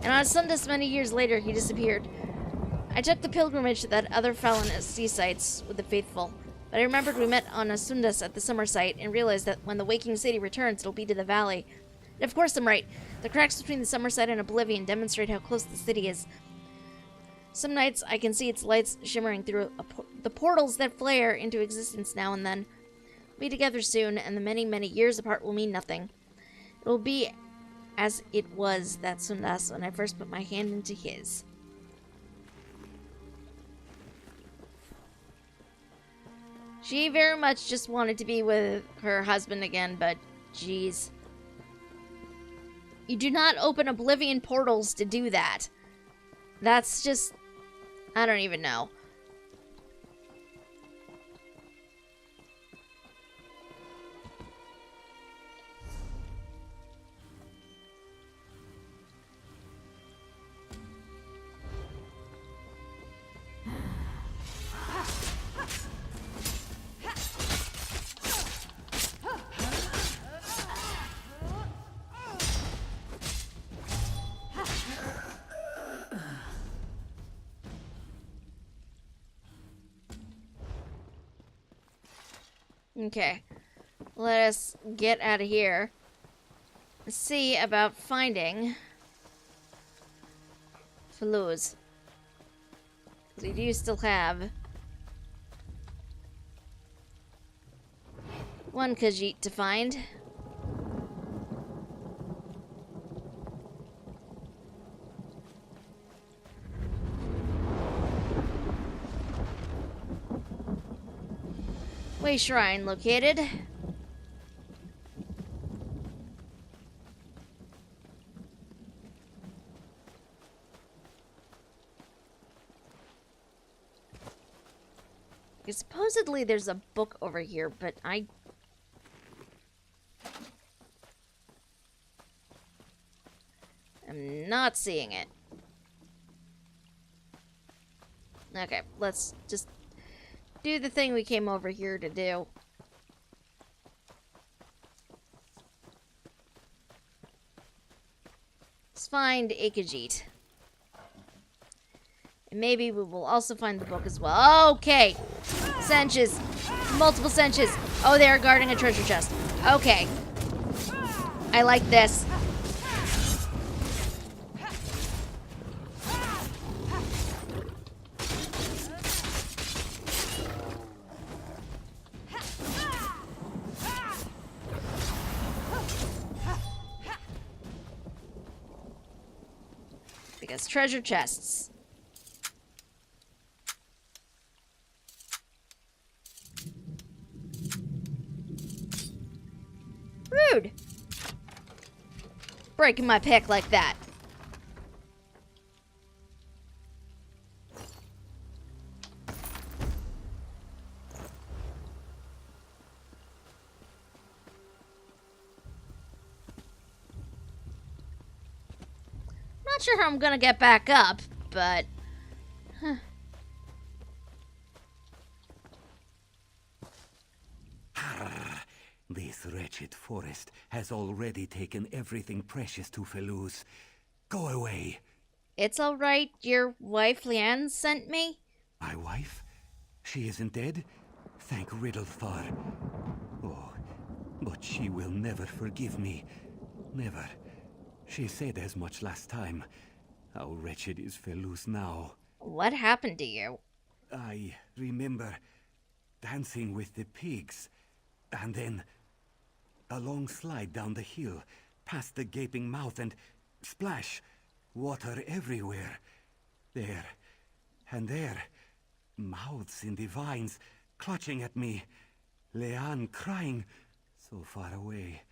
Speaker 1: And on a Sundas many years later, he disappeared. I took the pilgrimage to that other Volanesti sites with the faithful. But I remembered we met on a Sundas at the summer site and realized that when the waking city returns, it'll be to the valley. And of course I'm right. The cracks between the summer site and Oblivion demonstrate how close the city is. Some nights I can see its lights shimmering through the portals that flare into existence now and then. We'll be together soon, and the many, many years apart will mean nothing. It will be as it was that Sundas when I first put my hand into his. She very much just wanted to be with her husband again, but jeez. You do not open Oblivion portals to do that. That's just... I don't even know. Okay, let us get out of here. See about finding Faluz. We do still have one Khajiit to find. Way Shrine located. Supposedly there's a book over here, but I'm not seeing it. Okay, let's just do the thing we came over here to do. Let's find a Khajiit. And maybe we will also find the book as well. Okay. Senches. Multiple Senches. Oh, they are guarding a treasure chest. Okay. I like this. Because treasure chests. Rude. Breaking my pick like that. Not sure how I'm gonna get back up, but... Huh.
Speaker 18: This wretched forest has already taken everything precious to Feluz. Go away.
Speaker 1: It's alright, your wife Leanne sent me?
Speaker 18: My wife? She isn't dead? Thank Riddlethar. Oh, but she will never forgive me. Never. She said as much last time. How wretched is Feluz now?
Speaker 1: What happened to you?
Speaker 18: I remember dancing with the pigs, and then a long slide down the hill, past the gaping mouth, and splash! Water everywhere. There, and there, mouths in the vines, clutching at me. Leanne crying, so far away.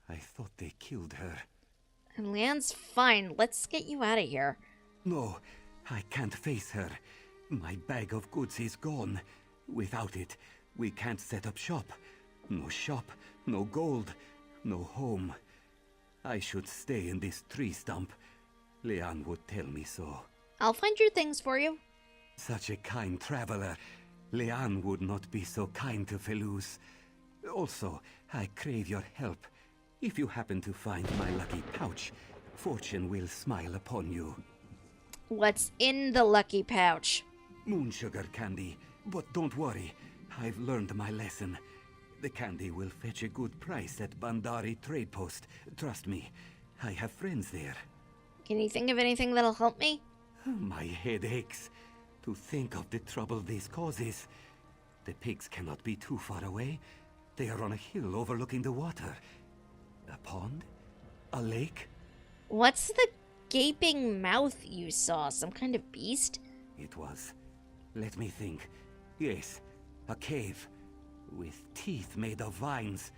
Speaker 18: I thought they killed her.
Speaker 1: Leanne's fine. Let's get you out of here.
Speaker 18: No, I can't face her. My bag of goods is gone. Without it, we can't set up shop. No shop, no gold, no home. I should stay in this tree stump. Leanne would tell me so.
Speaker 1: I'll find your things for you.
Speaker 18: Such a kind traveler. Leanne would not be so kind to Feluz. Also, I crave your help. If you happen to find my lucky pouch, fortune will smile upon you.
Speaker 1: What's in the lucky pouch?
Speaker 18: Moon sugar candy. But don't worry, I've learned my lesson. The candy will fetch a good price at Bandari trade post. Trust me, I have friends there.
Speaker 1: Can you think of anything that'll help me?
Speaker 18: My head aches. To think of the trouble this causes. The pigs cannot be too far away. They are on a hill overlooking the water. A pond? A lake?
Speaker 1: What's the gaping mouth you saw? Some kind of beast?
Speaker 18: It was. Let me think. Yes, a cave. With teeth made of vines.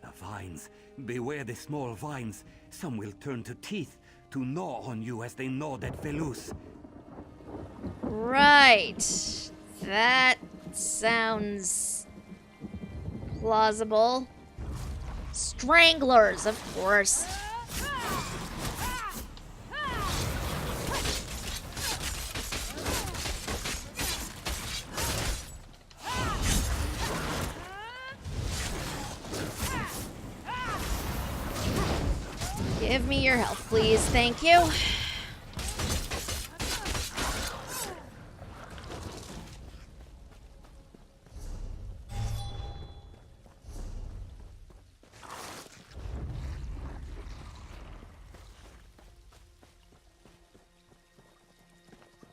Speaker 18: The vines. Beware the small vines. Some will turn to teeth to gnaw on you as they gnawed at Feluz.
Speaker 1: Right. That sounds plausible. Stranglers, of course. Give me your health, please. Thank you.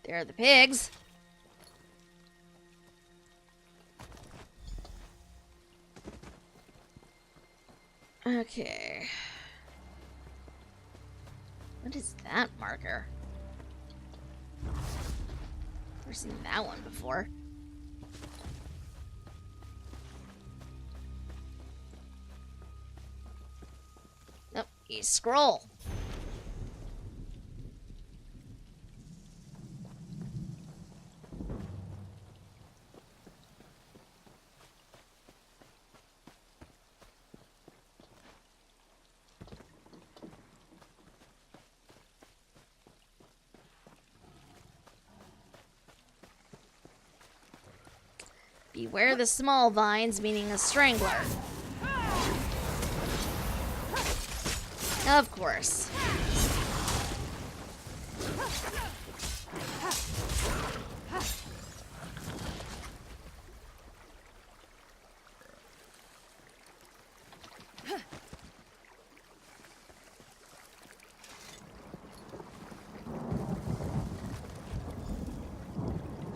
Speaker 1: There are the pigs. Okay. What is that marker? Never seen that one before. Oh, a scroll. Beware the small vines, meaning a strangler. Of course.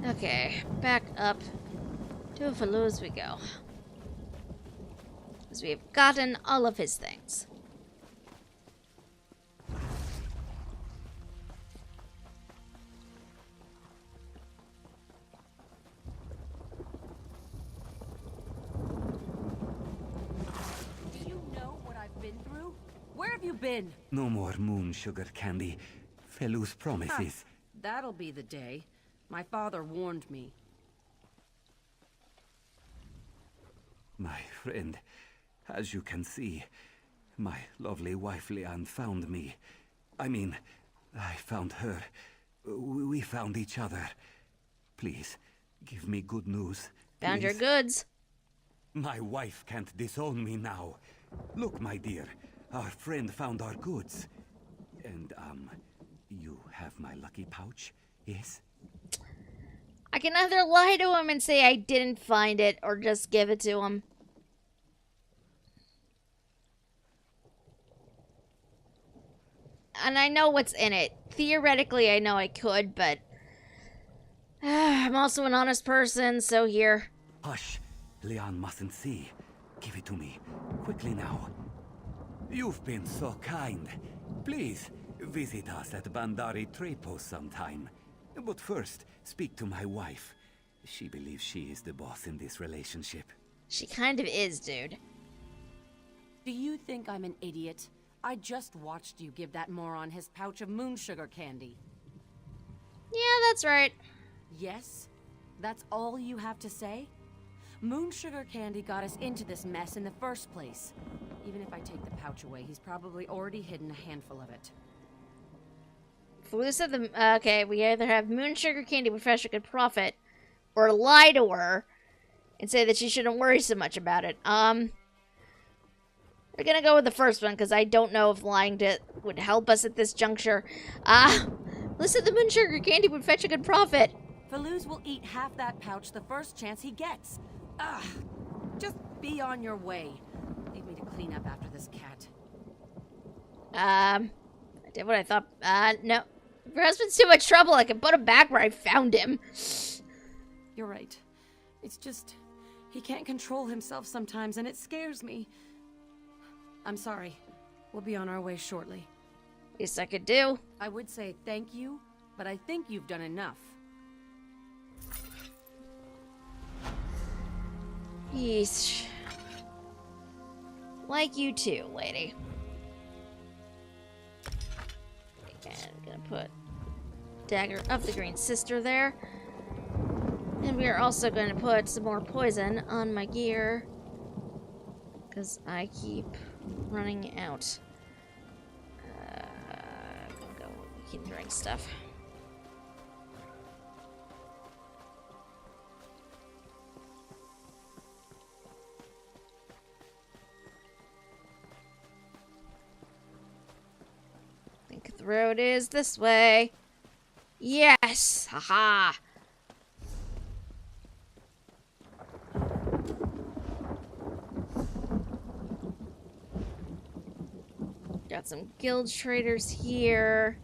Speaker 1: Okay, back up. To Feluz we go. As we have gotten all of his things.
Speaker 10: been?
Speaker 18: No more moon sugar candy. Felus promises.
Speaker 10: That'll be the day. My father warned me.
Speaker 18: My friend, as you can see, my lovely wife Leanne found me. I mean, I found her. We found each other. Please, give me good news.
Speaker 1: Found your
Speaker 18: please.
Speaker 1: goods.
Speaker 18: My wife can't disown me now. Look, my dear, our friend found our goods. And, you have my lucky pouch, yes?
Speaker 1: I can either lie to him and say I didn't find it, or just give it to him. And I know what's in it. Theoretically, I know I could, but... I'm also an honest person, so here.
Speaker 18: Hush. Leanne mustn't see. Give it to me. Quickly now. You've been so kind. Please, visit us at Bandari Trade Post sometime. But first, speak to my wife. She believes she is the boss in this relationship.
Speaker 1: She kind of is, dude.
Speaker 10: Do you think I'm an idiot? I just watched you give that moron his pouch of moon sugar candy.
Speaker 1: Yeah, that's right.
Speaker 10: Yes? That's all you have to say? Moon sugar candy got us into this mess in the first place. Even if I take the pouch away, he's probably already hidden a handful of it.
Speaker 1: Flu said okay, we either have moon sugar candy with fresh good profit, or lie to her and say that she shouldn't worry so much about it. We're gonna go with the first one, because I don't know if lying to would help us at this juncture. Listen, the moon sugar candy would fetch a good profit.
Speaker 10: Faluz will eat half that pouch the first chance he gets. Ugh. Just be on your way. Leave me to clean up after this cat.
Speaker 1: I did what I thought. No. If your husband's too much trouble, I can put him back where I found him.
Speaker 10: You're right. It's just... he can't control himself sometimes, and it scares me. I'm sorry. We'll be on our way shortly.
Speaker 1: Least I could do.
Speaker 10: I would say thank you, but I think you've done enough.
Speaker 1: Yeesh. Like you too, lady. And I'm gonna put Dagger of the Green Sister there. And we are also going to put some more poison on my gear, because I keep running out. I'm gonna go keep throwing stuff. I think the road is this way. Yes! Haha! Got some guild traders here.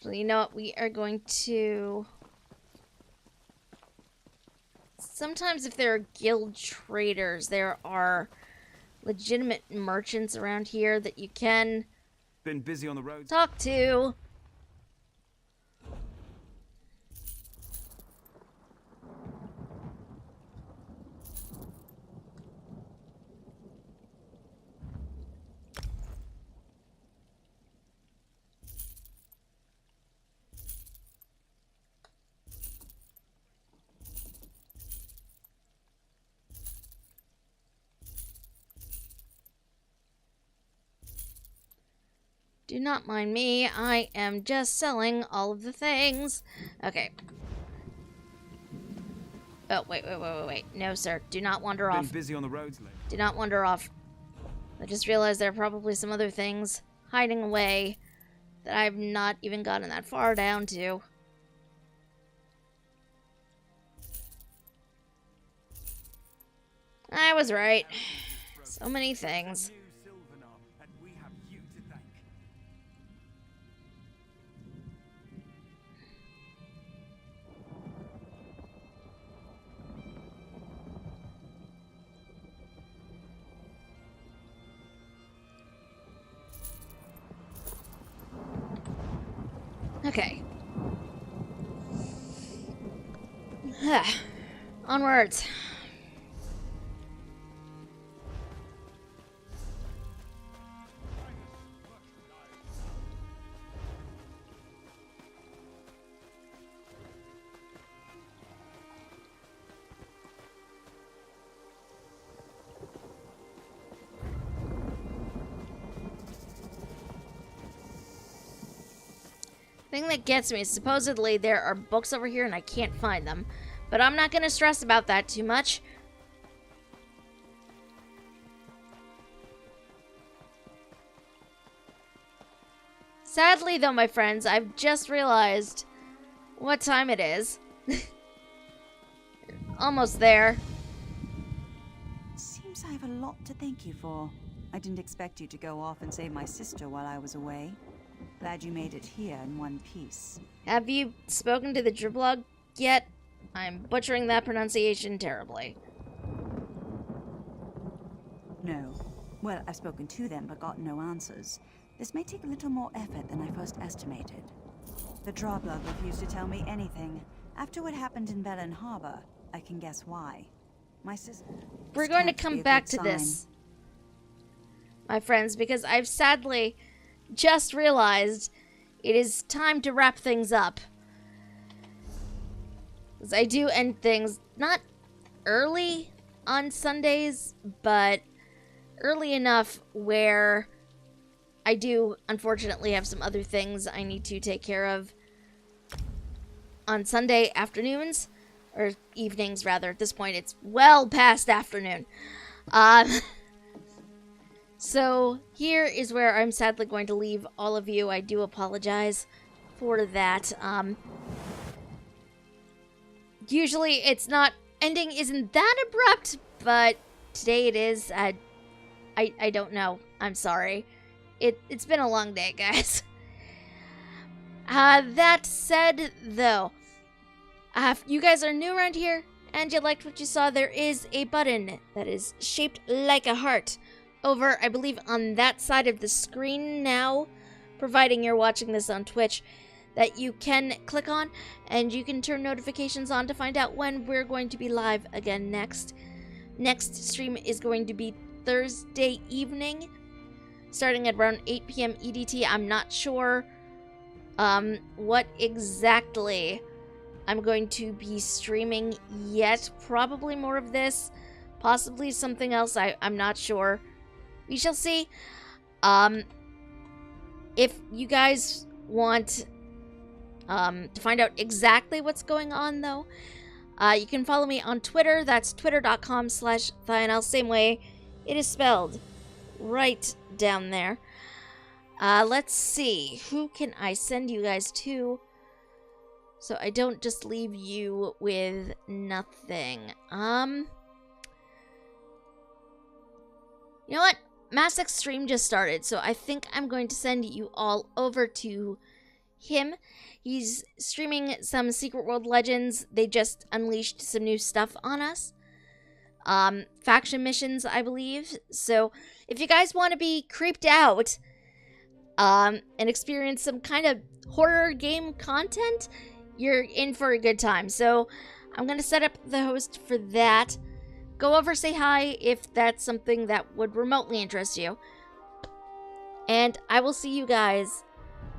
Speaker 1: So you know what? We are going to... Sometimes if there are guild traders, there are legitimate merchants around here that you can
Speaker 5: Been busy on the roads.
Speaker 1: talk to. Do not mind me, I am just selling all of the things. Okay. Oh, wait. No, sir. Do not wander off.
Speaker 5: Been busy on the roads lately.
Speaker 1: Do not wander off. I just realized there are probably some other things hiding away that I've not even gotten that far down to. I was right. So many things. Okay. Onwards. Thing that gets me is supposedly there are books over here and I can't find them. But I'm not going to stress about that too much. Sadly, though, my friends, I've just realized what time it is. Almost there.
Speaker 6: Seems I have a lot to thank you for. I didn't expect you to go off and save my sister while I was away. Glad you made it here in one piece.
Speaker 1: Have you spoken to the Driblog yet? I'm butchering that pronunciation terribly.
Speaker 6: No. Well, I've spoken to them but got no answers. This may take a little more effort than I first estimated. The Driblog refused to tell me anything. After what happened in Velen Harbor, I can guess why. My sister...
Speaker 1: We're going to come back to this, my friends, because I've sadly just realized it is time to wrap things up. As I do end things not early on Sundays, but early enough where I do unfortunately have some other things I need to take care of on Sunday afternoons, or evenings rather. At this point, it's well past afternoon. So here is where I'm sadly going to leave all of you. I do apologize for that. Usually it's not, ending isn't that abrupt, but today it is. I don't know. I'm sorry. It's been a long day, guys. That said, though, if you guys are new around here and you liked what you saw, there is a button that is shaped like a heart over, I believe, on that side of the screen now, providing you're watching this on Twitch, that you can click on, and you can turn notifications on to find out when we're going to be live again next. Next stream is going to be Thursday evening, starting at around 8 p.m. EDT. I'm not sure what exactly I'm going to be streaming yet. Probably more of this, possibly something else. I'm not sure. We shall see. If you guys want to find out exactly what's going on, though, you can follow me on Twitter. That's twitter.com/Thionel. Same way it is spelled right down there. Let's see. Who can I send you guys to so I don't just leave you with nothing? You know what? Mass X stream just started, so I think I'm going to send you all over to him. He's streaming some Secret World Legends. They just unleashed some new stuff on us. Faction missions, I believe. So if you guys want to be creeped out and experience some kind of horror game content, you're in for a good time. So I'm going to set up the host for that. Go over, say hi if that's something that would remotely interest you. And I will see you guys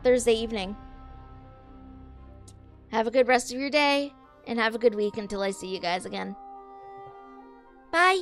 Speaker 1: Thursday evening. Have a good rest of your day, and have a good week until I see you guys again. Bye!